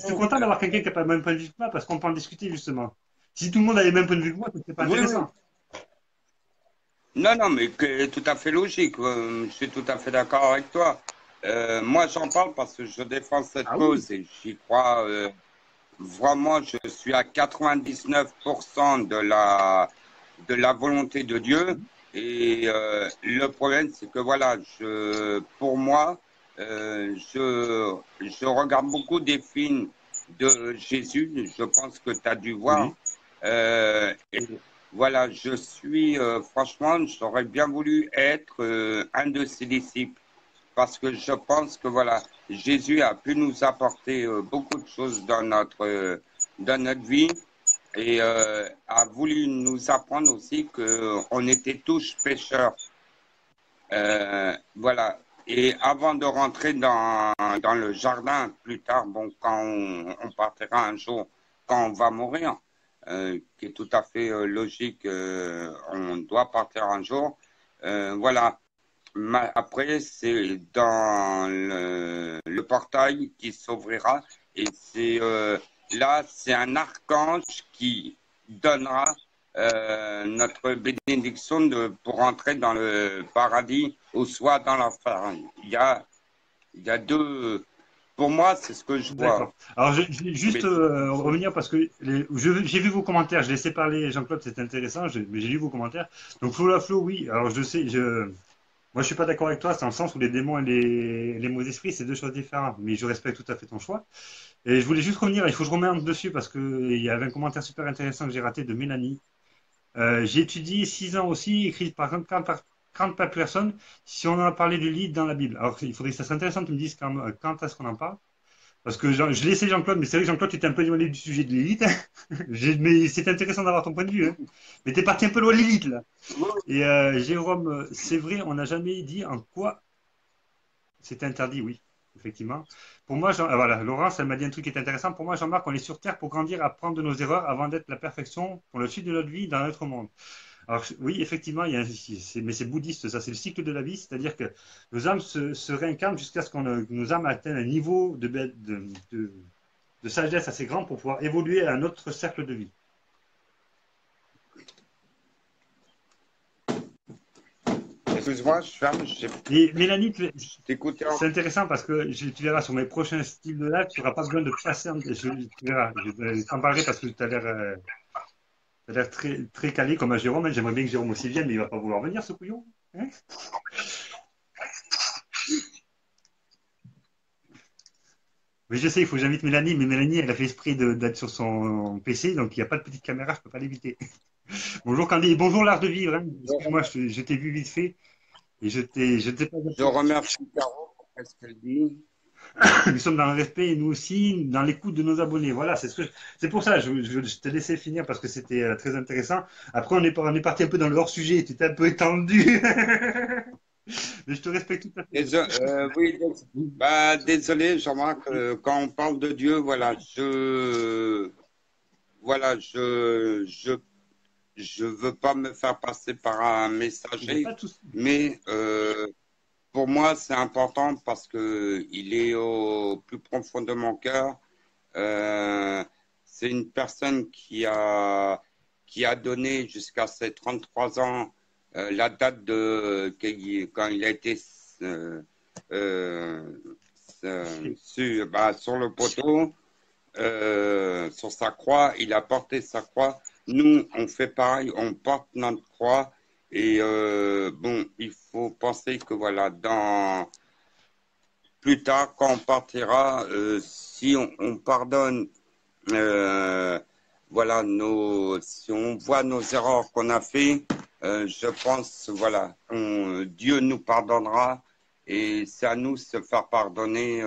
suis content d'avoir quelqu'un qui n'a pas le même point de vue que moi parce qu'on peut en discuter, justement. Si tout le monde avait le même point de vue que moi, ce serait pas intéressant. Oui. Non, mais tout à fait logique. Je suis tout à fait d'accord avec toi. Moi, j'en parle parce que je défends cette cause et j'y crois. Vraiment, je suis à 99% de la volonté de Dieu. Et le problème, c'est que voilà, pour moi, je regarde beaucoup des films de Jésus. Je pense que tu as dû voir. Et voilà, franchement, j'aurais bien voulu être un de ses disciples. Parce que je pense que voilà, Jésus a pu nous apporter beaucoup de choses dans notre vie et a voulu nous apprendre aussi qu'on était tous pécheurs. Voilà. Et avant de rentrer dans le jardin plus tard, bon, quand on partira un jour, quand on va mourir, qui est tout à fait logique, on doit partir un jour. Voilà. Après, c'est dans le portail qui s'ouvrira et là, c'est un archange qui donnera notre bénédiction pour entrer dans le paradis ou soit dans l'enfer. Il y a deux. Pour moi, c'est ce que je vois. D'accord. Alors, je vais juste revenir parce que j'ai vu vos commentaires. Je laissais parler Jean-Claude, c'était intéressant, mais j'ai lu vos commentaires. Donc, Flo, oui. Alors, je sais, moi, je suis pas d'accord avec toi, c'est dans le sens où les démons et les mauvais esprits, c'est deux choses différentes. Mais je respecte tout à fait ton choix. Et je voulais juste revenir, il faut que je remette dessus parce qu'il y avait un commentaire super intéressant que j'ai raté de Mélanie. J'ai étudié 6 ans aussi, écrit par 30 personnes, si on en a parlé du lit dans la Bible. Alors, il faudrait que ça soit intéressant que tu me dises quand est-ce qu'on en parle. Parce que je laissais Jean-Claude, mais c'est vrai que Jean-Claude, tu étais un peu éloigné du sujet de l'élite. Mais c'est intéressant d'avoir ton point de vue. Hein. Mais tu es parti un peu loin de l'élite, là. Et Jérôme, c'est vrai, on n'a jamais dit en quoi c'est interdit, oui, effectivement. Pour moi, voilà, Laurence, elle m'a dit un truc qui est intéressant. Pour moi, Jean-Marc, on est sur Terre pour grandir, apprendre de nos erreurs avant d'être la perfection pour le suite de notre vie dans notre monde. Alors oui, effectivement, mais c'est bouddhiste, ça, c'est le cycle de la vie, c'est-à-dire que nos âmes se réincarnent jusqu'à ce que nos âmes atteignent un niveau de sagesse assez grand pour pouvoir évoluer à un autre cercle de vie. Excuse-moi, je ferme. Et Mélanie, c'est intéressant parce que tu verras sur mes prochains styles de live, tu n'auras pas besoin de passer. Tu verras, je t'en parlerai parce que tu as l'air très, très calé comme à Jérôme. Hein. J'aimerais bien que Jérôme aussi vienne, mais il ne va pas vouloir venir, ce couillon. Hein. Oui, je sais, il faut que j'invite Mélanie, mais Mélanie, elle a fait esprit d'être sur son PC, donc il n'y a pas de petite caméra, je ne peux pas l'éviter. Bonjour Candy, bonjour l'art de vivre. Hein. Excuse-moi, je t'ai vu vite fait. Et je t'ai pas. Je remercie Caro pour ce qu'elle dit. Nous sommes dans le respect et nous aussi dans l'écoute de nos abonnés. Voilà, c'est pour ça, je te laissais finir parce que c'était très intéressant. Après, on est parti un peu dans le hors-sujet, tu étais un peu étendu. Mais je te respecte tout à fait. Désolé, Jean-Marc, quand on parle de Dieu, voilà, je veux pas me faire passer par un Il n'y a messager, pas de souci. mais pour moi, c'est important parce que il est au plus profond de mon cœur. Euh, c'est une personne qui a donné jusqu'à ses 33 ans la date de quand il a été euh, euh, sur le poteau, sur sa croix. Il a porté sa croix. Nous, on fait pareil, on porte notre croix. Et bon, il faut penser que voilà, plus tard, quand on partira, si on pardonne, euh, voilà, si on voit nos erreurs qu'on a fait, je pense, voilà, Dieu nous pardonnera et c'est à nous de se faire pardonner,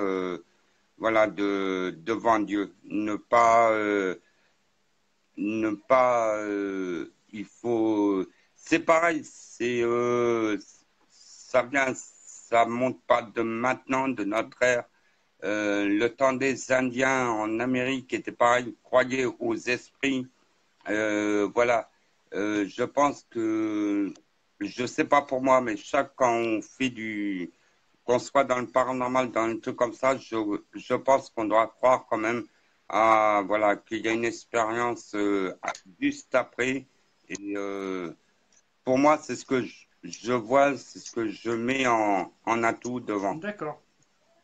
voilà, devant Dieu. Il faut, c'est pareil, ça monte pas de maintenant, de notre ère. Le temps des Indiens en Amérique était pareil, ils croyaient aux esprits. Voilà. Je pense que, je sais pas pour moi, mais quand on fait qu'on soit dans le paranormal, dans un truc comme ça, je pense qu'on doit croire quand même voilà, qu'il y a une expérience juste après. Et pour moi, c'est ce que je vois, c'est ce que je mets en atout devant. D'accord.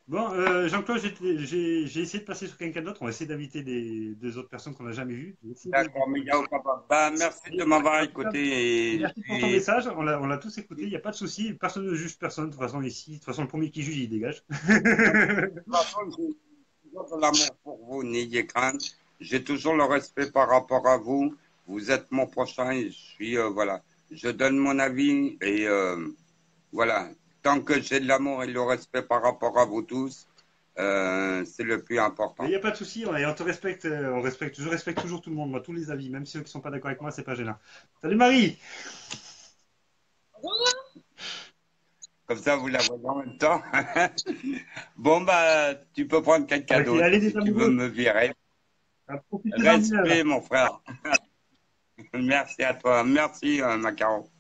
Bon, Jean-Claude, j'ai essayé de passer sur quelqu'un d'autre. On va essayer d'inviter deux autres personnes qu'on n'a jamais vues. D'accord, mais il y a aucun problème. Bah, merci de m'avoir écouté. Merci pour ton message. On l'a tous écouté. Il n'y a pas de souci. Personne ne juge personne. De toute façon, ici, de toute façon, le premier qui juge, il dégage. De toute façon, j'ai toujours de l'amour pour vous, n'ayez crainte. J'ai toujours le respect par rapport à vous. Vous êtes mon prochain et voilà, je donne mon avis et voilà, tant que j'ai de l'amour et le respect par rapport à vous tous, c'est le plus Il important. n'y a pas de souci. On te respecte. Je respecte toujours tout le monde, moi, tous les avis. Même ceux qui ne sont pas d'accord avec moi, c'est pas gênant. Salut Marie. Comme ça, vous la voyez en même temps. Bon, bah, tu peux prendre quelqu'un d'autre si tu veux me virer. Respect, mon frère. Merci à toi. Merci, Macaro.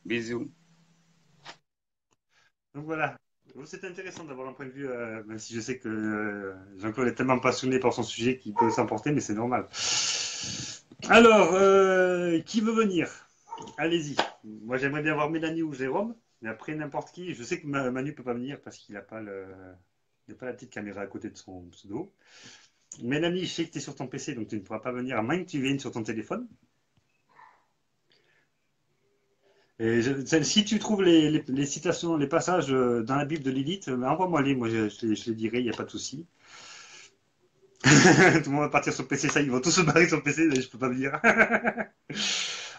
Bisous. Donc voilà. C'est intéressant d'avoir un point de vue, même si je sais que Jean-Claude est tellement passionné par son sujet qu'il peut s'emporter, mais c'est normal. Alors, qui veut venir? Allez-y. Moi, j'aimerais bien voir Mélanie ou Jérôme, mais après, n'importe qui. Je sais que Manu ne peut pas venir parce qu'il n'a pas, il a pas la petite caméra à côté de son pseudo. Mélanie, je sais que tu es sur ton PC, donc tu ne pourras pas venir, à moins que tu viennes sur ton téléphone. Et si tu trouves les citations, les passages dans la Bible de Lilith, envoie-moi-les, moi je les dirai, il n'y a pas de souci. Tout le monde va partir sur PC, ça, ils vont tous se barrer sur le PC, je peux pas venir.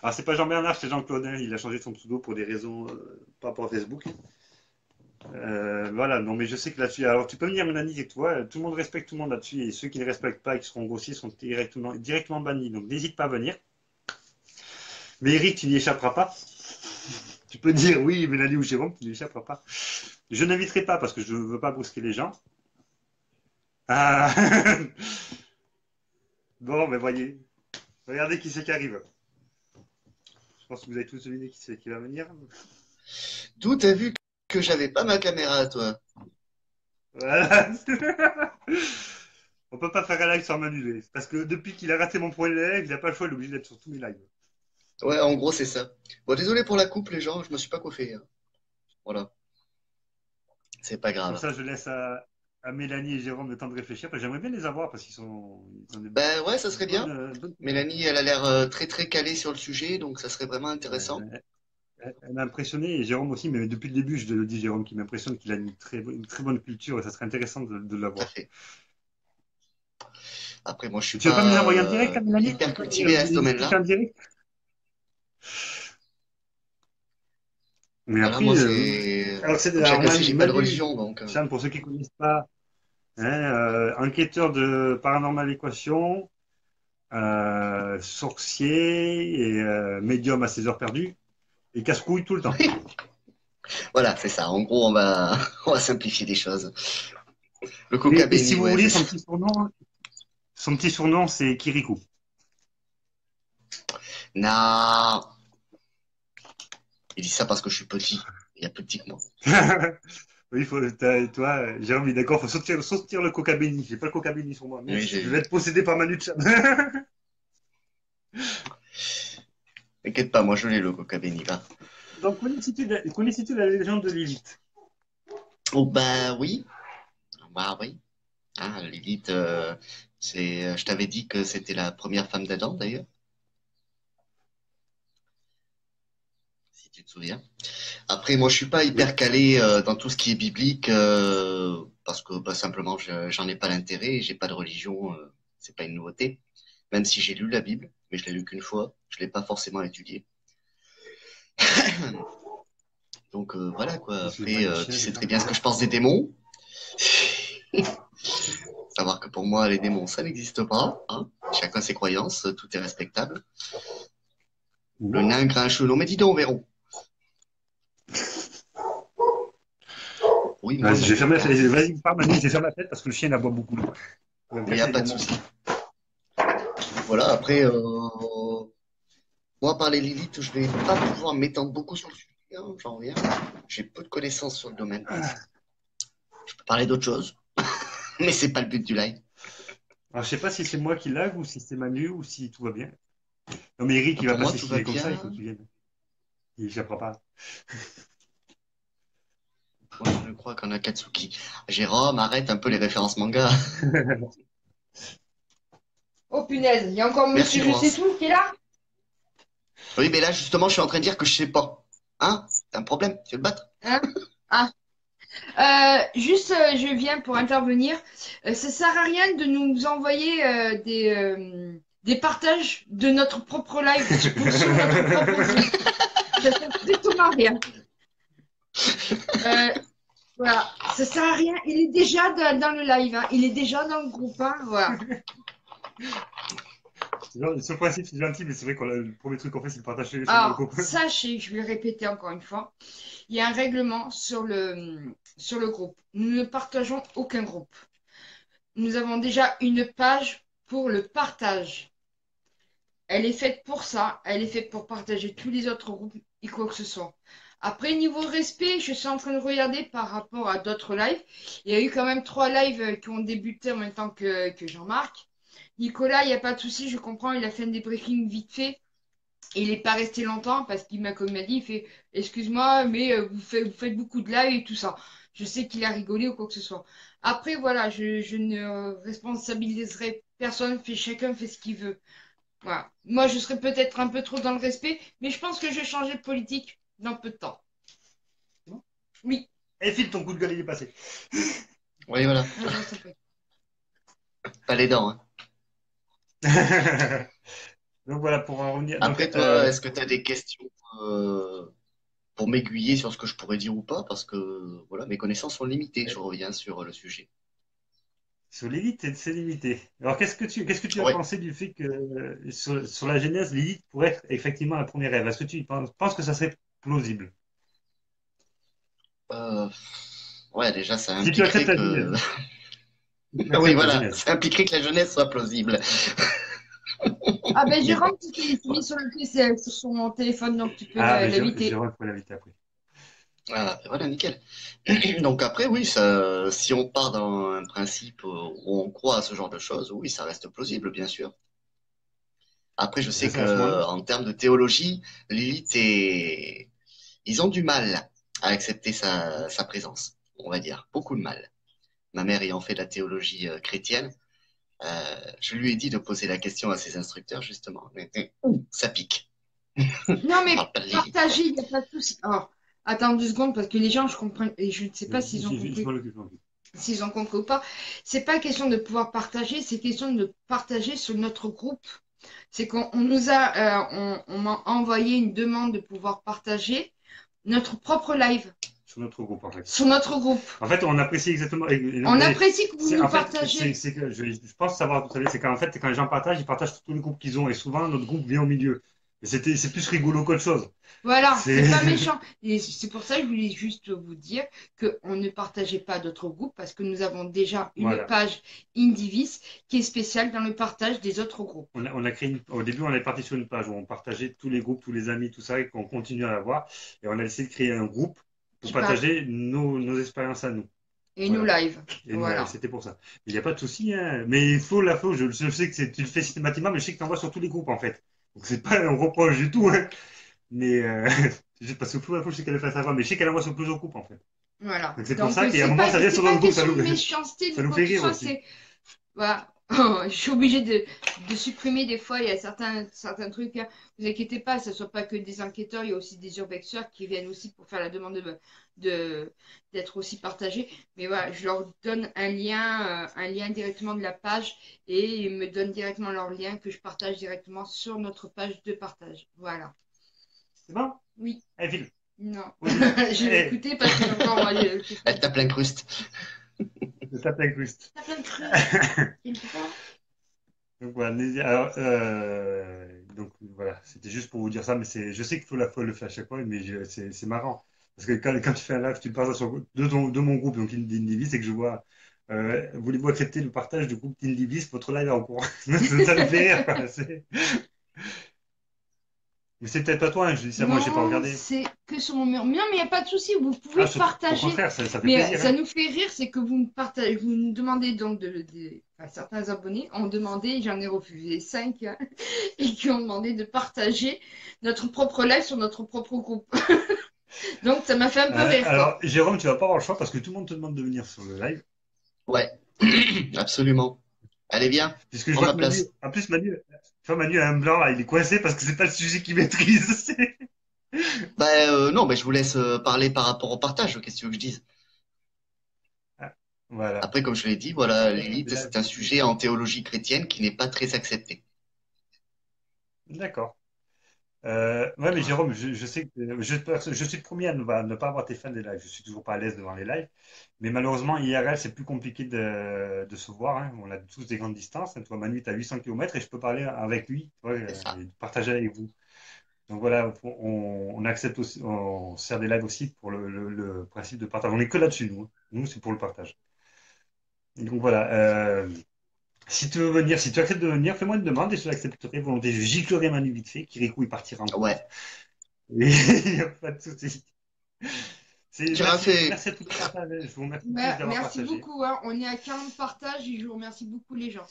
Alors c'est pas Jean-Bernard, c'est Jean-Claude, hein, il a changé son pseudo pour des raisons par rapport à Facebook. Voilà, non mais je sais que là-dessus, alors tu peux venir Mélanie, tu vois, tout le monde respecte tout le monde là-dessus, et ceux qui ne respectent pas et qui seront grossiers sont directement bannis, donc n'hésite pas à venir. Mais Eric, tu n'y échapperas pas. Tu peux dire oui, Mélanie ou Jérôme, tu n'y échapperas pas. Je n'inviterai pas parce que je ne veux pas brusquer les gens. Ah. Bon, mais voyez. Regardez qui c'est qui arrive. Je pense que vous avez tous deviné qui c'est qui va venir. D'où t'as vu que j'avais pas ma caméra, toi? Voilà. On peut pas faire un live sans m'annuler. Parce que depuis qu'il a raté mon point de live, il n'a pas le choix, il est obligé d'être sur tous mes lives. Ouais, en gros, c'est ça. Bon, désolé pour la coupe, les gens, je me suis pas coiffé, hein. Voilà. C'est pas Comme grave. ça, je laisse à Mélanie et Jérôme le temps de réfléchir. J'aimerais bien les avoir parce qu'ils sont des Ben ouais, ça serait bien. bonnes- Mélanie, elle a l'air très très calée sur le sujet, donc ça serait vraiment intéressant. Elle m'a impressionné, et Jérôme aussi, mais depuis le début, je le dis, Jérôme, qui m'impressionne, qu'il a une très bonne culture, et ça serait intéressant de l'avoir. Parfait. Après, moi, je suis Tu veux pas me les pas envoyer en direct, Mélanie? hyper cultivé à ce domaine-là. Mais Voilà, après, moi, c'est. alors Comme chacun sait, j'ai pas de religion, donc. Cham, pour ceux qui ne connaissent pas, hein, enquêteur de Paranormal Équation, sorcier et médium à ses heures perdues, et casse-couille tout le temps. Voilà, c'est ça. En gros, on va simplifier les choses. Le coca Et béni, si vous ouais, voulez, c'est son petit surnom, c'est Kirikou. Non. Il dit ça parce que je suis petit. Il y a plus petit que moi. Oui, toi, Jérôme, d'accord, faut sortir le coca béni. J'ai pas le coca béni sur moi. Mais Oui, je vais être possédé par Manu Chao. T'inquiète pas, moi je l'ai le coca béni, là. Donc, connais-tu la légende de Lilith? Oh, bah oui. Bah oui. Ah, Lilith, je t'avais dit que c'était la première femme d'Adam, d'ailleurs, si tu te souviens. Après, moi, je suis pas Oui. hyper calé dans tout ce qui est biblique parce que bah, simplement, j'en ai pas l'intérêt et j'ai pas de religion. C'est pas une nouveauté. Même si j'ai lu la Bible, mais je l'ai lu qu'une fois, je l'ai pas forcément étudiée. Donc voilà quoi. Je suis Après, magicien, tu j'ai sais pas très bien ce besoin. que je pense des démons. Savoir que pour moi, les démons, ça n'existe pas. Hein. Chacun ses croyances, tout est respectable. Le nain grincheux, non mais dis donc, Véro. Oui, moi, Vas-y, Manu, hein. vas-y, parle, Manu, j'ai fermé la fenêtre parce que le chien aboie beaucoup. Il n'y a pas de souci. Voilà, après, moi, par les Lilith, je vais pas pouvoir m'étendre beaucoup sur le sujet, hein, j'en reviens. J'ai peu de connaissances sur le domaine. Je peux parler d'autre chose, mais c'est pas le but du live. Alors, je sais pas si c'est moi qui lag ou si c'est Manu ou si tout va bien. Non, mais Eric, il va Pour pas moi, tout va s'excuser comme ça, il bien. faut qu'il vienne. Il n'échappera pas. Moi, je crois qu'on a Katsuki. Jérôme, arrête un peu les références manga. Oh punaise, il y a encore Merci, monsieur Je sais Laurence. tout qui est là? Oui, mais là, justement, je suis en train de dire que je sais pas. Hein? T'as un problème? Tu veux te battre? Hein? Ah. Juste, je viens pour intervenir. Ça sert à rien de nous envoyer des partages de notre propre live sur notre propre site. Ça sert strictement à rien. Voilà, ça sert à rien. Il est déjà dans le live, hein. Il est déjà dans le groupe, hein. Voilà. Ce principe, c'est gentil, mais c'est vrai que le premier truc qu'on fait, c'est de partager sur le Alors, groupe. sachez, je vais le répéter encore une fois, il y a un règlement sur le groupe. Nous ne partageons aucun groupe. Nous avons déjà une page pour le partage. Elle est faite pour ça. Elle est faite pour partager tous les autres groupes et quoi que ce soit. Après, niveau respect, je suis en train de regarder par rapport à d'autres lives. Il y a eu quand même 3 lives qui ont débuté en même temps que Jean-Marc. Nicolas, il n'y a pas de souci, je comprends, il a fait un débriefing vite fait. Et il n'est pas resté longtemps parce qu'il m'a, comme il m'a dit, il fait excuse-moi, mais vous faites beaucoup de live et tout ça. Je sais qu'il a rigolé ou quoi que ce soit. Après, voilà, je ne responsabiliserai personne, chacun fait ce qu'il veut. Voilà. Moi, je serais peut-être un peu trop dans le respect, mais je pense que je vais changer de politique dans peu de temps. Oui. Et file ton coup de gueule, il est passé. Oui, voilà. Pas les dents, hein. Donc voilà, pour en revenir. Après, Donc, toi, est-ce que tu as des questions pour m'aiguiller sur ce que je pourrais dire ou pas? Parce que voilà, mes connaissances sont limitées. Je reviens sur le sujet. sur Lilith, c'est limité. Alors, qu'est-ce que tu as Ouais. pensé du fait que sur la Genèse, Lilith pourrait être effectivement un premier rêve? Est-ce que tu penses que ça serait plausible? Euh, ouais, déjà, ça Si tu impliquerait acceptes la que. Genèse. Si tu Ah oui, acceptes la voilà, Genèse. ça impliquerait que la jeunesse soit plausible. Ah ben Mais Jérôme, bon. tu t'es mis sur le PC, sur son téléphone, donc tu peux Ah, mais l'inviter. Jérôme pourrait l'inviter après. Voilà, nickel. Donc après, oui, ça, si on part dans un principe où on croit à ce genre de choses, oui, ça reste plausible, bien sûr. Après, je sais C'est ça, à ce moment-là. que en termes de théologie, Lilith est... Ils ont du mal à accepter sa présence, on va dire. Beaucoup de mal. Ma mère ayant fait de la théologie chrétienne, je lui ai dit de poser la question à ses instructeurs, justement. Mais, ça pique. Non, On mais parle pas de Lilith, quoi. partager, il n'y a pas de souci. Alors, attends 2 secondes, parce que les gens, je comprends, et je ne sais pas s'ils ont Je compris, m'en occupe. Je m'en occupe. s'ils ont compris ou pas. C'est pas question de pouvoir partager, c'est question de partager sur notre groupe. C'est qu'on nous a, on m'a envoyé une demande de pouvoir partager notre propre live Sur notre groupe, en fait. sur notre groupe. En fait, on apprécie exactement. On apprécie que vous nous En fait, partagez. c'est que je pense savoir, vous savez, c'est qu'en fait, quand les gens partagent, ils partagent sur tous les groupes qu'ils ont. Et souvent, notre groupe vient au milieu. C'est plus rigolo qu'autre chose. Voilà, C'est c'est pas méchant. Et c'est pour ça que je voulais juste vous dire qu'on ne partageait pas d'autres groupes parce que nous avons déjà une voilà. page Indivis qui est spéciale dans le partage des autres groupes. On a créé au début, on est parti sur une page où on partageait tous les groupes, tous les amis, tout ça, et qu'on continue à l'avoir. Et on a essayé de créer un groupe pour Qui parle partager nos expériences à nous. et nous Voilà. live. Et nous, Voilà. c'était pour ça. Mais il n'y a pas de souci, hein. Mais il faut la flow, je sais que tu le fais systématiquement, mais je sais que tu envoies sur tous les groupes, en fait. Donc c'est pas un reproche du tout, hein. Mais juste parce que Flo, la flow, je sais qu'elle le fait savoir, mais je sais qu'elle envoie sur plusieurs groupes, en fait. Voilà. Donc c'est pour Donc ça qu'à un moment, ça reste c'est sur pas notre une groupe, question de méchanceté ça ni nous quoi fait que ce rire soit, aussi. c'est voilà. Je suis obligée de supprimer des fois, il y a certains trucs, hein. Vous inquiétez pas, ce ne soit pas que des enquêteurs, il y a aussi des urbexeurs qui viennent aussi pour faire la demande d'être aussi partagés. Mais voilà, je leur donne un lien directement de la page et ils me donnent directement leur lien que je partage directement sur notre page de partage. Voilà. C'est bon? Oui. Allez, file. Non. Vas-y. Je vais Allez, écouter parce que j'ai encore envoyé Elle tape l'incruste. je tape l'incruste. T'as plein de crues. Il me croit. Donc voilà, alors, donc voilà, c'était juste pour vous dire ça, mais je sais que Flo la folle le fait à chaque fois, mais c'est marrant. Parce que quand tu fais un live, tu parles de mon groupe, donc Indivis, et que je vois, voulez-vous accepter le partage du groupe Indivis, votre live est en cours. Ça me fait rire, quoi. Mais c'est peut-être pas toi, hein, je dis ça, moi, j'ai pas Non, regardé. c'est que sur mon mur. Non, mais il n'y a pas de souci, vous Ah, pouvez au partager. contraire, ça fait Mais plaisir, ça hein. nous fait rire, c'est que vous me partagez, vous nous demandez donc enfin, certains abonnés ont demandé, j'en ai refusé 5, hein, et qui ont demandé de partager notre propre live sur notre propre groupe. Donc ça m'a fait un peu rire, Alors, quoi. Jérôme, tu vas pas avoir le choix parce que tout le monde te demande de venir sur le live. Ouais, absolument. Allez bien, Puisque je prends vois ma que Manu, place. en plus, Manu, tu vois, Manu a un blanc là, il est coincé parce que c'est pas le sujet qu'il maîtrise. Non, mais je vous laisse parler par rapport au partage. Qu'est-ce que tu veux que je dise? Ah, voilà. Après, comme je l'ai dit, voilà, Mais l'élite, là, c'est un sujet en théologie chrétienne qui n'est pas très accepté. d'accord. Ouais, mais Voilà. Jérôme, je sais que je suis le premier à ne pas avoir tes fans des lives. Je suis toujours pas à l'aise devant les lives. Mais malheureusement, IRL, c'est plus compliqué de se voir, hein. On a tous des grandes distances, hein. Toi, Manu, tu as 800 km et je peux parler avec lui, tu vois, C'est ça. et partager avec vous. Donc voilà, on accepte aussi, on sert des lives aussi pour le principe de partage. On n'est que là-dessus, nous, hein. Nous, c'est pour le partage. Donc voilà. Si tu veux venir, si tu acceptes de venir, fais-moi une demande et je l'accepterai volontiers. Je giclerai Manu vite fait, Kirikou il partira en courant. Ouais. Et il n'y a pas de souci. Gérard fait. Merci à tous de partager. Je vous remercie tous Bah, d'avoir merci partagé. beaucoup, hein. On est à 40 partages et je vous remercie beaucoup les gens.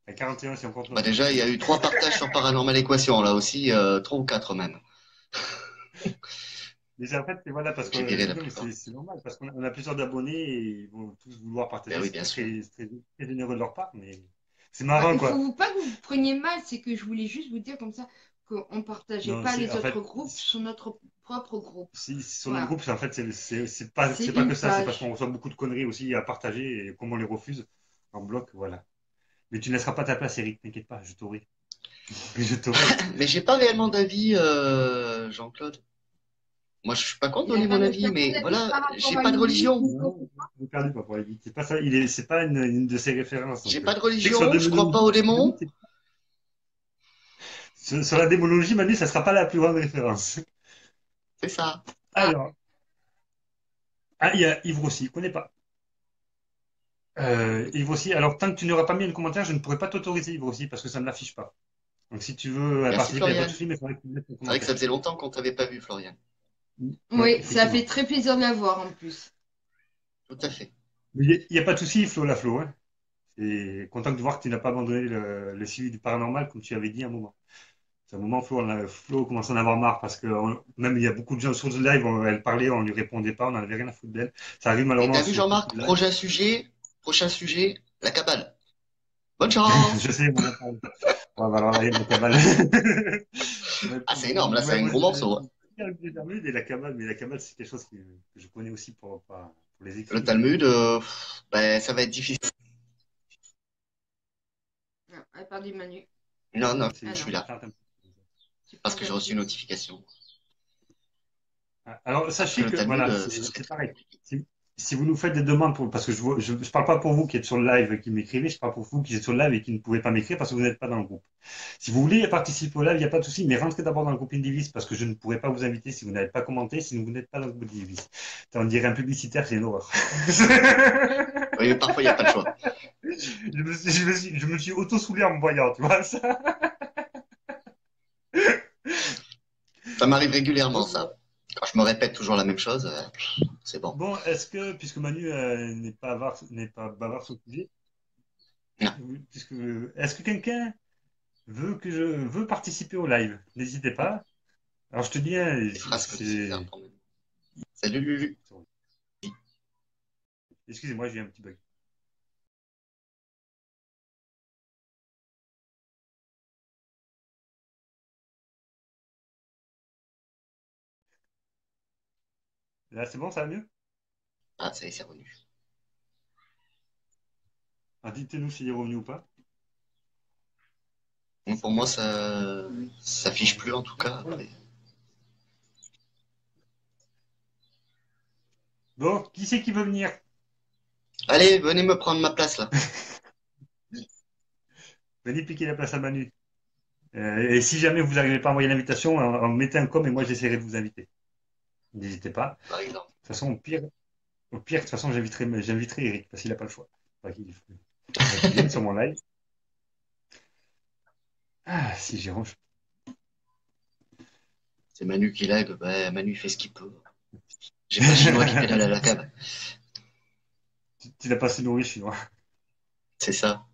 À 41 si on compte Bah notre déjà, il y a petit. eu 3 partages sur Paranormal Équation, là aussi, 3 ou 4 même. Déjà, en fait, et voilà, parce que J'ai viré la non, mais plupart. c'est normal, parce qu'on a plusieurs d'abonnés et ils vont tous vouloir Ben partager. oui, C'est bien sûr. très généreux de leur part, mais c'est Ouais, marrant, il quoi. faut pas que vous preniez mal, c'est que je voulais juste vous dire comme ça qu'on ne partageait Non, pas les en autres fait, groupes sur notre propre groupe. sur notre Voilà. groupe, en fait, C'est c'est pas que une ça, c'est parce qu'on page. reçoit beaucoup de conneries aussi à partager et comme on les refuse en bloc, voilà. Mais tu ne laisseras pas ta place, Eric, t'inquiète pas, je t'aurai. Je t'aurai. Mais j'ai pas réellement d'avis, Jean-Claude. Moi, je suis pas contre Il n'a donner pas, mon t'as avis, pas mais d'avis voilà, par rapport j'ai à pas de Lily religion. ou quoi que Non, ce soit. j'ai perdu pas pour les C'est pas ça, c'est pas une de ses références. J'ai Donc, pas de je sais que sur la religion, je crois pas démonologie, aux démons. sur la démonologie, Manu, ça sera pas la plus grande référence. C'est ça. Ah, Alors, ah, il y a Yves Rossi, je connais pas. Yves Rossi, alors tant que tu n'auras pas mis un commentaire, je ne pourrai pas t'autoriser Yves Rossi parce que ça ne l'affiche pas. Donc si tu veux Merci, participer, il n'y a pas de Florian. souci, mais il faudrait que tu mettes un C'est vrai que ça commentaire. faisait longtemps qu'on t'avait pas vu, Florian. Oui, oui, ça fait effectivement. très plaisir de la voir en plus. Tout à fait. Mais il n'y a pas de souci, Flo, la Flo, hein. Et content de voir que tu n'as pas abandonné le suivi du paranormal comme tu avais dit à un moment. C'est un moment, Flo commence à en avoir marre parce que même il y a beaucoup de gens sur le live, elle parlait, on lui répondait pas, on n'en avait rien à foutre d'elle. Ça arrive Et malheureusement t'as vu, sur beaucoup Jean-Marc, de lives. prochain sujet, la cabale. Bonne chance! Je sais, on en parle. Ouais, bah alors là, il y a de la cabale. Ah, c'est énorme, là, c'est Ouais, un moi, gros morceau, hein. le Talmud et la cabale, mais la cabale, c'est quelque chose que je connais aussi pour les Le écrits, mais Talmud, ben, ça va être difficile. Ah, elle a perdu Manu. Non, non, Ah je non, suis là, chante un peu. j'ai pas parce que j'ai reçu une entendu. notification. Alors, Après sachez le que, Talmud, voilà, ce serait c'est très pareil. compliqué. Si, si vous nous faites des demandes, parce que je parle pas pour vous qui êtes sur le live et qui m'écrivez, je parle pour vous qui êtes sur le live et qui ne pouvez pas m'écrire parce que vous n'êtes pas dans le groupe. Si vous voulez participer au live, il n'y a pas de souci, mais rentrez d'abord dans le groupe Indivis parce que je ne pourrai pas vous inviter si vous n'avez pas commenté, si vous n'êtes pas dans le groupe Indivis. On dirait un publicitaire, c'est une horreur. Oui, mais parfois, il n'y a pas de choix. Je me suis auto-soulé en me voyant, tu vois ça. Ça m'arrive régulièrement, ça. Quand je me répète toujours la même chose, c'est bon. Bon, est-ce que, puisque Manu n'est pas bavard sur le sujet, Non. est-ce que quelqu'un veut participer au live? N'hésitez pas. Alors je te dis, hein, Les phrases que tu sais faire toi-même. Salut Lulu. Excusez-moi, j'ai eu un petit bug. Là, c'est bon, ça va mieux? Ah, ça y est, c'est revenu. Ah, dites-nous s'il est revenu ou pas. Pour moi, ça s'affiche plus en tout cas. Bon, qui c'est qui veut venir? Allez, venez me prendre ma place là. Venez piquer la place à Manu. Et si jamais vous n'arrivez pas à envoyer l'invitation, mettez un com et moi j'essaierai de vous inviter. N'hésitez pas. Par exemple. De toute façon, au pire, de toute façon, j'inviterai Eric parce qu'il n'a pas le choix. Enfin, qu'il vienne sur mon live. Ah, si j'ai range. C'est Manu qui lag. Bah, Manu fait ce qu'il peut. J'ai pas chinois qui pédale à la cave. Tu n'as pas assez nourri, chinois. C'est ça.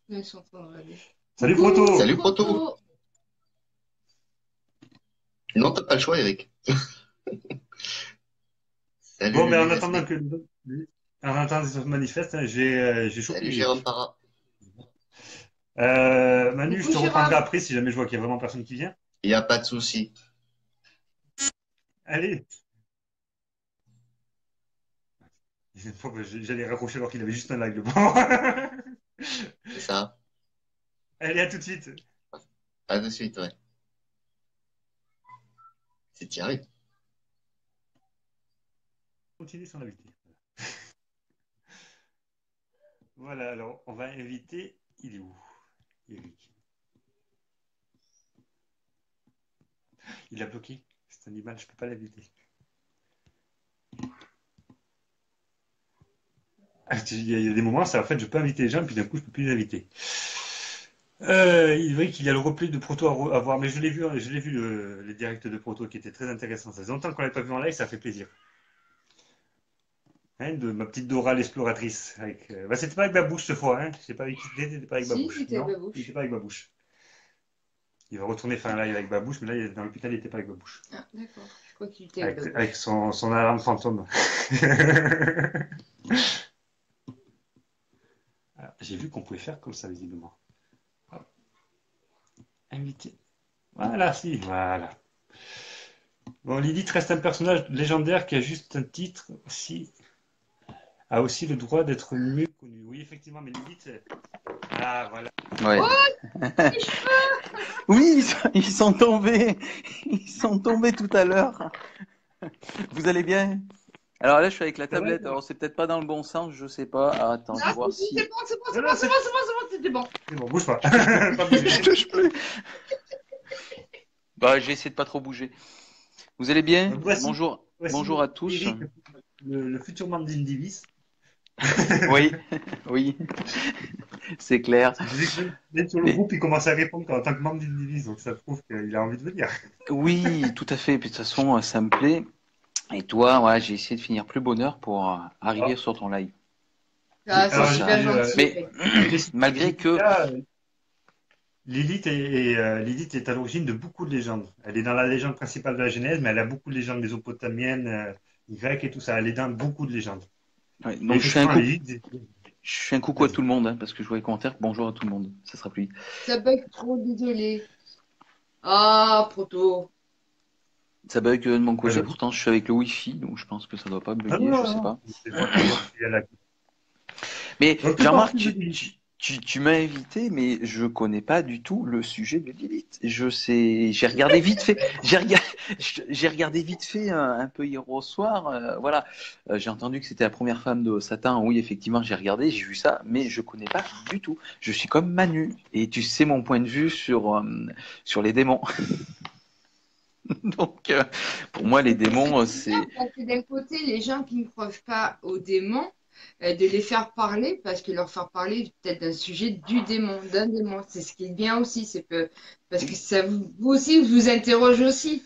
Ils sont en train de regarder. Salut Proto. Salut Proto. Non, t'as pas le choix, Eric. Salut, Bon, mais en Lulu, attendant Yasmine. que ça se manifeste, hein, j'ai chopé. Salut Jérôme Parra. Manu, je te Jérôme. reprendrai après si jamais je vois qu'il y a vraiment personne qui vient. Il n'y a pas de souci. Allez. J'allais raccrocher alors qu'il avait juste un lag, le bon. C'est ça. Allez, à tout de suite. À de suite, ouais. C'est Thierry. Continue son invité. Voilà, alors on va inviter. Il est où? Eric. Il a bloqué. C'est un animal, je peux pas l'inviter. Il y a des moments, ça, en fait, je peux inviter les gens, puis d'un coup, je peux plus les inviter. Il est vrai qu'il y a le replay de Proto à voir, mais je l'ai vu les directs de Proto qui étaient très intéressants. Ça fait longtemps qu'on l'avait pas vu en live, ça fait plaisir. Hein, de ma petite Dora l'exploratrice. C'était pas avec Babouche cette fois, hein. Je sais pas avec qui c'était pas avec Si, Babouche. c'était avec Babouche. Il était pas avec Babouche. Il va retourner faire un live avec Babouche, mais là, dans l'hôpital, il était pas avec Babouche. Ah, d'accord. Je crois qu'il était avec Babouche. Avec son alarme fantôme. J'ai vu qu'on pouvait faire comme ça, visiblement. Hop. Invité. Voilà, si, voilà. Bon, Lilith reste un personnage légendaire qui a juste un titre aussi. A aussi le droit d'être mieux connu. Oui, effectivement, mais Lilith. Ah, voilà. Ouais. Oui, ils sont tombés. Ils sont tombés tout à l'heure. Vous allez bien? Alors là, je suis avec la tablette. Alors, c'est peut-être pas dans le bon sens, je sais pas. Ah, attends, je vais voir si. C'est bon, c'était bon. C'est bon, bouge pas. Pas bouger. Je touche plus. Bah, j'ai essayé de pas trop bouger. Vous allez bien? Voici Bonjour à tous. Eric, le futur membre d'Indivis. Oui, oui, c'est clair. Il est sur le groupe, il commence à répondre en tant que membre d'Indivis, donc ça prouve qu'il a envie de venir. Oui, tout à fait. Puis de toute façon, ça me plaît. Et toi, ouais, j'ai essayé de finir plus bonheur pour arriver sur ton live. Ah, c'est Alors, super gentil. mais malgré que Lilith est à l'origine de beaucoup de légendes. Elle est dans la légende principale de la Genèse, mais elle a beaucoup de légendes mésopotamiennes, grecques et tout ça. Elle est dans beaucoup de légendes. ouais, donc je fais un coucou à tout le monde, hein, parce que je vois les commentaires. Bonjour à tout le monde. Ça sera plus vite. Ça bug trop, désolé. Ah, Proto. Ça bug de mon côté, Ouais. pourtant je suis avec le Wi-Fi, donc je pense que ça doit pas bugger, Ah non, je sais pas. C'est pas grave, il y a la- Mais Donc, j'ai remarqué, partie de- tu m'as invité, mais je connais pas du tout le sujet de Lilith. Je sais, j'ai regardé vite fait, j'ai regardé vite fait un peu hier au soir. Voilà. J'ai entendu que c'était la première femme de Satan. Oui, effectivement, j'ai regardé, j'ai vu ça, mais je connais pas du tout. Je suis comme Manu, et tu sais mon point de vue sur les démons. Donc, pour moi, les démons, C'est bien parce que d'un côté, les gens qui ne croient pas aux démons, de les faire parler, parce que leur faire parler peut-être d'un sujet d'un démon. C'est ce qui est bien aussi, parce que ça vous aussi vous interroge aussi.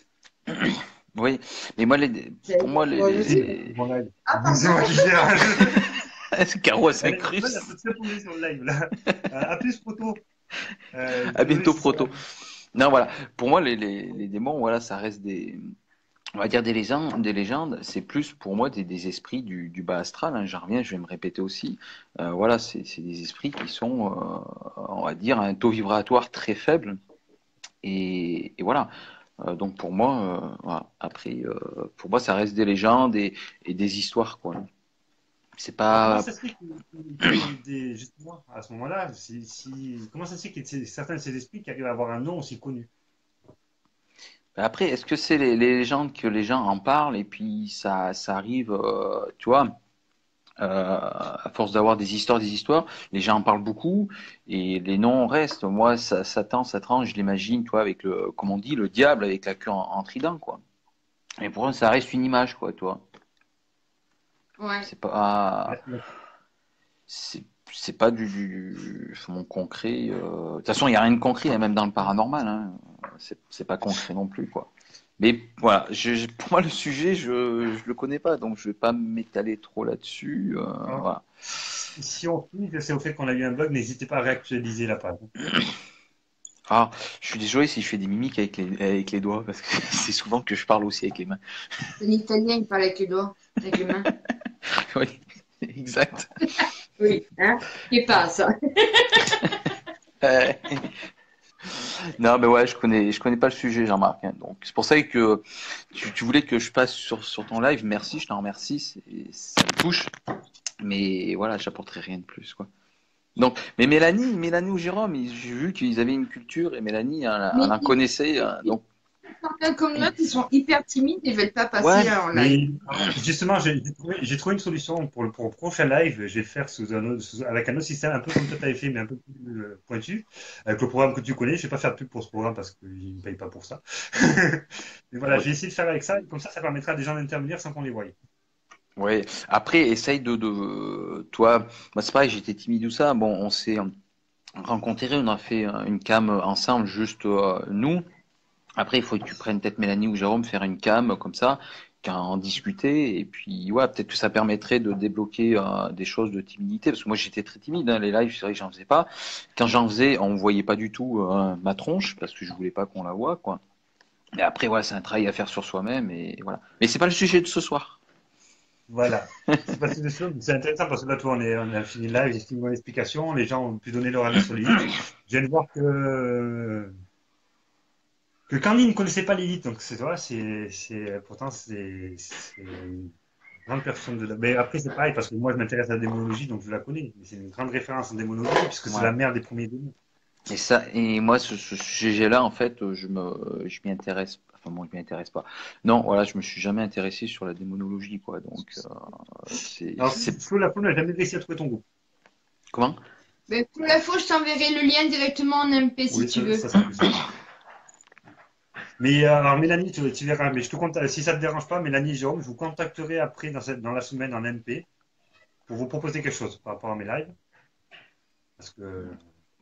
oui. Mais moi, Ça pour moi, interroge aussi. Mon live. Ah, C'est pardon. moi qui gère. Caro à Allez, s'incruste. elle peut très tomber sur le live là. À plus, Proto. À Désolé bientôt, si ça va. Proto. Non, voilà. Pour moi, les démons, voilà, ça reste on va dire des légendes. C'est plus pour moi des esprits du bas astral. Hein. J'en reviens, je vais me répéter aussi. Voilà, c'est des esprits qui sont, on va dire, à un taux vibratoire très faible. Et voilà. Donc pour moi, voilà. Après, pour moi, ça reste des légendes et des histoires, quoi. C'est Alors, comment pas. ça se fait qu'il y ait justement, à ce moment-là, comment ça se fait qu'il y ait certains de ces esprits qui arrivent à avoir un nom aussi connu? Après, est-ce que c'est les légendes que les gens en parlent et puis ça arrive, tu vois, à force d'avoir des histoires, les gens en parlent beaucoup et les noms restent. Moi, Satan, je l'imagine, toi, avec comme on dit, le diable avec la queue en trident, quoi. Mais pour moi, ça reste une image, quoi, toi. Ouais. C'est pas, Ouais. c'est pas mon concret. De toute façon, il n'y a rien de concret, hein, même dans le paranormal. Hein. C'est pas concret non plus, quoi. Mais voilà, pour moi, le sujet, je le connais pas, donc je vais pas m'étaler trop là-dessus. Alors, Voilà. si on finit, c'est au fait qu'on a eu un bug, n'hésitez pas à réactualiser la page. Ah, je suis désolé si je fais des mimiques avec les doigts, parce que c'est souvent que je parle aussi avec les mains. Un Italien, il parle avec les doigts, avec les mains. Oui, exact. Oui, hein? Qui passe. Euh, Non, mais ouais, je connais pas le sujet, Jean-Marc. Hein. Donc, c'est pour ça que tu voulais que je passe sur ton live. Merci, je t'en remercie. Ça me touche. Mais voilà, j'apporterai rien de plus, quoi. Donc, mais Mélanie ou Jérôme, j'ai vu qu'ils avaient une culture et Mélanie, Mais elle en connaissait. Donc, certains comme l'autre, ils sont hyper timides et ne veulent pas ouais. passer en live. Mais justement, j'ai trouvé une solution pour le prochain live. Je vais le faire avec un autre système, un peu comme toi tu avais fait, mais un peu plus pointu. Avec le programme que tu connais. Je ne vais pas faire de pub pour ce programme parce qu'ils ne me payent pas pour ça. Mais voilà, j'ai essayé de faire avec ça. Et comme ça permettra à des gens d'intervenir sans qu'on les voie. Ouais. Après, essaye toi, moi c'est pareil, j'étais timide ou ça. Bon, on s'est rencontrés, on a fait une cam ensemble, juste nous. Après, il faut que tu prennes peut-être Mélanie ou Jérôme, faire une cam comme ça, en discuter. Et puis, ouais, peut-être que ça permettrait de débloquer des choses de timidité. Parce que moi, j'étais très timide. Hein, les lives, c'est vrai que j'en faisais pas. Quand j'en faisais, on ne voyait pas du tout ma tronche parce que je voulais pas qu'on la voie, quoi. Et après, ouais, c'est un travail à faire sur soi-même. Et voilà. Mais c'est pas le sujet de ce soir. Voilà. C'est pas des choses. C'est intéressant parce que là, toi, on a fini le live, j'ai fini mon explication. Les gens ont pu donner leur avis sur les livres. Je viens de voir que Candy ne connaissait pas Lilith, donc c'est toi, pourtant c'est une grande personne de la. Mais après c'est pareil parce que moi je m'intéresse à la démonologie, donc je la connais. Mais c'est une grande référence en démonologie puisque c'est Ouais. la mère des premiers démons. Et moi, ce sujet-là, en fait, je m'y intéresse. Enfin, bon, je m'y intéresse pas. Non, voilà, je me suis jamais intéressé sur la démonologie, quoi. Donc, Alors Flo la Flo n'a jamais réussi à trouver ton groupe. Comment? Mais pour l'info, je t'enverrai le lien directement en MP si Oui, tu veux. ça sera plus simple. Mais alors Mélanie, tu verras. Mais je te contacte, si ça te dérange pas, Mélanie et Jérôme, je vous contacterai après dans la semaine en MP pour vous proposer quelque chose par rapport à mes lives. Parce que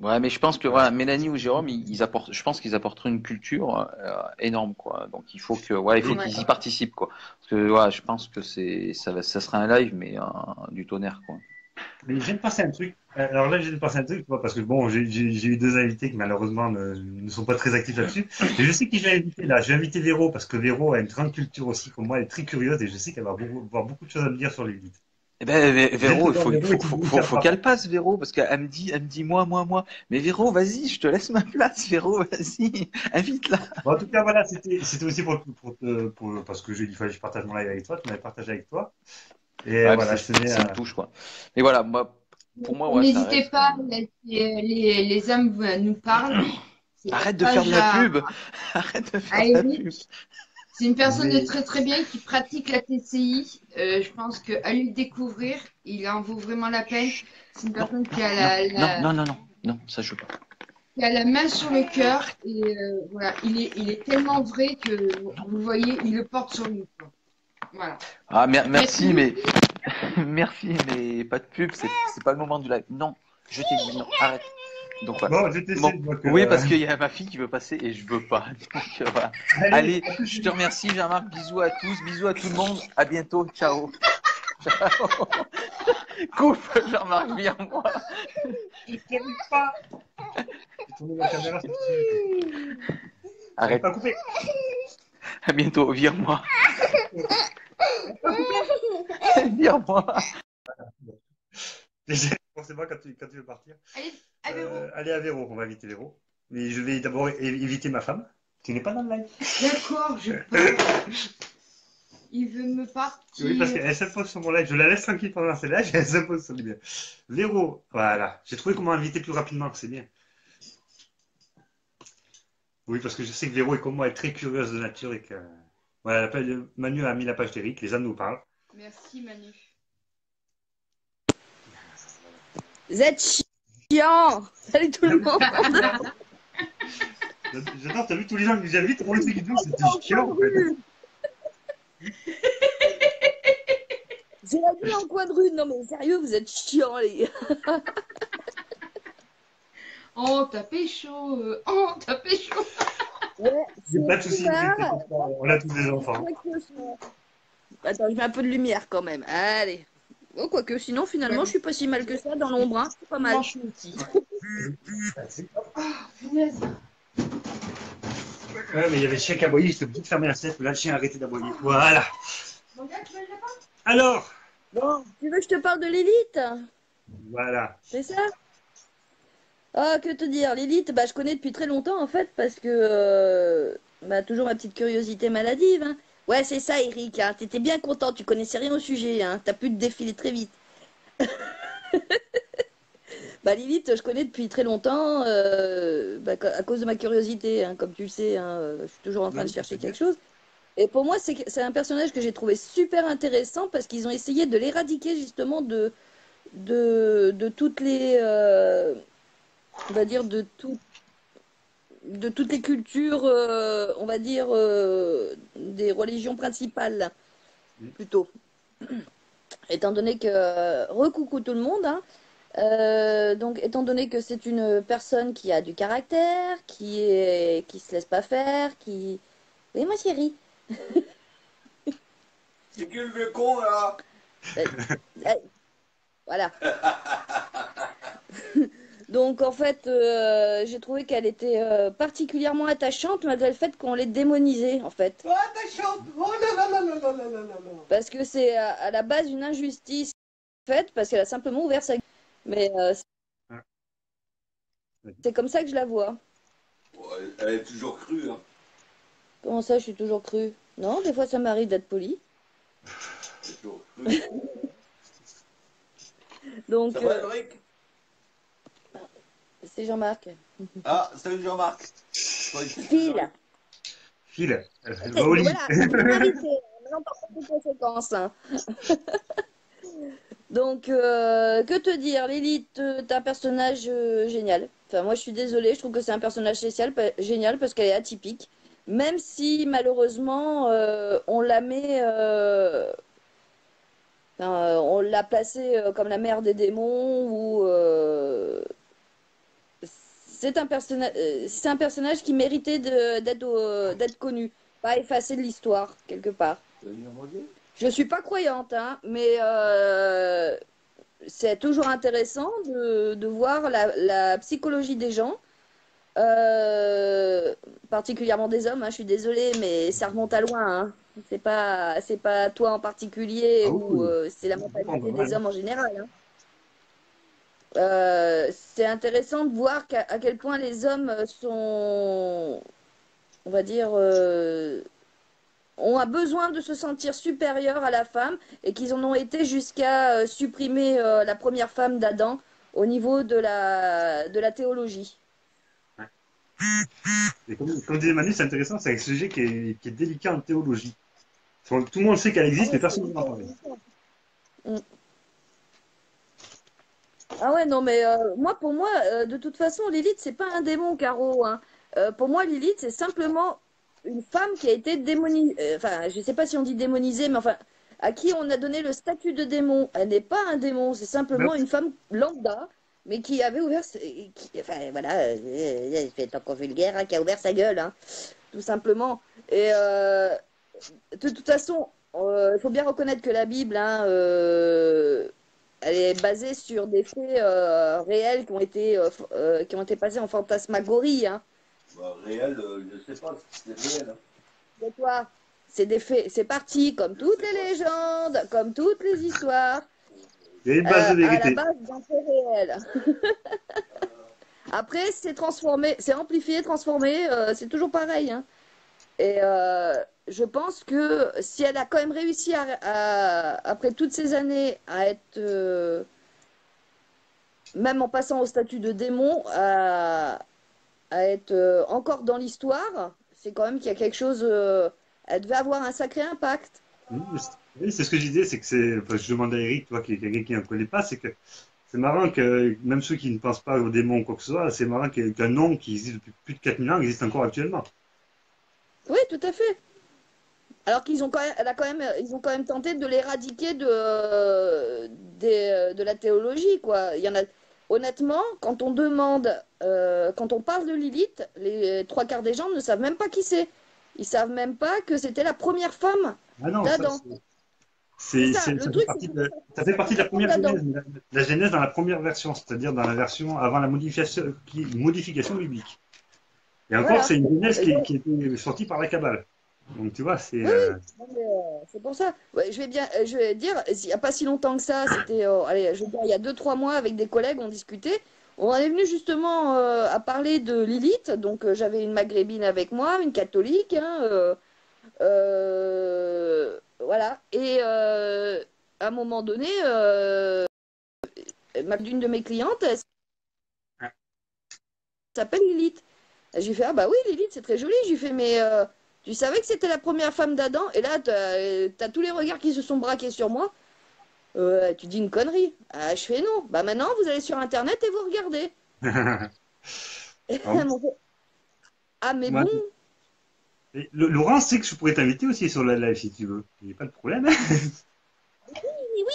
Ouais, mais je pense que voilà. voilà, Mélanie ou Jérôme, ils apportent, je pense qu'ils apporteront une culture énorme, quoi. Donc il faut Ouais. qu'ils y participent, quoi. Parce que ouais, je pense que ça sera un live, mais du tonnerre, quoi. Mais je viens de passer un truc. Alors là, je viens de passer un truc, tu vois, parce que bon, j'ai eu deux invités qui malheureusement ne sont pas très actifs là-dessus. Et je sais qui je vais inviter là. Je vais inviter Véro, parce que Véro a une grande culture aussi, comme moi, elle est très curieuse et je sais qu'elle va avoir beaucoup de choses à me dire sur les vides. Eh ben, Véro, Véro, faut qu'elle passe, Véro, parce qu'elle me dit, moi. Mais Véro, vas-y, je te laisse ma place, Véro, vas-y, invite-la. Bon, en tout cas, voilà, c'était aussi parce que il fallait que je partage mon live avec toi, tu m'avais partagé avec toi. Et Ouais, voilà, mais je tenais ça me touche, quoi. Mais voilà, moi, pour moi, ouais, ça N'hésitez reste. pas, les hommes nous parlent. C'est Arrête de faire de la pub. Arrête de faire à de la Eric. pub. C'est une personne Mais- très très bien qui pratique la TCI. Je pense qu'à lui découvrir, il en vaut vraiment la peine. C'est une personne qui a Non, ça je veux pas. qui a la main sur le cœur et voilà, il est tellement vrai que vous le voyez, il le porte sur lui, quoi. Voilà. Ah, merci, mais merci, mais pas de pub, c'est pas le moment du live. Non, je t'ai dit non, arrête. Donc voilà. Bon, je t'essaie. Bon, Donc, oui, parce qu'il y a ma fille qui veut passer et je veux pas. Donc voilà. Allez, je te remercie, Jean-Marc. Bisous à tous, bisous à tout le monde. À bientôt. Ciao. Ciao. Coupe, Jean-Marc, viens-moi. Je t'arrive pas. J'ai tourné la caméra, c'est tout. Arrête. Pas coupé. À bientôt. Vire-moi. Vire-moi. C'est moi quand tu veux partir. Allez, à Véro. Allez à Véro, on va inviter Véro. Mais je vais d'abord éviter ma femme, qui n'est pas dans le live. D'accord, il veut me partir. Oui, parce qu'elle s'impose sur mon live. Je la laisse tranquille pendant ses lives, elle s'impose sur le bien. Véro, voilà. J'ai trouvé comment inviter plus rapidement, c'est bien. Oui, parce que je sais que Véro est comme moi, elle est très curieuse de nature et que. Voilà, Manu a mis la page d'Eric, les âmes nous parlent. Merci Manu. Vous êtes chiant. Salut tout le monde. J'adore, t'as vu tous les gens que j'invite pour le truc vidéo, c'était chiant en fait. J'ai la gueule en coin de rue. Non mais sérieux, vous êtes chiant les gars. Oh, t'as pécho. Oh, t'as pécho. Ouais, Il n'y a pas de soucis, on a tous des enfants. Attends, je mets un peu de lumière quand même. Allez. Oh, quoique, sinon, finalement, je suis pas si mal que ça dans l'ombre. Hein. C'est pas mal. Punaise. Ouais, mais il y avait le chien qui aboyait, j'étais obligé de fermer la fenêtre, là le chien a arrêté d'aboyer. Voilà. Alors, Bon, tu veux que je te parle de l'élite? voilà. C'est ça? Ah, que te dire? L'élite, bah, je connais depuis très longtemps, en fait, parce que... bah, toujours ma petite curiosité maladive, hein. Ouais, c'est ça, Eric, hein. T'étais bien content, tu connaissais rien au sujet, hein. T'as pu te défiler très vite. Bah, l'élite, je connais depuis très longtemps, bah, à cause de ma curiosité, hein, comme tu le sais, hein, je suis toujours en train de chercher quelque chose. Et pour moi, c'est un personnage que j'ai trouvé super intéressant parce qu'ils ont essayé de l'éradiquer justement de toutes les, on va dire, de toutes les cultures, on va dire, des religions principales, plutôt. Étant donné que, recoucou tout le monde, hein, donc, étant donné que c'est une personne qui a du caractère, qui se laisse pas faire, qui... Oui, ma chérie. C'est qui le vieux con, là? Voilà. Donc, en fait, j'ai trouvé qu'elle était particulièrement attachante, malgré le fait qu'on l'ait démonisée, en fait. Oh, attachante! Oh là là là là là là là là là! Parce que c'est à la base une injustice faite, parce qu'elle a simplement ouvert sa gueule. Mais c'est comme ça que je la vois. Oh, elle est toujours crue, hein. Comment ça, je suis toujours crue? Non, des fois, ça m'arrive d'être polie. Elle est toujours crue. Donc, Ça va, Eric? c'est Jean-Marc. Ah, salut Jean-Marc. Phil. Phil, va au lit. Voilà, ça peut m'arriver. Maintenant, par contre, les conséquences. Hein. Donc, que te dire, Lilith, t'es un personnage génial. Enfin, moi, je suis désolée, je trouve que c'est un personnage génial parce qu'elle est atypique. Même si, malheureusement, on la met... on l'a placée comme la mère des démons ou... c'est un personnage qui méritait d'être connu, pas effacé de l'histoire, quelque part. Je suis pas croyante, hein, mais c'est toujours intéressant de voir la psychologie des gens, particulièrement des hommes. Hein, je suis désolée, mais ça remonte à loin. Hein. C'est pas toi en particulier ou c'est la mentalité des hommes en général. Hein. C'est intéressant de voir à quel point les hommes sont, on va dire, ont un besoin de se sentir supérieurs à la femme et qu'ils en ont été jusqu'à supprimer la première femme d'Adam au niveau de la théologie. Et comme disait Manu, c'est intéressant, c'est un sujet qui est délicat en théologie. Tout le monde sait qu'elle Ah existe, ouais, mais personne n'en parle. Mm. Ah ouais, non, mais pour moi, de toute façon, Lilith, c'est pas un démon, Caro, hein. Pour moi, Lilith, c'est simplement une femme qui a été démonisée. Enfin, je sais pas si on dit démonisée, mais enfin, à qui on a donné le statut de démon. Elle n'est pas un démon, c'est Mais simplement une femme lambda, mais qui avait ouvert. Enfin, voilà, fait tant qu'on vulgaire, hein, qui a ouvert sa gueule, hein, tout simplement. Et de toute façon, il faut bien reconnaître que la Bible, hein, elle est basée sur des faits réels qui ont été passés en fantasmagorie. Hein. Bah, réel, je sais pas si c'est réel. Hein. C'est quoi? C'est des faits, c'est parti, comme toutes les légendes, comme toutes les histoires, il y a une base de à la vérité. base d'un fait réel. Après, c'est transformé, c'est amplifié, transformé, c'est toujours pareil. Hein. Et je pense que si elle a quand même réussi après toutes ces années à être, même en passant au statut de démon, à être encore dans l'histoire, c'est quand même qu'il y a quelque chose. Elle devait avoir un sacré impact. Oui, c'est ce que je disais, c'est que c'est. Enfin, je demande à Eric, toi, qui est quelqu'un qui n'en connaît pas, c'est que c'est marrant que même ceux qui ne pensent pas aux démons ou quoi que ce soit, c'est marrant qu'un nom qui existe depuis plus de 4000 ans existe encore actuellement. Oui, tout à fait. Alors qu'ils ont quand même, ils ont quand même tenté de l'éradiquer de la théologie, quoi. Il y en a, honnêtement, quand on demande, quand on parle de Lilith, les trois quarts des gens ne savent même pas qui c'est. Ils savent même pas que c'était la première femme Ah non, d'Adam. C'est ça, le ça fait truc, partie c'est que ça fait partie de la c'est première d'Adam. Genèse, la Genèse dans la première version, c'est-à-dire dans la version avant la modification biblique. Et encore, Voilà. c'est une Genèse Et qui était sortie par la Kabbale. Donc tu vois, c'est. oui, oui, non, mais, c'est pour ça. Ouais, je vais dire, il n'y a pas si longtemps que ça, c'était, allez, je veux dire, il y a 2, 3 mois, avec des collègues, on discutait. On en est venu justement à parler de Lilith. Donc, j'avais une maghrébine avec moi, une catholique, hein, voilà. Et à un moment donné, d'une de mes clientes, elle s'appelle Lilith. Et j'ai fait, ah bah oui, Lilith, c'est très joli. J'ai fait, mais tu savais que c'était la première femme d'Adam? Et là, t'as tous les regards qui se sont braqués sur moi. Tu dis une connerie. Ah, je fais non. Bah maintenant, vous allez sur Internet et vous regardez. Alors, Ah, mais moi, bon. Laurent sait que je pourrais t'inviter aussi sur la live si tu veux. Il n'y a pas de problème. Mais oui.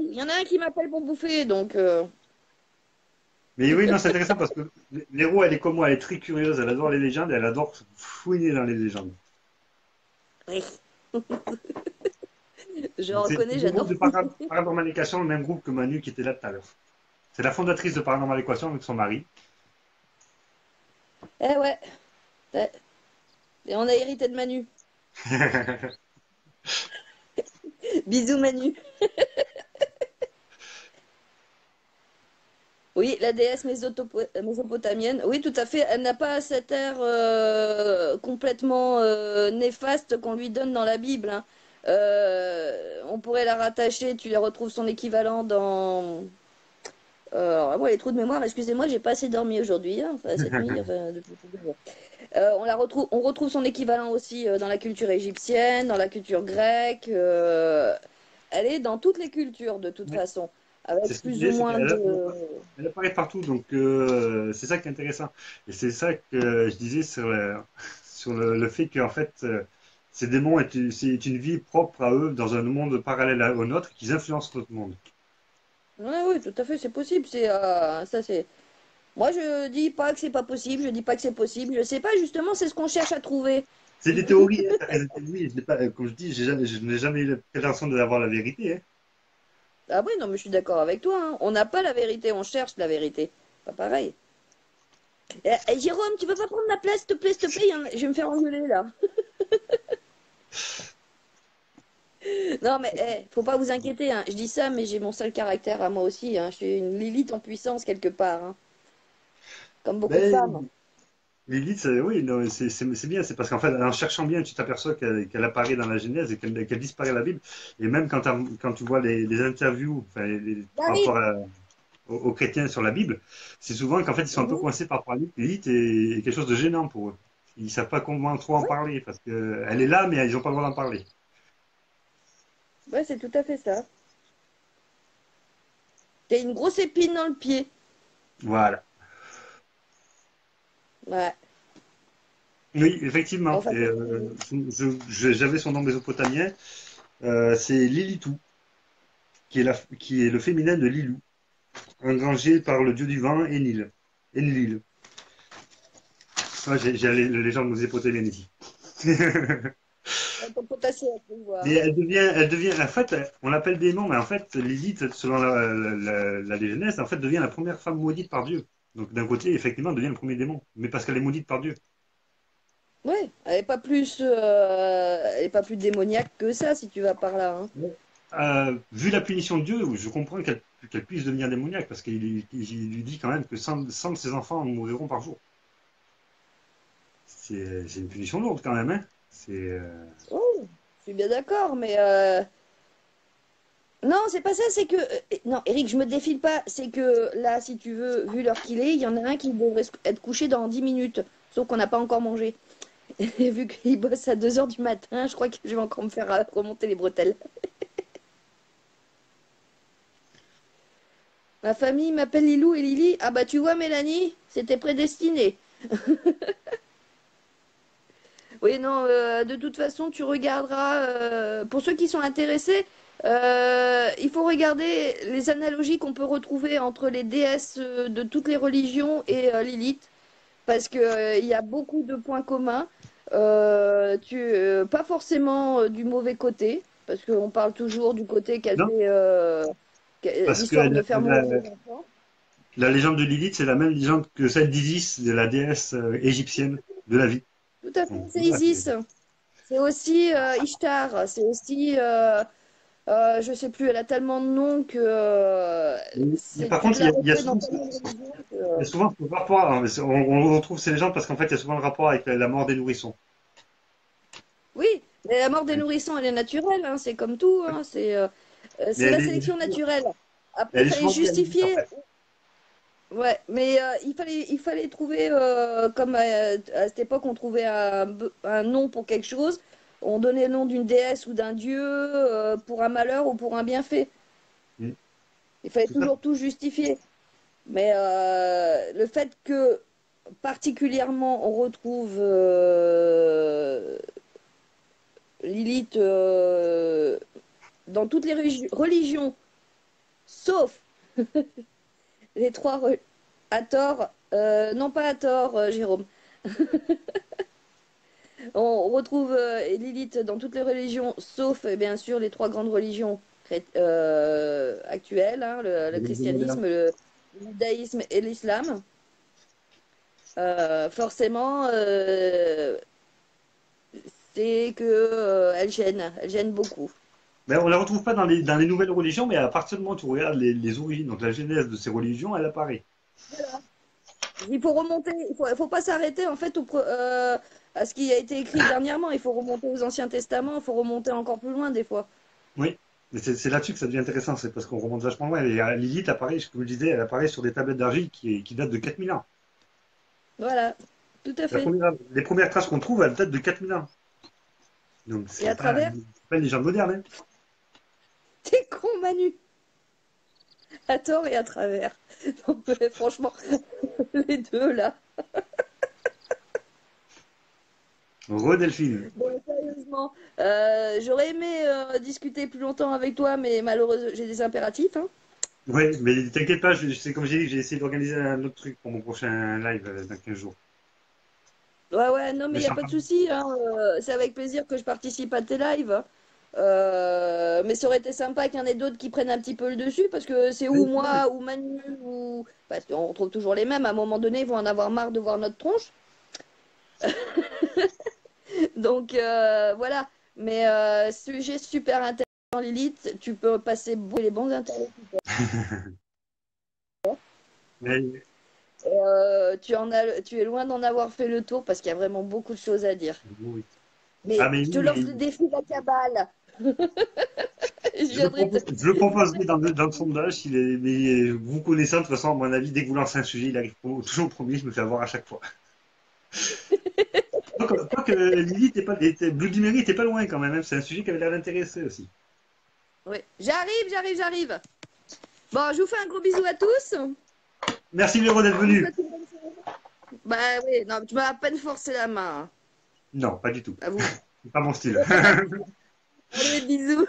Il y en a un qui m'appelle pour bouffer, donc. Mais oui, non, c'est intéressant parce que Léro, elle est comme moi, elle est très curieuse, elle adore les légendes et elle adore fouiner dans les légendes. Oui. Je Donc, c'est reconnais, le groupe j'adore. de Paranormal Équation, le même groupe que Manu qui était là tout à l'heure. C'est la fondatrice de Paranormal Équation avec son mari. Eh ouais. Ouais. Et on a hérité de Manu. Bisous, Manu. Oui, la déesse mésopotamienne. Oui, tout à fait. Elle n'a pas cet air complètement néfaste qu'on lui donne dans la Bible. Hein. On pourrait la rattacher. Tu la retrouves son équivalent dans. Alors, moi, les trous de mémoire, excusez-moi, j'ai pas assez dormi aujourd'hui, hein, enfin, cette nuit, enfin, depuis plusieurs jours. On retrouve son équivalent aussi dans la culture égyptienne, dans la culture grecque. Elle est dans toutes les cultures de toute Ouais. façon, C'est avec ce que je plus ou disais, c'est moins qu'elle de. elle apparaît partout, donc c'est ça qui est intéressant. Et c'est ça que je disais sur le fait qu'en fait, ces démons, c'est une vie propre à eux dans un monde parallèle au nôtre, qu'ils influencent notre monde. Ouais, oui, tout à fait, c'est possible. Ça, c'est. Moi, je dis pas que c'est pas possible, je dis pas que c'est possible. Je sais pas, justement, c'est ce qu'on cherche à trouver. C'est des théories, hein, t'as des théories, comme je dis, je n'ai jamais eu la prétention d'avoir la vérité. Hein. Ah oui, non, mais je suis d'accord avec toi. Hein. On n'a pas la vérité, on cherche la vérité. Pas pareil. Jérôme, tu veux pas prendre ma place, s'il te plaît, s'il te plaît? Je vais me faire engueuler là. Non, mais faut pas vous inquiéter. Hein. Je dis ça, mais j'ai mon seul caractère à moi aussi. Hein. Je suis une Lilith en puissance quelque part. Hein. Comme beaucoup de Ben, femmes. Lilith, oui, non, c'est bien, c'est parce qu'en fait, en cherchant bien, tu t'aperçois qu'elle apparaît dans la Genèse et qu'elle disparaît à la Bible. Et même quand tu vois les interviews, enfin, par J'arrive. rapport aux chrétiens sur la Bible, c'est souvent qu'en fait, ils sont un peu coincés par rapport à Lilith et quelque chose de gênant pour eux. Ils ne savent pas comment trop en parler parce qu'elle est là, mais ils n'ont pas le droit d'en parler. Ouais, c'est tout à fait ça. T'as une grosse épine dans le pied. Voilà. Ouais. Oui, effectivement. Enfin, Et, j'avais son nom mésopotamien. C'est Lilitou, qui est le féminin de Lilou, engrangé par le dieu du vent Enlil. Enlil. Ouais, j'ai la légende mésopotamienne ici. ton potassium, on peut voir. Et elle devient, en fait, on l'appelle démon, mais en fait, Lilith, selon la légende, en fait, devient la première femme maudite par Dieu. Donc, d'un côté, effectivement, elle devient le premier démon, mais parce qu'elle est maudite par Dieu. Ouais, elle est pas plus démoniaque que ça, si tu vas par là. Hein. Vu la punition de Dieu, je comprends qu'elle puisse devenir démoniaque, parce qu'il lui dit quand même que 100 de ses enfants mourront par jour. C'est une punition lourde quand même, hein. Oh, je suis bien d'accord, mais non, c'est pas ça, c'est que non, Eric, je me défile pas, c'est que là, si tu veux, vu l'heure qu'il est, il y en a un qui devrait être couché dans 10 minutes, sauf qu'on n'a pas encore mangé. Et vu qu'il bosse à 2 heures du matin, je crois que je vais encore me faire remonter les bretelles. Ma famille m'appelle Lilou et Lily. Ah bah tu vois, Mélanie, c'était prédestiné. Oui, non, de toute façon, tu regarderas. Pour ceux qui sont intéressés, il faut regarder les analogies qu'on peut retrouver entre les déesses de toutes les religions et Lilith, parce que il y a beaucoup de points communs. Pas forcément du mauvais côté, parce qu'on parle toujours du côté qu'elle Non, fait, parce que l'histoire de faire mourir les enfants. la légende de Lilith, c'est la même légende que celle d'Isis, de la déesse égyptienne de la vie. Tout à fait, Donc, c'est voilà, Isis. C'est aussi Ishtar. C'est aussi, je sais plus, elle a tellement de noms que mais par tu peux contre, la il y a retrouver dans souvent, tellement de religions que, il y a souvent ce rapport, hein, mais on retrouve ces légendes parce qu'en fait, il y a souvent le rapport avec la mort des nourrissons. Oui, mais la mort des nourrissons, elle est naturelle. Hein, c'est comme tout. Hein, Mais c'est la sélection naturelle. Après, il elle est fallait souvent liée à Lilith, en justifier. fait. Ouais, mais il fallait trouver, comme à cette époque, on trouvait un nom pour quelque chose. On donnait le nom d'une déesse ou d'un dieu pour un malheur ou pour un bienfait. Mm. Il fallait Tout à fait. toujours tout justifier. Mais le fait que particulièrement on retrouve Lilith dans toutes les religions, sauf les trois à tort, non pas à tort, Jérôme. On retrouve Lilith dans toutes les religions, sauf bien sûr les trois grandes religions actuelles, hein, le christianisme, le judaïsme et l'islam. Forcément, c'est que elle gêne beaucoup. Mais on ne la retrouve pas dans les nouvelles religions, mais à partir du moment où tu regardes les origines, donc la genèse de ces religions, elle apparaît. Voilà. Il faut remonter, faut pas s'arrêter en fait à ce qui a été écrit dernièrement. Il faut remonter aux Anciens Testaments, il faut remonter encore plus loin des fois. Oui, mais c'est là-dessus que ça devient intéressant, c'est parce qu'on remonte vachement loin. Et Lilith apparaît, comme je disais, elle apparaît sur des tablettes d'argile qui datent de 4000 ans. Voilà, tout à fait. Les premières traces qu'on trouve, elles datent de 4000 ans. Donc Et à c'est travers, pas une légende moderne. Hein. t'es con Manu, à tort et à travers. Donc, franchement, les deux là. Delphine. Bon, sérieusement, j'aurais aimé discuter plus longtemps avec toi, mais malheureusement, j'ai des impératifs. Hein. Ouais, mais t'inquiète pas, c'est comme j'ai dit, j'ai essayé d'organiser un autre truc pour mon prochain live dans 15 jours. Ouais, non, mais Mais il n'y a pas de souci. Hein, c'est avec plaisir que je participe à tes lives. Hein. Mais ça aurait été sympa qu'il y en ait d'autres qui prennent un petit peu le dessus, parce que c'est ou moi, ou Manu, ou... Parce qu'on trouve toujours les mêmes. À un moment donné, ils vont en avoir marre de voir notre tronche. Donc, voilà. Mais sujet super intéressant, Lilith. Tu peux passer les bons interlocuteurs. Mais, Tu es loin d'en avoir fait le tour, parce qu'il y a vraiment beaucoup de choses à dire. oui. Mais Ah, mais je te oui, lance le défi de la cabale. Et je viendrai peut-être. Je le proposerai dans le sondage, mais vous connaissant, de toute façon, à mon avis, dès que vous lancez un sujet, il arrive toujours premier, je me fais avoir à chaque fois. Quoique Lily, Blue Dimery t'es pas loin quand même, hein. C'est un sujet qui avait l'air d'intéresser aussi. Oui, j'arrive. Bon, je vous fais un gros bisou à tous. Merci Véro d'être Je vous venu. souhaite une bonne soirée. Bah oui, non, tu m'as à peine forcé la main. Hein. Non, pas du tout. À vous. C'est pas mon style. Allez, bisous.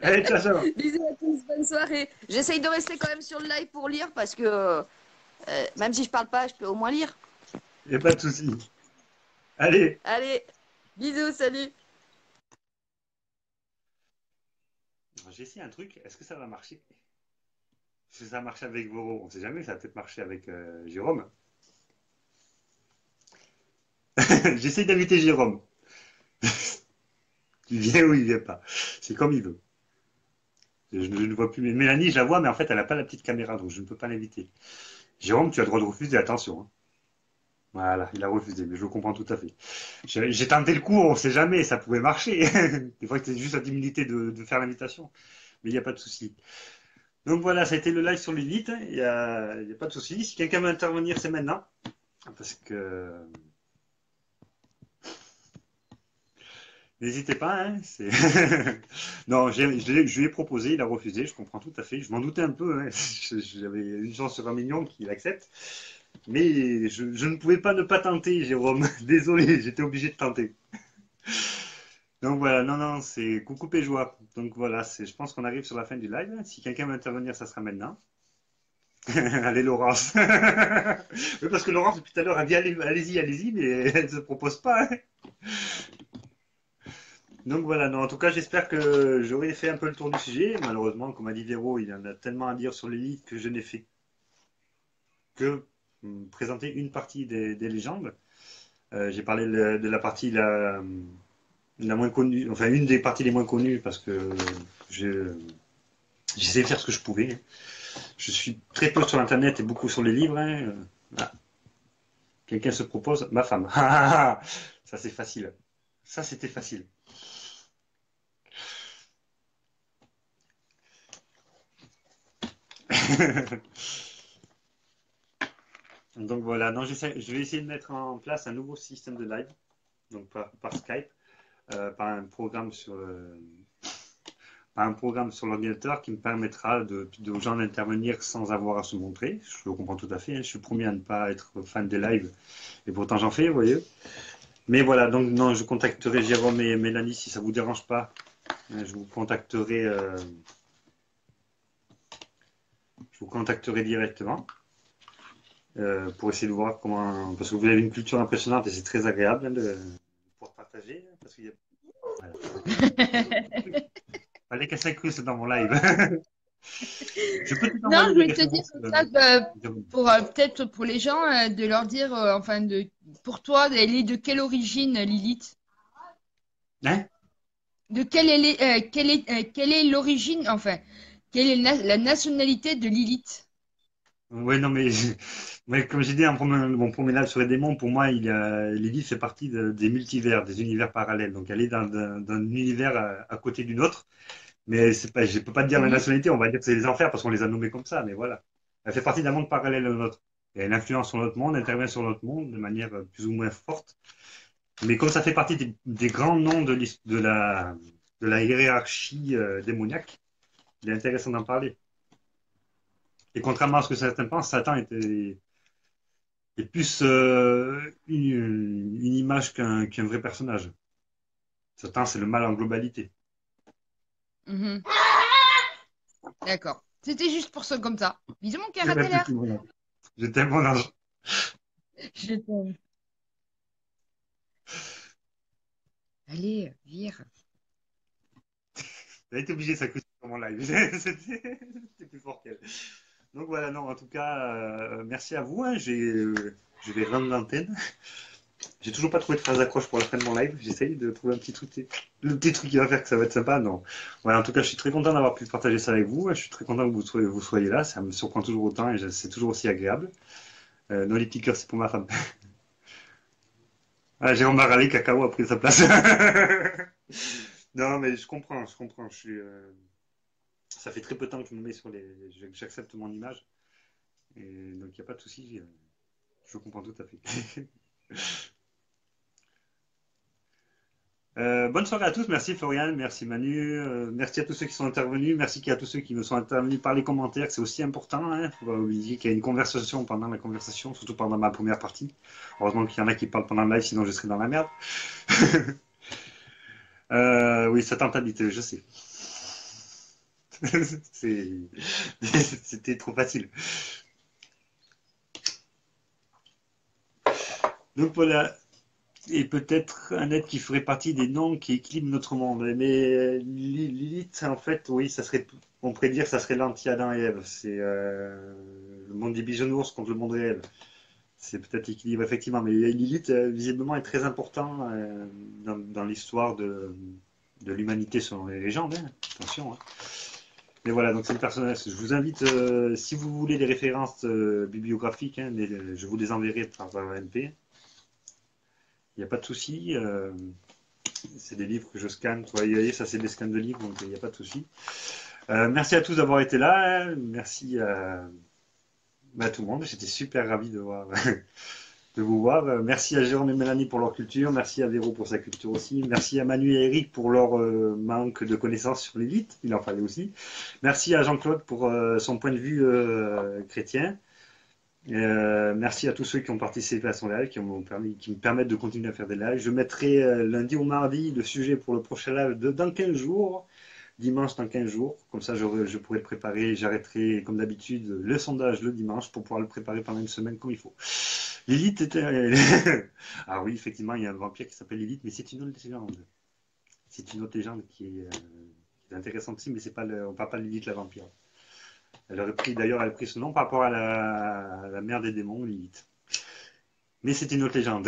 Allez, ciao, ciao. Bisous à tous, bonne soirée. J'essaye de rester quand même sur le live pour lire parce que même si je parle pas, je peux au moins lire. Il n'y a pas de souci. Allez. Allez, bisous, salut. J'ai essayé un truc, est-ce que ça va marcher? Si ça marche avec Voro, on ne sait jamais, ça va peut-être marcher avec Jérôme. J'essaie d'inviter Jérôme. Il vient ou il vient pas. C'est comme il veut. Je ne vois plus. Mélanie, je la vois, mais en fait, elle n'a pas la petite caméra, donc je ne peux pas l'inviter. Jérôme, tu as le droit de refuser, attention. Hein. Voilà, il a refusé, mais je le comprends tout à fait. J'ai tenté le coup, on ne sait jamais, ça pouvait marcher. Des fois, c'est juste la timidité de faire l'invitation. Mais il n'y a pas de souci. Donc voilà, ça a été le live sur Lilith. Il n'y a pas de souci. Si quelqu'un veut intervenir, c'est maintenant. Parce que. N'hésitez pas, hein, non, je lui ai proposé, il a refusé, je comprends tout à fait. Je m'en doutais un peu, hein. J'avais une chance sur un million qu'il accepte. Mais je ne pouvais pas ne pas tenter, Jérôme. Désolé, j'étais obligé de tenter. Donc voilà, non, c'est coucou Péjoie. Donc voilà, je pense qu'on arrive sur la fin du live. Si quelqu'un veut intervenir, ça sera maintenant. Allez, Laurence. Oui, parce que Laurence, depuis tout à l'heure, a dit allez-y, mais elle ne se propose pas. Hein. Donc voilà, non, en tout cas, j'espère que j'aurai fait un peu le tour du sujet. Malheureusement, comme a dit Véro, il y en a tellement à dire sur l'élite que je n'ai fait que présenter une partie des légendes. J'ai parlé de la partie la moins connue, enfin une des parties les moins connues parce que j'essaie de faire ce que je pouvais. Je suis très peu sur Internet et beaucoup sur les livres. Hein. Ah. Quelqu'un se propose, ma femme. Ça c'est facile. Ça c'était facile. Donc voilà, non, je vais essayer de mettre en place un nouveau système de live, donc par Skype, par un programme sur l'ordinateur qui me permettra aux gens d'intervenir sans avoir à se montrer. Je le comprends tout à fait, hein. Je suis le premier à ne pas être fan des lives, et pourtant j'en fais, vous voyez. Mais voilà, donc non, je contacterai Jérôme et Mélanie si ça ne vous dérange pas. Je vous contacterai directement. Pour essayer de voir comment. Parce que vous avez une culture impressionnante et c'est très agréable pour partager. Parce qu'il y a... Voilà. Fallait qu'elle s'incruste dans mon live. Je voulais te dire ça pour peut-être pour les gens de leur dire, pour toi, elle est de quelle origine, Lilith? Hein? De quelle est l'origine, enfin, quelle est la nationalité de Lilith? Oui, non, mais comme j'ai dit, mon premier live sur les démons, pour moi, Lilith fait partie des multivers, des univers parallèles. Donc, elle est d'un univers à côté d'une autre. Mais je ne peux pas te dire la nationalité, on va dire que c'est les enfers parce qu'on les a nommés comme ça. Mais voilà. Elle fait partie d'un monde parallèle au nôtre. Et elle influence sur notre monde, intervient sur notre monde de manière plus ou moins forte. Mais comme ça fait partie des grands noms de la hiérarchie démoniaque, il est intéressant d'en parler. Et contrairement à ce que certains pensent, Satan est plus une image qu'un vrai personnage. Satan, c'est le mal en globalité. D'accord. C'était juste pour ça comme ça. Bisous mon cœur, à tout à l'heure. Je t'aime mon ange. Je t'aime. Allez, vire. T'as été obligé de s'accuser sur mon live. C'était plus fort qu'elle. Donc voilà, non, en tout cas, merci à vous. Hein. Je vais rendre l'antenne. J'ai toujours pas trouvé de phrase d'accroche pour la fin de mon live. J'essaye de trouver un petit truc, le petit truc qui va faire que ça va être sympa. Non. Voilà, en tout cas, je suis très content d'avoir pu partager ça avec vous. Je suis très content que vous soyez là. Ça me surprend toujours autant et c'est toujours aussi agréable. Non, les petits cœurs, c'est pour ma femme. Ah, Jérôme Barralé, Cacao a pris sa place. Non, mais je comprends. ça fait très peu de temps que je me mets sur j'accepte mon image. Et donc, il n'y a pas de souci. Je comprends tout à fait. Bonne soirée à tous. Merci Florian, merci Manu, merci à tous ceux qui sont intervenus, merci à tous ceux qui me sont intervenus par les commentaires. C'est aussi important. Il ne faut pas oublier qu'il y a une conversation pendant la conversation, surtout pendant ma première partie. Heureusement qu'il y en a qui parlent pendant le live, sinon je serais dans la merde. Oui, ça tente habitué, je sais. C'était trop facile. Donc voilà. Et peut-être un être qui ferait partie des noms qui équilibrent notre monde. Mais Lilith, en fait, oui, ça serait, on pourrait dire que ça serait l'anti-Adam et Ève. C'est le monde des bisounours contre le monde réel. C'est peut-être l'équilibre, effectivement. Mais Lilith, visiblement, est très important dans l'histoire de l'humanité selon les légendes. Hein. Attention. Hein. Mais voilà, donc c'est le personnage. Je vous invite, si vous voulez des références bibliographiques, hein, je vous les enverrai par MP. Il n'y a pas de souci. C'est des livres que je scanne. Vous voyez, ça c'est des scans de livres, donc il n'y a pas de souci. Merci à tous d'avoir été là. Hein. Merci à tout le monde. J'étais super ravi de vous voir. Merci à Jérôme et Mélanie pour leur culture. Merci à Véro pour sa culture aussi. Merci à Manu et Eric pour leur manque de connaissances sur l'élite. Il en fallait aussi. Merci à Jean-Claude pour son point de vue chrétien. Merci à tous ceux qui ont participé à son live, qui me permettent de continuer à faire des lives. Je mettrai lundi ou mardi le sujet pour le prochain live dans 15 jours, dimanche dans 15 jours. Comme ça, je pourrai le préparer. J'arrêterai, comme d'habitude, le sondage le dimanche pour pouvoir le préparer pendant une semaine comme il faut. Lilith était... Ah oui, effectivement, il y a un vampire qui s'appelle Lilith, mais c'est une autre légende. C'est une autre légende qui est intéressante aussi, mais c'est pas on ne parle pas de Lilith la vampire. Elle a pris ce nom par rapport à la mère des démons, Lilith. Mais c'est une autre légende.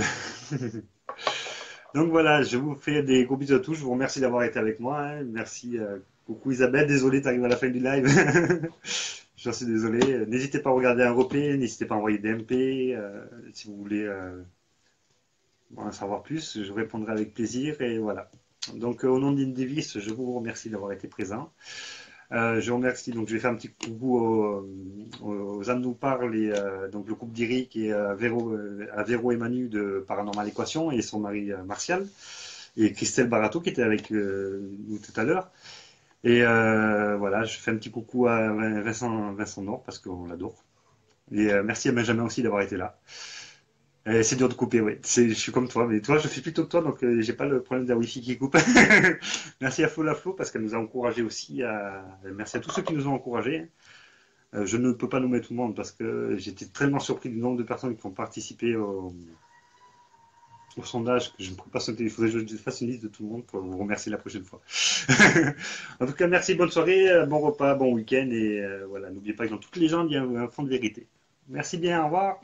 Donc voilà, je vous fais des gros bisous à tous. Je vous remercie d'avoir été avec moi. Hein. Merci. Coucou Isabelle, désolé, tu arrives à la fin du live. J'en suis désolé. N'hésitez pas à regarder un replay, n'hésitez pas à envoyer des MP. Si vous voulez en savoir plus, je répondrai avec plaisir. Et voilà. Donc au nom d'Indevis, je vous remercie d'avoir été présent. Je remercie, donc je vais faire un petit coucou aux âmes nous parlent et donc le couple d'Eric et à Véro et Manu de Paranormal Équation et son mari Martial et Christelle Barato qui était avec nous tout à l'heure. Et voilà, je fais un petit coucou à Vincent Nord parce qu'on l'adore. Et merci à Benjamin aussi d'avoir été là. C'est dur de couper, ouais. Je suis comme toi, mais toi, je suis plutôt que toi, donc j'ai pas le problème de la Wi-Fi qui coupe. Merci à Flo parce qu'elle nous a encouragés aussi. Merci à tous ceux qui nous ont encouragés. Je ne peux pas nommer tout le monde parce que j'étais tellement surpris du nombre de personnes qui ont participé au sondage que je ne peux pas sauter. Il faudrait que je fasse une liste de tout le monde pour vous remercier la prochaine fois. En tout cas, merci, bonne soirée, bon repas, bon week-end et voilà. N'oubliez pas que dans toutes les légendes, il y a un fond de vérité. Merci bien, au revoir.